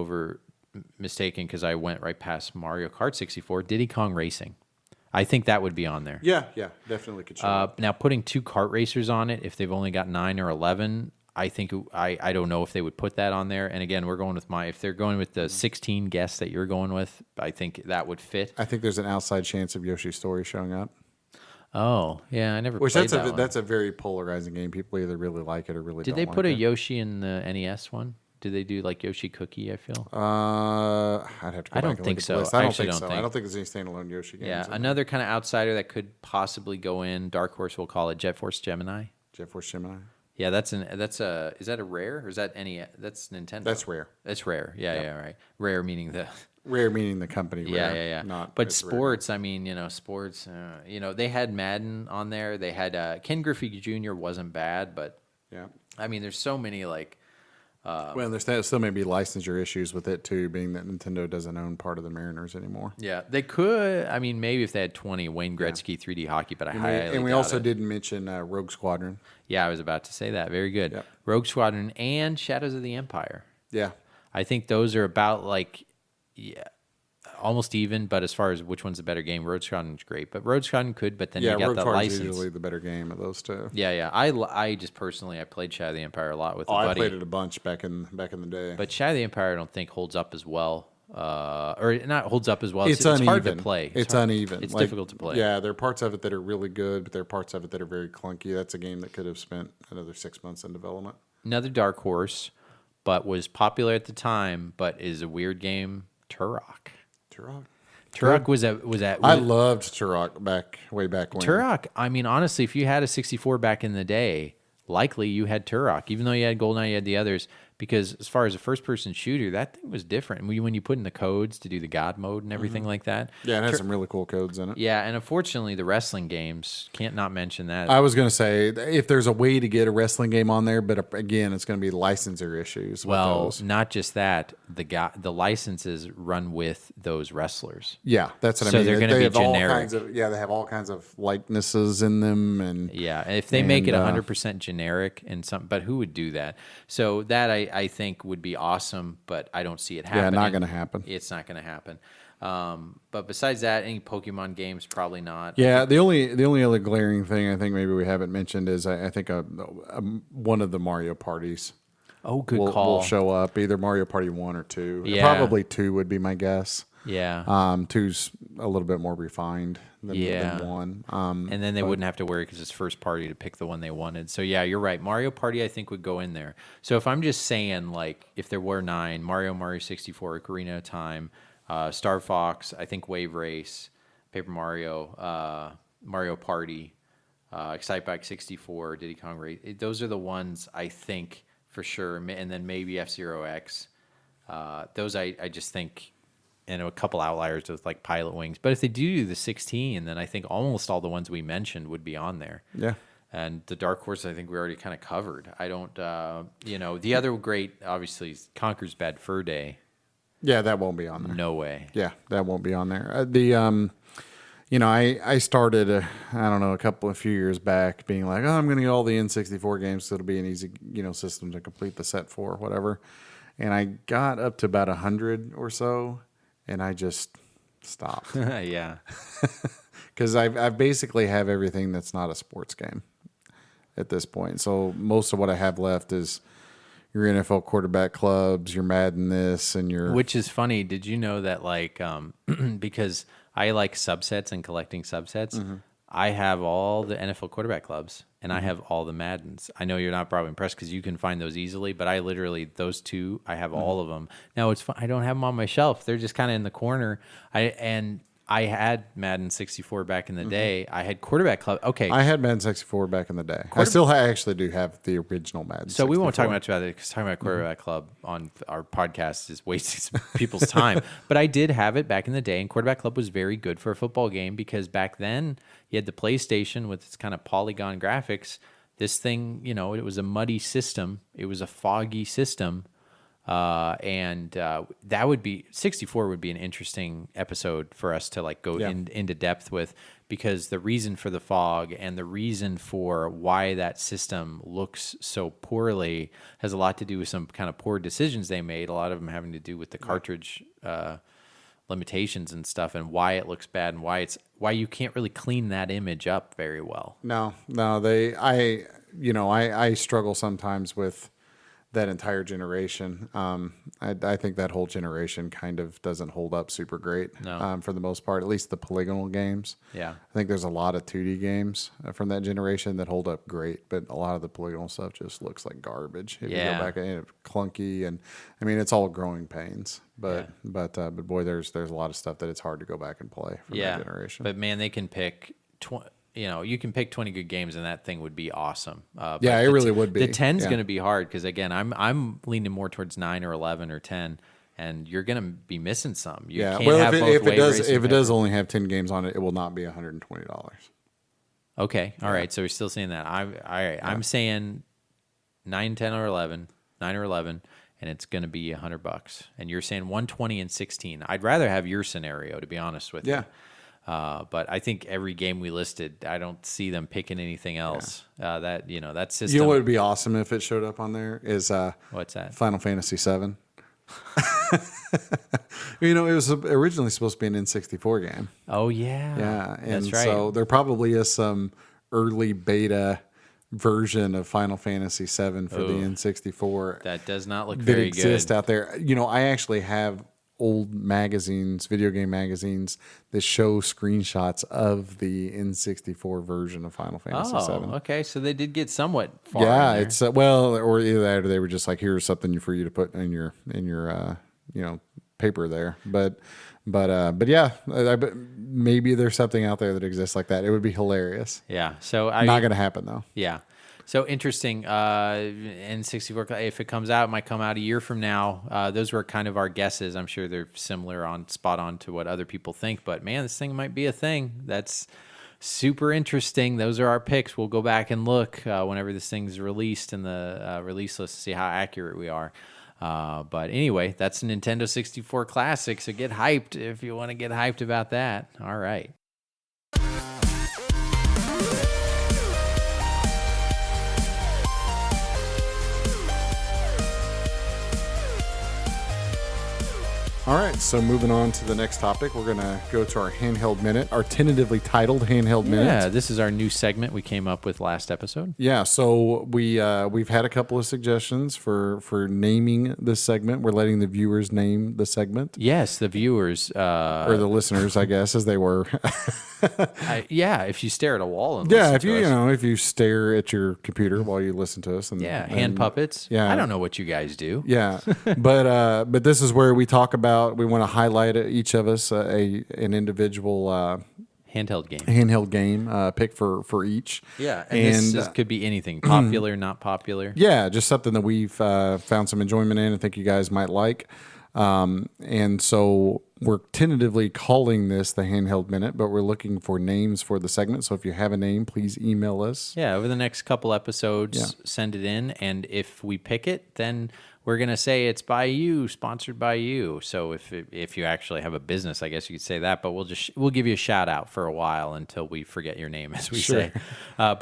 Speaker 1: mistaken because I went right past Mario Kart 64, Diddy Kong Racing. I think that would be on there.
Speaker 2: yeah, definitely could show up.
Speaker 1: Now putting 2 kart racers on it, if they've only got 9 or 11, I think I don't know if they would put that on there. And again, we're going with if they're going with the 16 guests that you're going with, I think that would fit.
Speaker 2: I think there's an outside chance of Yoshi's Story showing up.
Speaker 1: Oh yeah, I never
Speaker 2: Which
Speaker 1: played that one.
Speaker 2: that's a very polarizing game. People either really like it or really
Speaker 1: Did
Speaker 2: don't
Speaker 1: they
Speaker 2: like
Speaker 1: put a
Speaker 2: it.
Speaker 1: Yoshi in the NES one? Did they do like Yoshi Cookie? I feel.
Speaker 2: I'd have to go
Speaker 1: I
Speaker 2: back
Speaker 1: don't
Speaker 2: and
Speaker 1: think
Speaker 2: look at
Speaker 1: so.
Speaker 2: the list. I
Speaker 1: I
Speaker 2: don't
Speaker 1: actually
Speaker 2: think
Speaker 1: don't
Speaker 2: so.
Speaker 1: think.
Speaker 2: I don't think there's any standalone Yoshi games.
Speaker 1: Yeah,
Speaker 2: in there.
Speaker 1: another kind of outsider that could possibly go in. Dark Horse, we'll call it Jet Force Gemini.
Speaker 2: Jet Force Gemini.
Speaker 1: Yeah, is that a rare or is that NES? That's Nintendo.
Speaker 2: That's Rare.
Speaker 1: It's rare. Yeah, right. Rare meaning the.
Speaker 2: Rare meaning the company.
Speaker 1: Yeah,
Speaker 2: Rare,
Speaker 1: yeah.
Speaker 2: Not
Speaker 1: But
Speaker 2: it's Rare.
Speaker 1: sports, I mean, sports. They had Madden on there. They had Ken Griffey Jr. wasn't bad, but
Speaker 2: Yeah.
Speaker 1: I mean, there's so many like.
Speaker 2: Well, there's still may be licensure issues with it too, being that Nintendo doesn't own part of the Mariners anymore.
Speaker 1: Yeah, they could. I mean, maybe if they had 20 Wayne Gretzky 3D hockey, but I highly
Speaker 2: And we
Speaker 1: doubt
Speaker 2: also
Speaker 1: it.
Speaker 2: didn't mention Rogue Squadron.
Speaker 1: Yeah, I was about to say that. Very good.
Speaker 2: Yep.
Speaker 1: Rogue Squadron and Shadows of the Empire.
Speaker 2: Yeah.
Speaker 1: I think those are about almost even. But as far as which one's a better game, Rogue Squadron's great. But Rogue Squadron could. But then
Speaker 2: Yeah,
Speaker 1: you got
Speaker 2: Rogue
Speaker 1: the
Speaker 2: Squadron's
Speaker 1: license.
Speaker 2: usually the better game of those two.
Speaker 1: Yeah. I just personally I played Shadow of the Empire a lot with a
Speaker 2: I
Speaker 1: buddy.
Speaker 2: played it a bunch back in the day.
Speaker 1: But Shadow of the Empire I don't think holds up as well. Or not holds up as well.
Speaker 2: it's
Speaker 1: hard
Speaker 2: uneven.
Speaker 1: to play.
Speaker 2: It's
Speaker 1: hard-
Speaker 2: uneven.
Speaker 1: It's
Speaker 2: Like,
Speaker 1: difficult to play.
Speaker 2: Yeah, there are parts of it that are really good, but there are parts of it that are very clunky. That's a game that could have spent another 6 months in development.
Speaker 1: Another dark horse, but was popular at the time, but is a weird game. Turok.
Speaker 2: Turok.
Speaker 1: Turok was
Speaker 2: I loved Turok way back when.
Speaker 1: Turok. I mean, honestly, if you had a 64 back in the day, likely you had Turok. Even though you had GoldenEye, you had the others. because as far as a first-person shooter, that thing was different. When you put in the codes to do the God mode and everything like that.
Speaker 2: Yeah, it has some really cool codes in it.
Speaker 1: Yeah, and unfortunately, the wrestling games can't not mention that.
Speaker 2: I was going to say, if there's a way to get a wrestling game on there, but again, it's going to be licensor issues.
Speaker 1: Well,
Speaker 2: with those.
Speaker 1: not just that, the licenses run with those wrestlers.
Speaker 2: Yeah, that's what I
Speaker 1: So
Speaker 2: mean.
Speaker 1: they're gonna
Speaker 2: They
Speaker 1: be
Speaker 2: have all
Speaker 1: generic.
Speaker 2: kinds of, they have all kinds of likenesses in them, and
Speaker 1: Yeah, if they make it
Speaker 2: And,
Speaker 1: 100% generic and some, but who would do that? So that I think would be awesome, but I don't see it happening.
Speaker 2: not gonna happen.
Speaker 1: It's not going to happen. But besides that, any Pokemon games, probably not.
Speaker 2: Yeah, the only other glaring thing I think maybe we haven't mentioned is I think one of the Mario parties
Speaker 1: Oh, good
Speaker 2: will
Speaker 1: call.
Speaker 2: show up, either Mario Party 1 or 2.
Speaker 1: Yeah.
Speaker 2: Probably 2 would be my guess.
Speaker 1: Yeah.
Speaker 2: 2's a little bit more refined than 1.
Speaker 1: And then they wouldn't have to worry because it's first party to pick the one they wanted. So yeah, you're right. Mario Party, I think, would go in there. So if I'm just saying, like, if there were 9, Mario 64, Ocarina of Time, Star Fox, I think Wave Race, Paper Mario, Mario Party, Excitebike 64, Diddy Kong Race. Those are the ones I think for sure. And then maybe F-Zero X. Those I just think, and a couple outliers with like Pilot Wings. But if they do the 16, then I think almost all the ones we mentioned would be on there.
Speaker 2: Yeah.
Speaker 1: And the Dark Horse, I think we already kind of covered. I don't, the other great, obviously, is Conker's Bad Fur Day.
Speaker 2: Yeah, that won't be on there.
Speaker 1: No way.
Speaker 2: Yeah, that won't be on there. I started, a few years back being like, I'm going to get all the N64 games, so it'll be an easy, system to complete the set for, whatever. And I got up to about 100 or so, and I just stopped.
Speaker 1: Yeah.
Speaker 2: Because I basically have everything that's not a sports game at this point. So most of what I have left is your NFL quarterback clubs, your Madden this, and your...
Speaker 1: Which is funny. Did you know that, like, because I like subsets and collecting subsets, I have all the NFL quarterback clubs, and I have all the Maddens. I know you're not probably impressed because you can find those easily, but I literally, those two, I have all of them. Now, it's fun. I don't have them on my shelf. They're just kind of in the corner. I had Madden 64 back in the day. I had quarterback club. Okay.
Speaker 2: I had Madden 64 back in the day. I still actually do have the original Madden 64.
Speaker 1: So we won't talk much about it because talking about quarterback club on our podcast is wasting people's time. But I did have it back in the day, and quarterback club was very good for a football game because back then you had the PlayStation with its kind of polygon graphics. This thing, it was a muddy system. It was a foggy system. That would be 64 would be an interesting episode for us to like go into depth with, because the reason for the fog and the reason for why that system looks so poorly has a lot to do with some kind of poor decisions they made. A lot of them having to do with the cartridge limitations and stuff, and why it looks bad and why you can't really clean that image up very well.
Speaker 2: No, I struggle sometimes with that entire generation. I think that whole generation kind of doesn't hold up super great for the most part, at least the polygonal games.
Speaker 1: Yeah.
Speaker 2: I think there's a lot of 2D games from that generation that hold up great, but a lot of the polygonal stuff just looks like garbage. If you go back, it's clunky, and I mean, it's all growing pains. But boy, there's a lot of stuff that it's hard to go back and play from that generation.
Speaker 1: But man, they can pick you can pick 20 good games and that thing would be awesome.
Speaker 2: It really would be.
Speaker 1: The 10's going to be hard because, again, I'm leaning more towards 9 or 11 or 10, and you're going to be missing some. You can't have both
Speaker 2: if it does only have 10 games on it, it will not be $120.
Speaker 1: Okay, all right. So we're still saying that. I'm saying 9, 10, or 11, 9 or 11, and it's going to be $100. And you're saying 120 and 16. I'd rather have your scenario, to be honest with you. But I think every game we listed, I don't see them picking anything else. That system.
Speaker 2: You know what would be awesome if it showed up on there is
Speaker 1: what's that?
Speaker 2: Final Fantasy VII. It was originally supposed to be an N64 game.
Speaker 1: Oh yeah,
Speaker 2: yeah, and
Speaker 1: that's right.
Speaker 2: So there probably is some early beta version of Final Fantasy VII for the N64
Speaker 1: that does not look very good.
Speaker 2: That exists out there. I actually have old magazines, video game magazines, that show screenshots of the N64 version of Final Fantasy VII.
Speaker 1: Okay, so they did get somewhat far.
Speaker 2: Yeah, it's or either that or they were just like, here's something for you to put in your paper there. But yeah, maybe there's something out there that exists like that. It would be hilarious.
Speaker 1: Yeah, so
Speaker 2: not going to happen though.
Speaker 1: Yeah. So interesting. N64, if it comes out, it might come out a year from now. Those were kind of our guesses. I'm sure they're similar spot on to what other people think. But man, this thing might be a thing. That's super interesting. Those are our picks. We'll go back and look whenever this thing's released in the release list to see how accurate we are. But anyway, that's a Nintendo 64 classic. So get hyped if you want to get hyped about that. All right.
Speaker 2: All right, so moving on to the next topic, we're going to go to our handheld minute, our tentatively titled handheld minute.
Speaker 1: Yeah, this is our new segment we came up with last episode.
Speaker 2: Yeah, so we've had a couple of suggestions for naming this segment. We're letting the viewers name the segment.
Speaker 1: Yes, the viewers.
Speaker 2: Or the listeners, I guess, as they were.
Speaker 1: If you stare at a wall and
Speaker 2: Yeah,
Speaker 1: listen
Speaker 2: if
Speaker 1: to us.
Speaker 2: if you stare at your computer while you listen to us.
Speaker 1: Hand puppets.
Speaker 2: Yeah.
Speaker 1: I don't know what you guys do.
Speaker 2: Yeah, but this is where we talk about. We want to highlight each of us an individual
Speaker 1: Handheld game.
Speaker 2: handheld game pick for each.
Speaker 1: Yeah, and this could be anything. Popular, not popular.
Speaker 2: Yeah, just something that we've found some enjoyment in and think you guys might like. And so we're tentatively calling this the Handheld Minute, but we're looking for names for the segment. So if you have a name, please email us.
Speaker 1: Yeah, over the next couple episodes, send it in. And if we pick it, then we're going to say it's by you, sponsored by you. So if you actually have a business, I guess you could say that, but we'll give you a shout out for a while until we forget your name, as we say. But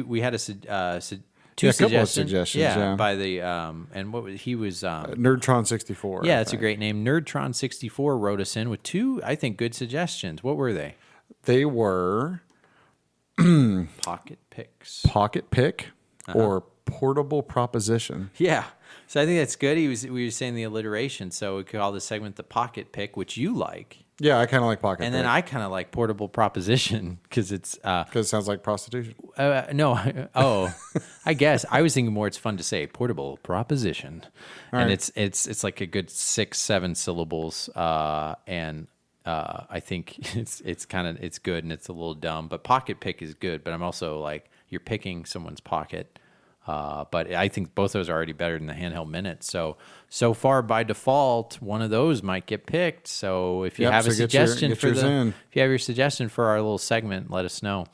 Speaker 1: we had a couple of suggestions, yeah. By the and what was he was
Speaker 2: Nerdtron64.
Speaker 1: Yeah, that's a great name. Nerdtron64 wrote us in with two, I think, good suggestions. What were they?
Speaker 2: They were
Speaker 1: Pocket Picks.
Speaker 2: Pocket Pick or Portable Proposition.
Speaker 1: Yeah. So I think that's good. We were saying the alliteration, so we could call this segment the Pocket Pick, which you like.
Speaker 2: Yeah, I kind of like Pocket Pick.
Speaker 1: And then I kind of like Portable Proposition because it's
Speaker 2: because it sounds like prostitution.
Speaker 1: No, I guess I was thinking more. It's fun to say Portable Proposition, and it's like a good 6-7 syllables, and I think it's good and it's a little dumb. But Pocket Pick is good. But I'm also like you're picking someone's pocket. But I think both those are already better than the handheld minute. So far by default, one of those might get picked. So if you have a suggestion if you have your suggestion for our little segment, let us know.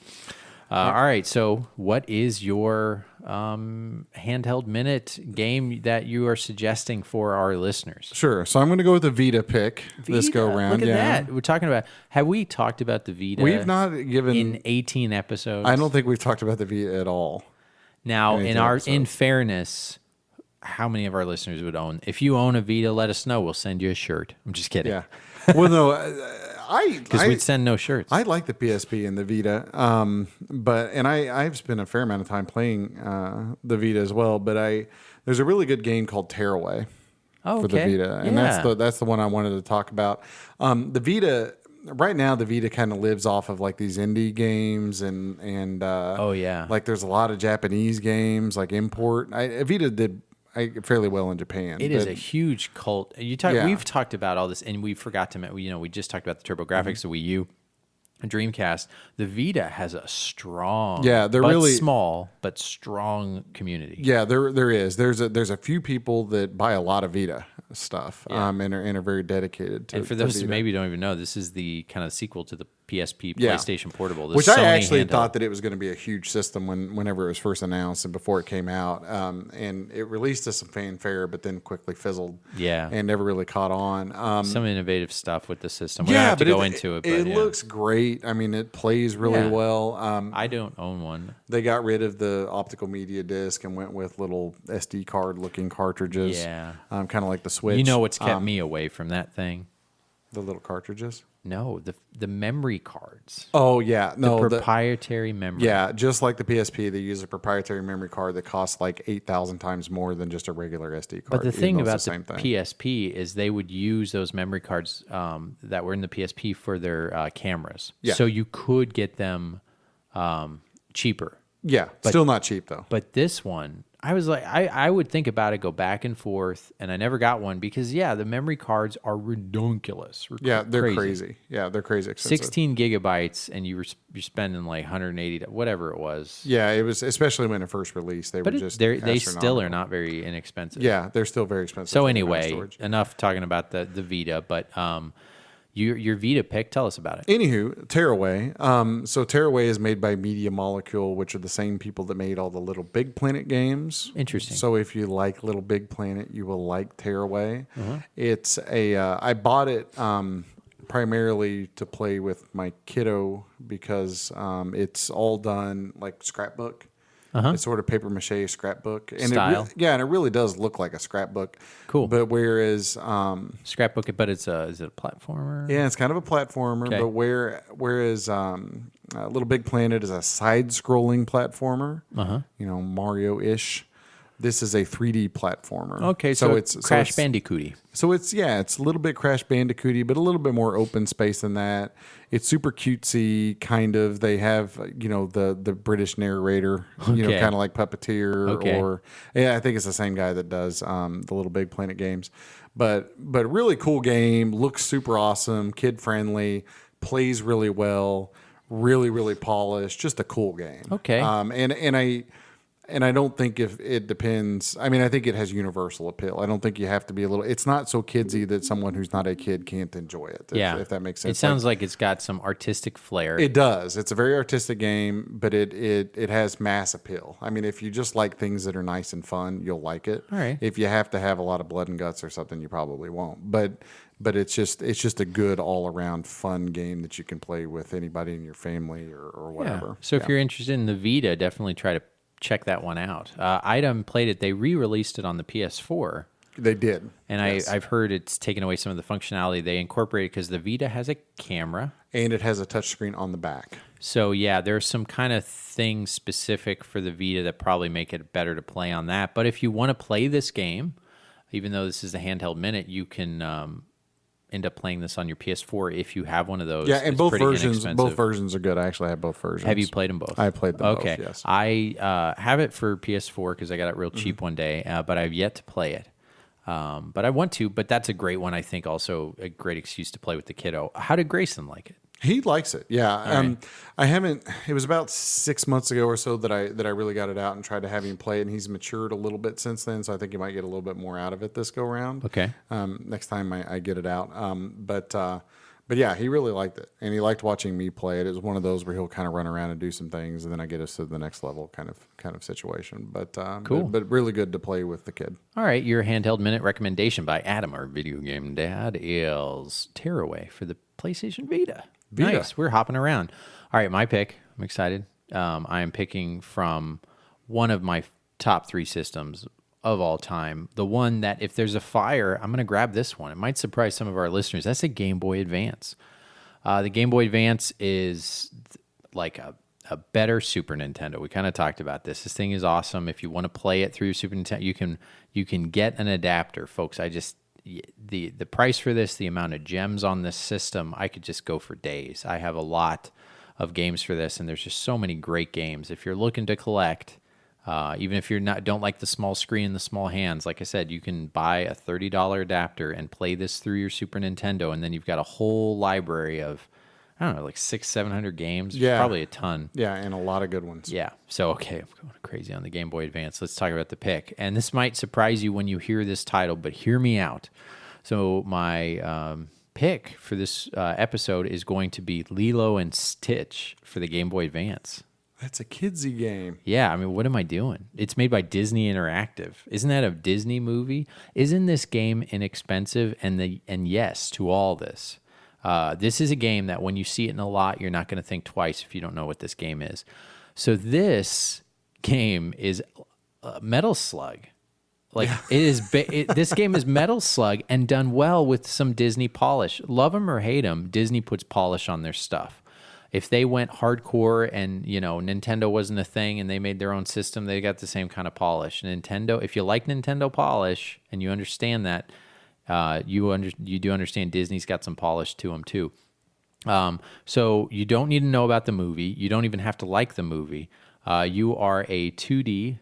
Speaker 1: All right. So what is your handheld minute game that you are suggesting for our listeners?
Speaker 2: Sure. So I'm going to go with the Vita pick this go round.
Speaker 1: Look at that. We're talking about. Have we talked about the Vita?
Speaker 2: We've not given
Speaker 1: in 18 episodes.
Speaker 2: I don't think we've talked about the Vita at all.
Speaker 1: Now, in fairness, how many of our listeners would own? If you own a Vita, let us know. We'll send you a shirt. I'm just kidding.
Speaker 2: Yeah. Well, no,
Speaker 1: because we'd send no shirts.
Speaker 2: I like the PSP and the Vita, but I've spent a fair amount of time playing the Vita as well. But there's a really good game called Tearaway for the Vita, and that's the one I wanted to talk about. The Vita. Right now, the Vita kind of lives off of like these indie games and like there's a lot of Japanese games like import. Vita did fairly well in Japan.
Speaker 1: It is a huge cult. We've talked about all this, and we forgot to we just talked about the Turbografx, the Wii U, Dreamcast. The Vita has a strong, really small but strong community.
Speaker 2: Yeah, there is. There's a few people that buy a lot of Vita stuff, and are very dedicated to.
Speaker 1: And for those who maybe don't even know, this is the kind of sequel to the PSP PlayStation Portable,
Speaker 2: which I actually thought that it was going to be a huge system whenever it was first announced and before it came out, and it released to some fanfare, but then quickly fizzled.
Speaker 1: Yeah,
Speaker 2: and never really caught on.
Speaker 1: Some innovative stuff with the system. We don't have to go into it. But
Speaker 2: it looks great. I mean, it plays really well.
Speaker 1: I don't own one.
Speaker 2: They got rid of the optical media disc and went with little SD card looking cartridges.
Speaker 1: Yeah,
Speaker 2: kind of like the Switch.
Speaker 1: You know what's kept me away from that thing?
Speaker 2: The little cartridges.
Speaker 1: No, the memory cards.
Speaker 2: Oh, yeah. No,
Speaker 1: the proprietary memory.
Speaker 2: Yeah, just like the PSP, they use a proprietary memory card that costs like 8,000 times more than just a regular SD card.
Speaker 1: But the thing about the PSP is they would use those memory cards that were in the PSP for their cameras. Yeah. So you could get them cheaper.
Speaker 2: Yeah, still not cheap though.
Speaker 1: But this one, I was like, I would think about it, go back and forth, and I never got one because, yeah, the memory cards are redonkulous.
Speaker 2: Yeah, they're crazy. Yeah, they're crazy expensive.
Speaker 1: 16 gigabytes, and you're spending like 180, whatever it was.
Speaker 2: Yeah, it was, especially when it first released. They
Speaker 1: But
Speaker 2: were just
Speaker 1: they still are
Speaker 2: astronomical.
Speaker 1: not very inexpensive.
Speaker 2: Yeah, they're still very expensive.
Speaker 1: So
Speaker 2: for the amount of
Speaker 1: anyway,
Speaker 2: storage.
Speaker 1: enough talking about the Vita, but your Vita pick, tell us about it.
Speaker 2: Anywho, Tearaway. So Tearaway is made by Media Molecule, which are the same people that made all the Little Big Planet games.
Speaker 1: Interesting.
Speaker 2: So if you like Little Big Planet, you will like Tearaway.
Speaker 1: Uh-huh.
Speaker 2: It's I bought it primarily to play with my kiddo because it's all done like scrapbook. It's sort of paper mache scrapbook, and
Speaker 1: Style.
Speaker 2: and it really does look like a scrapbook.
Speaker 1: Cool.
Speaker 2: But whereas
Speaker 1: Scrapbook it, but is it a platformer?
Speaker 2: yeah, it's kind of a platformer,
Speaker 1: Okay.
Speaker 2: but whereas Little Big Planet is a side-scrolling platformer, you know, Mario-ish. This is a 3D platformer.
Speaker 1: Okay, so
Speaker 2: it's
Speaker 1: Crash Bandicooty.
Speaker 2: So it's a little bit Crash Bandicooty, but a little bit more open space than that. It's super cutesy, kind of. They have the British narrator,
Speaker 1: Okay.
Speaker 2: kind of like Puppeteer,
Speaker 1: Okay.
Speaker 2: or I think it's the same guy that does the Little Big Planet games. But really cool game, looks super awesome, kid friendly, plays really well, really polished, just a cool game.
Speaker 1: Okay.
Speaker 2: And I don't think if it depends. I mean, I think it has universal appeal. I don't think you have to be a little. It's not so kidsy that someone who's not a kid can't enjoy it. If that makes sense.
Speaker 1: It sounds like it's got some artistic flair.
Speaker 2: It does. It's a very artistic game, but it has mass appeal. I mean, if you just like things that are nice and fun, you'll like it.
Speaker 1: All right.
Speaker 2: If you have to have a lot of blood and guts or something, you probably won't. But it's just a good all around fun game that you can play with anybody in your family or whatever.
Speaker 1: Yeah. So if you're interested in the Vita, definitely try to check that one out. Item played it. They re-released it on the PS4.
Speaker 2: They did.
Speaker 1: And
Speaker 2: Yes.
Speaker 1: I've heard it's taken away some of the functionality they incorporated because the Vita has a camera.
Speaker 2: And it has a touchscreen on the back.
Speaker 1: So yeah, there's some kind of things specific for the Vita that probably make it better to play on that. But if you want to play this game, even though this is the handheld minute, you can end up playing this on your PS4 if you have one of those.
Speaker 2: Yeah, and
Speaker 1: It's
Speaker 2: both
Speaker 1: pretty
Speaker 2: versions
Speaker 1: inexpensive.
Speaker 2: are good. I actually have both versions.
Speaker 1: Have you played them both?
Speaker 2: I played them
Speaker 1: okay.
Speaker 2: both, yes.
Speaker 1: I have it for PS4 because I got it real cheap one day, but I've yet to play it. But I want to, but that's a great one, I think, also a great excuse to play with the kiddo. How did Grayson like it?
Speaker 2: He likes it. Yeah.
Speaker 1: right.
Speaker 2: I haven't. It was about 6 months ago or so that I really got it out and tried to have him play it, and he's matured a little bit since then. So I think you might get a little bit more out of it this go round.
Speaker 1: Okay.
Speaker 2: Next time I get it out. But yeah, he really liked it, and he liked watching me play it. It was one of those where he'll kind of run around and do some things, and then I get us to the next level kind of situation. But
Speaker 1: Cool.
Speaker 2: But really good to play with the kid.
Speaker 1: All right, your handheld minute recommendation by Adam, our video game dad, is Tearaway for the PlayStation Vita.
Speaker 2: Vita.
Speaker 1: Nice. We're hopping around. All right, my pick. I'm excited. I am picking from one of my top 3 systems of all time. The one that if there's a fire, I'm going to grab this one. It might surprise some of our listeners. That's a Game Boy Advance. The Game Boy Advance is like a better Super Nintendo. We kind of talked about this. This thing is awesome. If you want to play it through your Super Nintendo, you can get an adapter, folks. The price for this, the amount of gems on this system, I could just go for days. I have a lot of games for this, and there's just so many great games. If you're looking to collect, even if don't like the small screen and the small hands, like I said, you can buy a $30 adapter and play this through your Super Nintendo, and then you've got a whole library of, I don't know, like 600-700 games.
Speaker 2: Yeah.
Speaker 1: Probably a ton.
Speaker 2: Yeah, and a lot of good ones.
Speaker 1: Yeah. So, okay, I'm going crazy on the Game Boy Advance. Let's talk about the pick. And this might surprise you when you hear this title, but hear me out. So my pick for this episode is going to be Lilo and Stitch for the Game Boy Advance.
Speaker 2: That's a kidsy game.
Speaker 1: Yeah, I mean, what am I doing? It's made by Disney Interactive. Isn't that a Disney movie? Isn't this game inexpensive? And yes, to all this. This is a game that when you see it in a lot, you're not going to think twice if you don't know what this game is. So this game is Metal Slug. Like it is. This game is Metal Slug and done well with some Disney polish. Love them or hate them, Disney puts polish on their stuff. If they went hardcore and, Nintendo wasn't a thing and they made their own system, they got the same kind of polish. Nintendo, if you like Nintendo polish and you understand that, you do understand Disney's got some polish to them too. So you don't need to know about the movie. You don't even have to like the movie. You are a 2D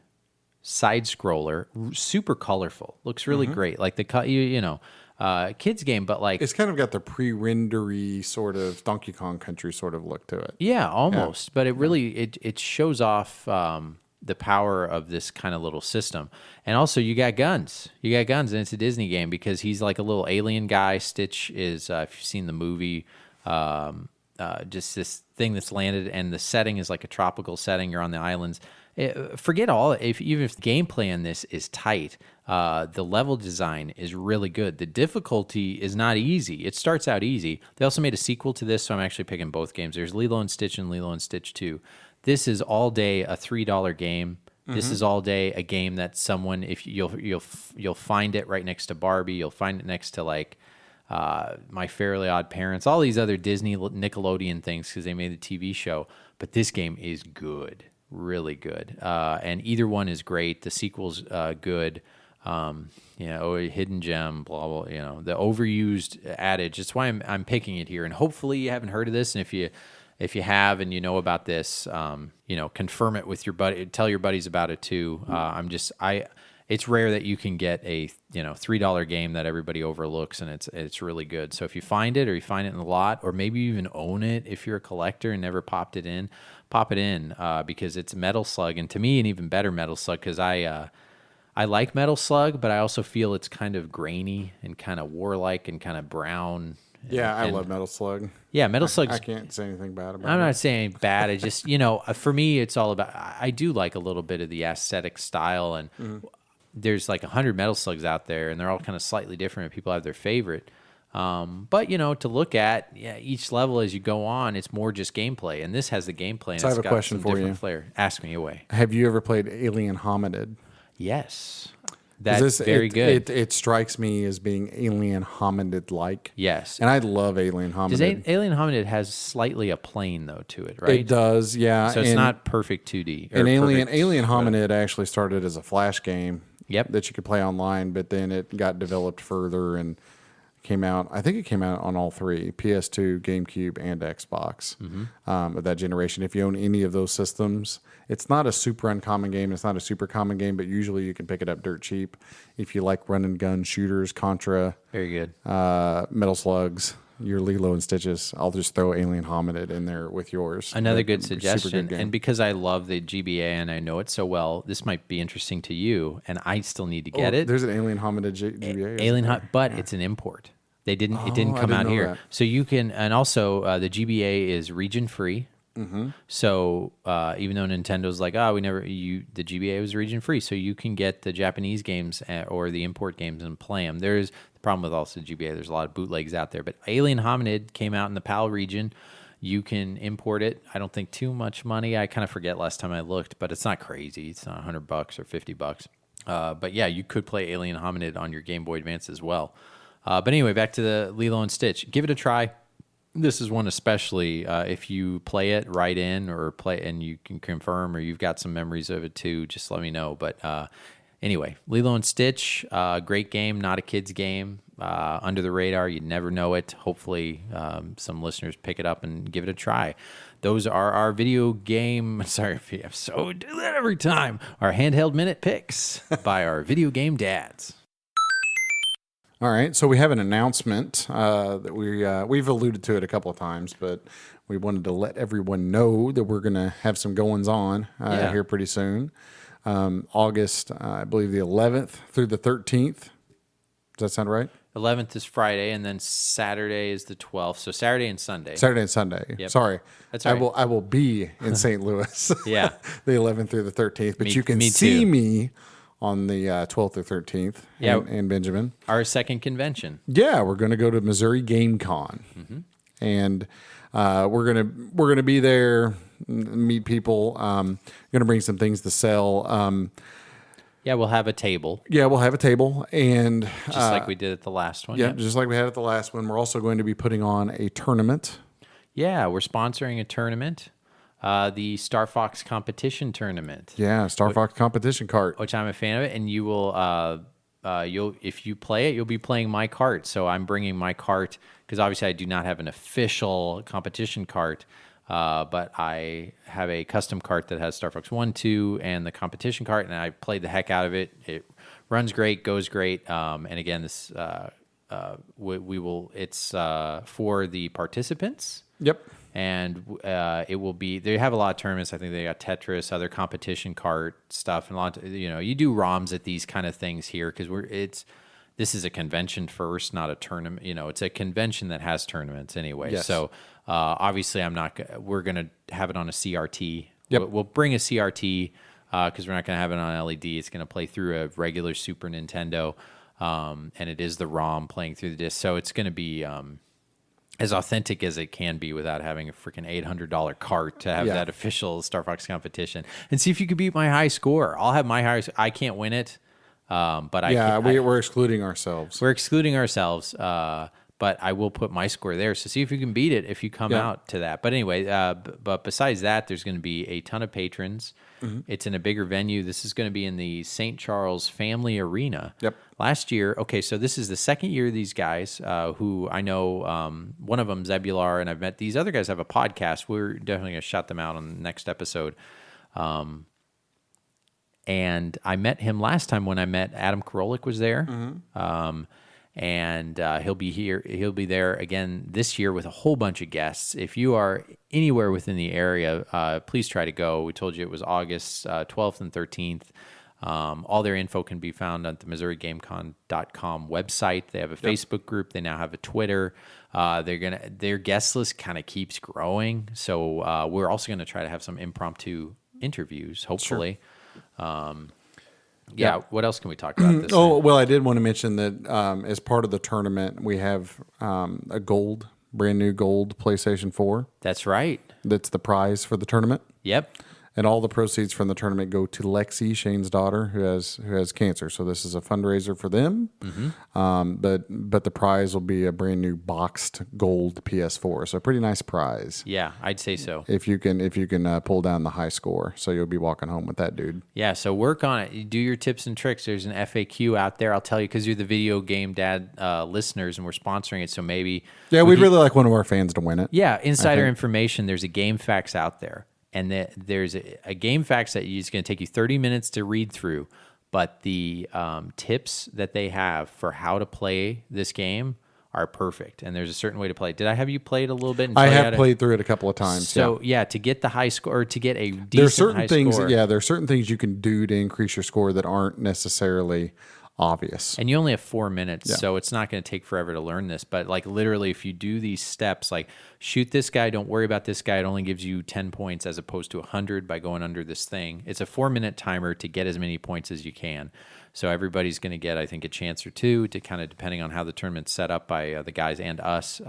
Speaker 1: side scroller, super colorful. Looks really great. Like kids game, but like
Speaker 2: It's kind of got the pre-rendery sort of Donkey Kong Country sort of look to it.
Speaker 1: yeah, almost. But it really it shows off the power of this kind of little system. And also, you got guns. You got guns, and it's a Disney game because he's like a little alien guy. Stitch is, if you've seen the movie, just this thing that's landed, and the setting is like a tropical setting. You're on the islands. Forget all. Even if the gameplay in this is tight, the level design is really good. The difficulty is not easy. It starts out easy. They also made a sequel to this, so I'm actually picking both games. There's Lilo and Stitch and Lilo and Stitch 2. This is all day a $3 game. This is all day a game that someone, if you'll find it right next to Barbie, you'll find it next to like My Fairly Odd Parents, all these other Disney Nickelodeon things because they made the TV show. But this game is good, really good, and either one is great. The sequel's good. Hidden gem, blah blah. The overused adage. That's why I'm picking it here, and hopefully you haven't heard of this, and if you have and you know about this, confirm it with your buddy. Tell your buddies about it too. It's rare that you can get a $3 game that everybody overlooks, and it's really good. So if you find it, or you find it in the lot, or maybe you even own it if you're a collector and never popped it in, pop it in because it's Metal Slug, and to me an even better Metal Slug because I like Metal Slug, but I also feel it's kind of grainy and kind of warlike and kind of brown.
Speaker 2: Yeah, I love Metal Slug.
Speaker 1: Yeah, Metal Slug's...
Speaker 2: I can't say anything bad about it.
Speaker 1: I'm not saying bad. I just, for me, it's all about... I do like a little bit of the aesthetic style, and there's like 100 Metal Slugs out there, and they're all kind of slightly different, and people have their favorite. But, to look at each level as you go on, it's more just gameplay, and this has the gameplay, and
Speaker 2: So I have
Speaker 1: it's
Speaker 2: a
Speaker 1: got
Speaker 2: question
Speaker 1: some
Speaker 2: for
Speaker 1: different
Speaker 2: you.
Speaker 1: flair. Ask me away.
Speaker 2: Have you ever played Alien Hominid?
Speaker 1: Yes. That's very good.
Speaker 2: It strikes me as being Alien Hominid-like.
Speaker 1: Yes.
Speaker 2: And I love Alien Hominid.
Speaker 1: Does Alien Hominid has slightly a plane, though, to it, right?
Speaker 2: It does, yeah.
Speaker 1: So it's not perfect 2D.
Speaker 2: And Alien Hominid actually started as a Flash game
Speaker 1: Yep.
Speaker 2: that you could play online, but then it got developed further and came out. I think it came out on all three, PS2, GameCube, and Xbox of that generation. If you own any of those systems, it's not a super uncommon game. It's not a super common game, but usually you can pick it up dirt cheap if you like run and gun shooters, Contra,
Speaker 1: Very good.
Speaker 2: Metal Slugs, your Lilo and Stitches. I'll just throw Alien Hominid in there with yours.
Speaker 1: Another good
Speaker 2: Super
Speaker 1: suggestion.
Speaker 2: game.
Speaker 1: And because I love the GBA and I know it so well, this might be interesting to you, and I still need to get it.
Speaker 2: There's an Alien Hominid GBA.
Speaker 1: But it's an import. It didn't
Speaker 2: I
Speaker 1: come
Speaker 2: didn't
Speaker 1: out
Speaker 2: know
Speaker 1: here.
Speaker 2: that.
Speaker 1: So you can, and also the GBA is region free. So even though Nintendo's like, the GBA was region free, so you can get the Japanese games or the import games and play them. There's the problem with also GBA. There's a lot of bootlegs out there, but Alien Hominid came out in the PAL region. You can import it. I don't think too much money. I kind of forget last time I looked, but it's not crazy. It's not $100 or $50. But yeah, you could play Alien Hominid on your Game Boy Advance as well. But anyway, back to the Lilo and Stitch. Give it a try. This is one especially if you play it, write in or play, and you can confirm, or you've got some memories of it too. Just let me know. But anyway, Lilo and Stitch, great game, not a kid's game. Under the radar, you'd never know it. Hopefully, some listeners pick it up and give it a try. Those are our video game. Sorry, I'm so do that every time. Our handheld minute picks by our video game dads.
Speaker 2: All right, so we have an announcement that we've alluded to it a couple of times, but we wanted to let everyone know that we're going to have some goings on here pretty soon. August, I believe the 11th through the 13th. Does that sound right?
Speaker 1: 11th is Friday, and then Saturday is the 12th. So Saturday and Sunday.
Speaker 2: Saturday and Sunday.
Speaker 1: Yep.
Speaker 2: Sorry.
Speaker 1: That's all right.
Speaker 2: I will be in St. Louis.
Speaker 1: Yeah.
Speaker 2: The 11th through the 13th, but you can
Speaker 1: me
Speaker 2: see
Speaker 1: too.
Speaker 2: me on the 12th or 13th in Benjamin.
Speaker 1: Our second convention.
Speaker 2: Yeah, we're going to go to Missouri Game Con, and we're gonna be there, meet people. Going to bring some things to sell.
Speaker 1: Yeah, we'll have a table,
Speaker 2: Yeah, we'll have a table, and
Speaker 1: just like we did at the last one.
Speaker 2: yeah, just like we had at the last one. We're also going to be putting on a tournament.
Speaker 1: Yeah, we're sponsoring a tournament, the Star Fox competition tournament.
Speaker 2: Yeah, Star Fox competition cart.
Speaker 1: Which I'm a fan of it, and you will, if you play it, you'll be playing my cart. So I'm bringing my cart because obviously I do not have an official competition cart. but I have a custom cart that has Star Fox 1, 2, and the competition cart, and I played the heck out of it. It runs great, goes great, and again, this we will. It's for the participants.
Speaker 2: Yep.
Speaker 1: And it will be. They have a lot of tournaments. I think they got Tetris, other competition cart stuff, and a lot. You do ROMs at these kind of things here because this is a convention first, not a tournament. It's a convention that has tournaments anyway.
Speaker 2: Yes.
Speaker 1: So obviously, we're gonna have it on a CRT.
Speaker 2: Yep.
Speaker 1: We'll bring a CRT because we're not gonna have it on LED. It's gonna play through a regular Super Nintendo, and it is the ROM playing through the disc. So it's gonna be as authentic as it can be without having a freaking $800 cart to have that official Star Fox competition. And see if you can beat my high score. I'll have my high. I can't win it. But
Speaker 2: we're excluding ourselves.
Speaker 1: We're excluding ourselves, but I will put my score there. So see if you can beat it if you come out to that. But anyway, but besides that, there's going to be a ton of patrons. Mm-hmm. It's in a bigger venue. This is going to be in the St. Charles Family Arena.
Speaker 2: Yep.
Speaker 1: Last year, so this is the second year of these guys who I know, one of them, Zebular, and I've met these other guys have a podcast. We're definitely going to shout them out on the next episode. And I met him last time when I met Adam Karolik was there. Mm-hmm. And he'll be here. He'll be there again this year with a whole bunch of guests. If you are anywhere within the area, please try to go. We told you it was August 12th and 13th. All their info can be found at the MissouriGameCon.com website. They have a Facebook group. They now have a Twitter. Their guest list kind of keeps growing. So we're also going to try to have some impromptu interviews, hopefully. Sure. What else can we talk about this
Speaker 2: Oh, well, I did want to mention that as part of the tournament, we have a brand new gold PlayStation 4.
Speaker 1: That's right.
Speaker 2: That's the prize for the tournament.
Speaker 1: Yep.
Speaker 2: And all the proceeds from the tournament go to Lexi, Shane's daughter, who has cancer. So this is a fundraiser for them. Mm-hmm. But the prize will be a brand new boxed gold PS4. So a pretty nice prize.
Speaker 1: Yeah, I'd say so.
Speaker 2: If you can pull down the high score, so you'll be walking home with that, dude.
Speaker 1: Yeah. So work on it. You do your tips and tricks. There's an FAQ out there. I'll tell you because you're the Video Game Dad listeners, and we're sponsoring it. So maybe
Speaker 2: we'd really like one of our fans to win it.
Speaker 1: Yeah, insider information. There's a game facts out there. And there's a game facts that it's going to take you 30 minutes to read through, but the tips that they have for how to play this game are perfect. And there's a certain way to play it. Did I have you play it a little bit?
Speaker 2: I have played through it a couple of times.
Speaker 1: So to get the high score, or to get a decent
Speaker 2: there's certain
Speaker 1: high
Speaker 2: things.
Speaker 1: score.
Speaker 2: Yeah, there are certain things you can do to increase your score that aren't necessarily obvious.
Speaker 1: And you only have 4 minutes, so it's not going to take forever to learn this. But like literally, if you do these steps, like shoot this guy, don't worry about this guy. It only gives you 10 points as opposed to 100 by going under this thing. It's a 4-minute timer to get as many points as you can. So everybody's going to get, I think, a chance or two to kind of depending on how the tournament's set up by the guys and us.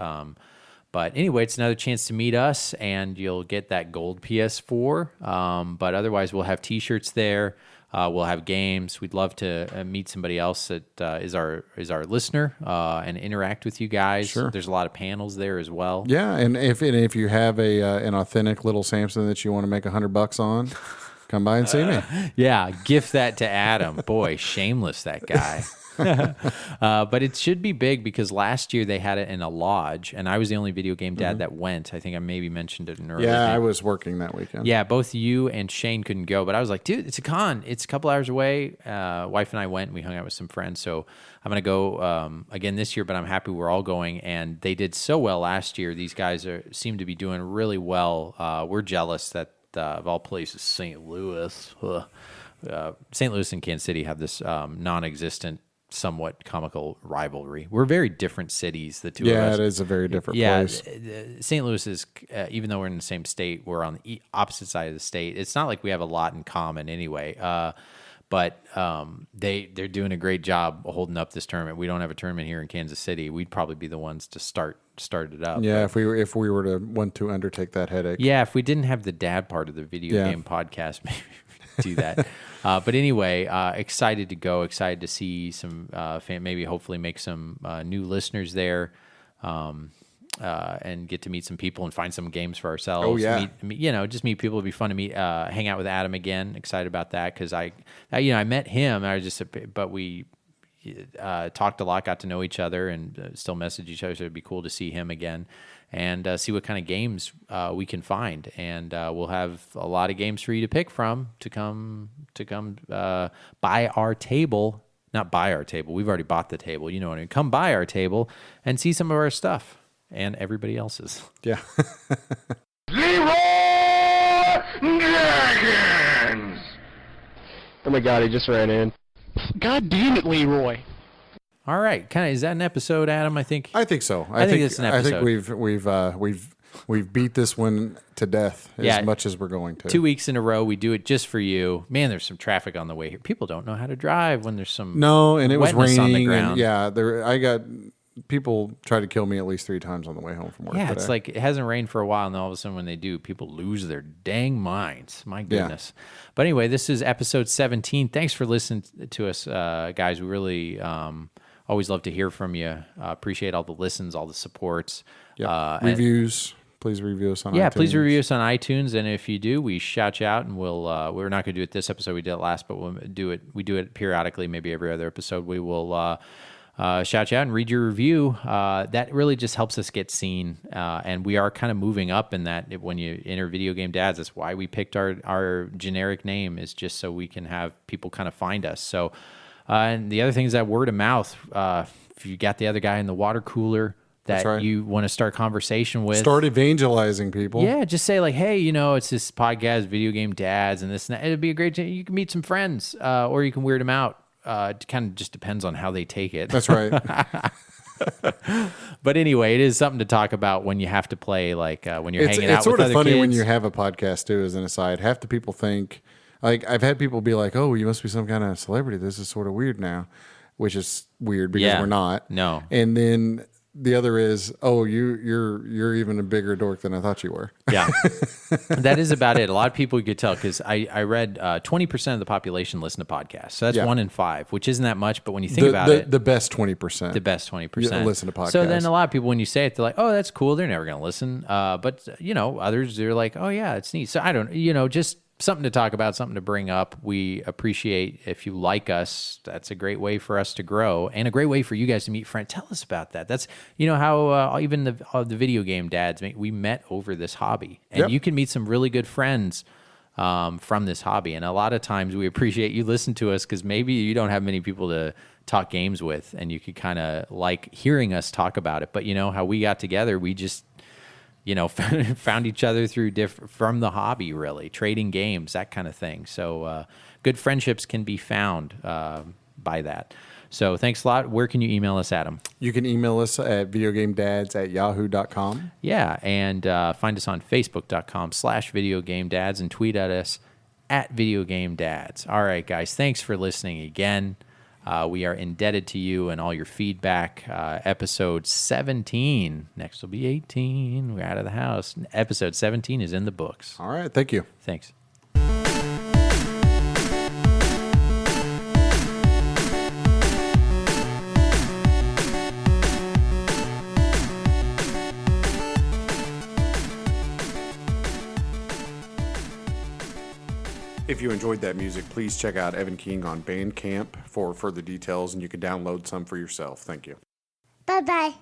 Speaker 1: But anyway, it's another chance to meet us, and you'll get that gold PS4. But otherwise, we'll have T-shirts there. We'll have games. We'd love to meet somebody else that is our listener and interact with you guys.
Speaker 2: Sure.
Speaker 1: There's a lot of panels there as well.
Speaker 2: Yeah, and if you have an authentic little Samsung that you want to make $100 on, come by and see me.
Speaker 1: Yeah, gift that to Adam. Boy, shameless that guy. But it should be big because last year they had it in a lodge, and I was the only Video Game Dad that went. I think I maybe mentioned it in earlier.
Speaker 2: Yeah, I was working that weekend.
Speaker 1: Yeah, both you and Shane couldn't go, but I was like, dude, it's a con. It's a couple hours away. Wife and I went, and we hung out with some friends, so I'm going to go again this year, but I'm happy we're all going, and they did so well last year. These guys seem to be doing really well. We're jealous that, of all places, St. Louis. St. Louis and Kansas City have this non-existent, somewhat comical rivalry. We're very different cities, the two of us.
Speaker 2: Yeah, it is a very different place.
Speaker 1: St. Louis is, even though we're in the same state, we're on the opposite side of the state. It's not like we have a lot in common anyway. But they're doing a great job holding up this tournament. We don't have a tournament here in Kansas City. We'd probably be the ones to start it up.
Speaker 2: Yeah, if we were to want to undertake that headache.
Speaker 1: Yeah, if we didn't have the dad part of the video game podcast, maybe we'd do that. But anyway, excited to go. Excited to see some maybe hopefully make some new listeners there. And get to meet some people and find some games for ourselves.
Speaker 2: Oh, yeah.
Speaker 1: Just meet people. It'd be fun to meet, hang out with Adam again. Excited about that because I met him. But we talked a lot, got to know each other, and still message each other. So it'd be cool to see him again and see what kind of games we can find. And we'll have a lot of games for you to pick from to come by our table. Not buy our table. We've already bought the table. You know what I mean? Come by our table and see some of our stuff and everybody else's.
Speaker 2: Yeah.
Speaker 4: Zero Dragons!
Speaker 5: Oh my God, he just ran in.
Speaker 6: God damn it, Leroy.
Speaker 1: All right. Is that an episode, Adam? I think
Speaker 2: So.
Speaker 1: I think it's an episode.
Speaker 2: I think we've beat this one to death as much as we're going to.
Speaker 1: 2 weeks in a row, we do it just for you. Man, there's some traffic on the way here. People don't know how to drive when there's some
Speaker 2: and it was
Speaker 1: wetness
Speaker 2: raining.
Speaker 1: on the ground.
Speaker 2: And I got people try to kill me at least 3 times on the way home from work.
Speaker 1: Yeah,
Speaker 2: today.
Speaker 1: it's like it hasn't rained for a while, and all of a sudden when they do, people lose their dang minds. My goodness. But anyway, this is episode 17. Thanks for listening to us, guys. We really always love to hear from you. Appreciate all the listens, all the supports.
Speaker 2: Reviews. Please review us on iTunes.
Speaker 1: Yeah, please review us on iTunes, and if you do, we shout you out, and we'll. We're not going to do it this episode. We did it last, but we'll do it. We do it periodically, maybe every other episode. We will shout you out and read your review. That really just helps us get seen, and we are kind of moving up in that. When you enter Video Game Dads, that's why we picked our generic name, is just so we can have people kind of find us. So, and the other thing is that word of mouth. If you got the other guy in the water cooler that you want to start conversation with.
Speaker 2: Start evangelizing people.
Speaker 1: Yeah, just say like, hey, it's this podcast, Video Game Dads, and this and that. It'd be a great you can meet some friends, or you can weird them out. It kind of just depends on how they take it.
Speaker 2: That's right.
Speaker 1: But anyway, it is something to talk about when you have to play, like when you're hanging out with other kids.
Speaker 2: It's sort of funny when you have a podcast, too, as an aside. Half the people think, like, I've had people be like, oh, you must be some kind of celebrity. This is sort of weird now, which is weird because we're not.
Speaker 1: No.
Speaker 2: And then the other is, oh, you're even a bigger dork than I thought you were.
Speaker 1: Yeah, that is about it. A lot of people you could tell, because I read 20% of the population listen to podcasts. So that's 1 in 5, which isn't that much. But when you think about it,
Speaker 2: the best 20%,
Speaker 1: the best 20%
Speaker 2: listen to podcasts.
Speaker 1: So then a lot of people, when you say it, they're like, oh, that's cool. They're never going to listen. But others, they're like, oh yeah, it's neat. So I don't, just something to talk about, something to bring up. We appreciate if you like us. That's a great way for us to grow, and a great way for you guys to meet friends. Tell us about that. That's how even the Video Game Dads, we met over this hobby, and you can meet some really good friends from this hobby. And a lot of times we appreciate you listen to us, because maybe you don't have many people to talk games with, and you could kind of like hearing us talk about it. But how we got together, we just found each other through from the hobby, really, trading games, that kind of thing. So good friendships can be found by that. So thanks a lot. Where can you email us, Adam?
Speaker 2: You can email us at videogamedads@yahoo.com.
Speaker 1: Yeah, and find us on facebook.com/videogamedads and tweet at us @videogamedads. All right, guys, thanks for listening again. We are indebted to you and all your feedback. Episode 17. Next will be 18. We're out of the house. Episode 17 is in the books.
Speaker 2: All right. Thank you.
Speaker 1: Thanks.
Speaker 2: If you enjoyed that music, please check out Evan King on Bandcamp for further details, and you can download some for yourself. Thank you.
Speaker 3: Bye-bye.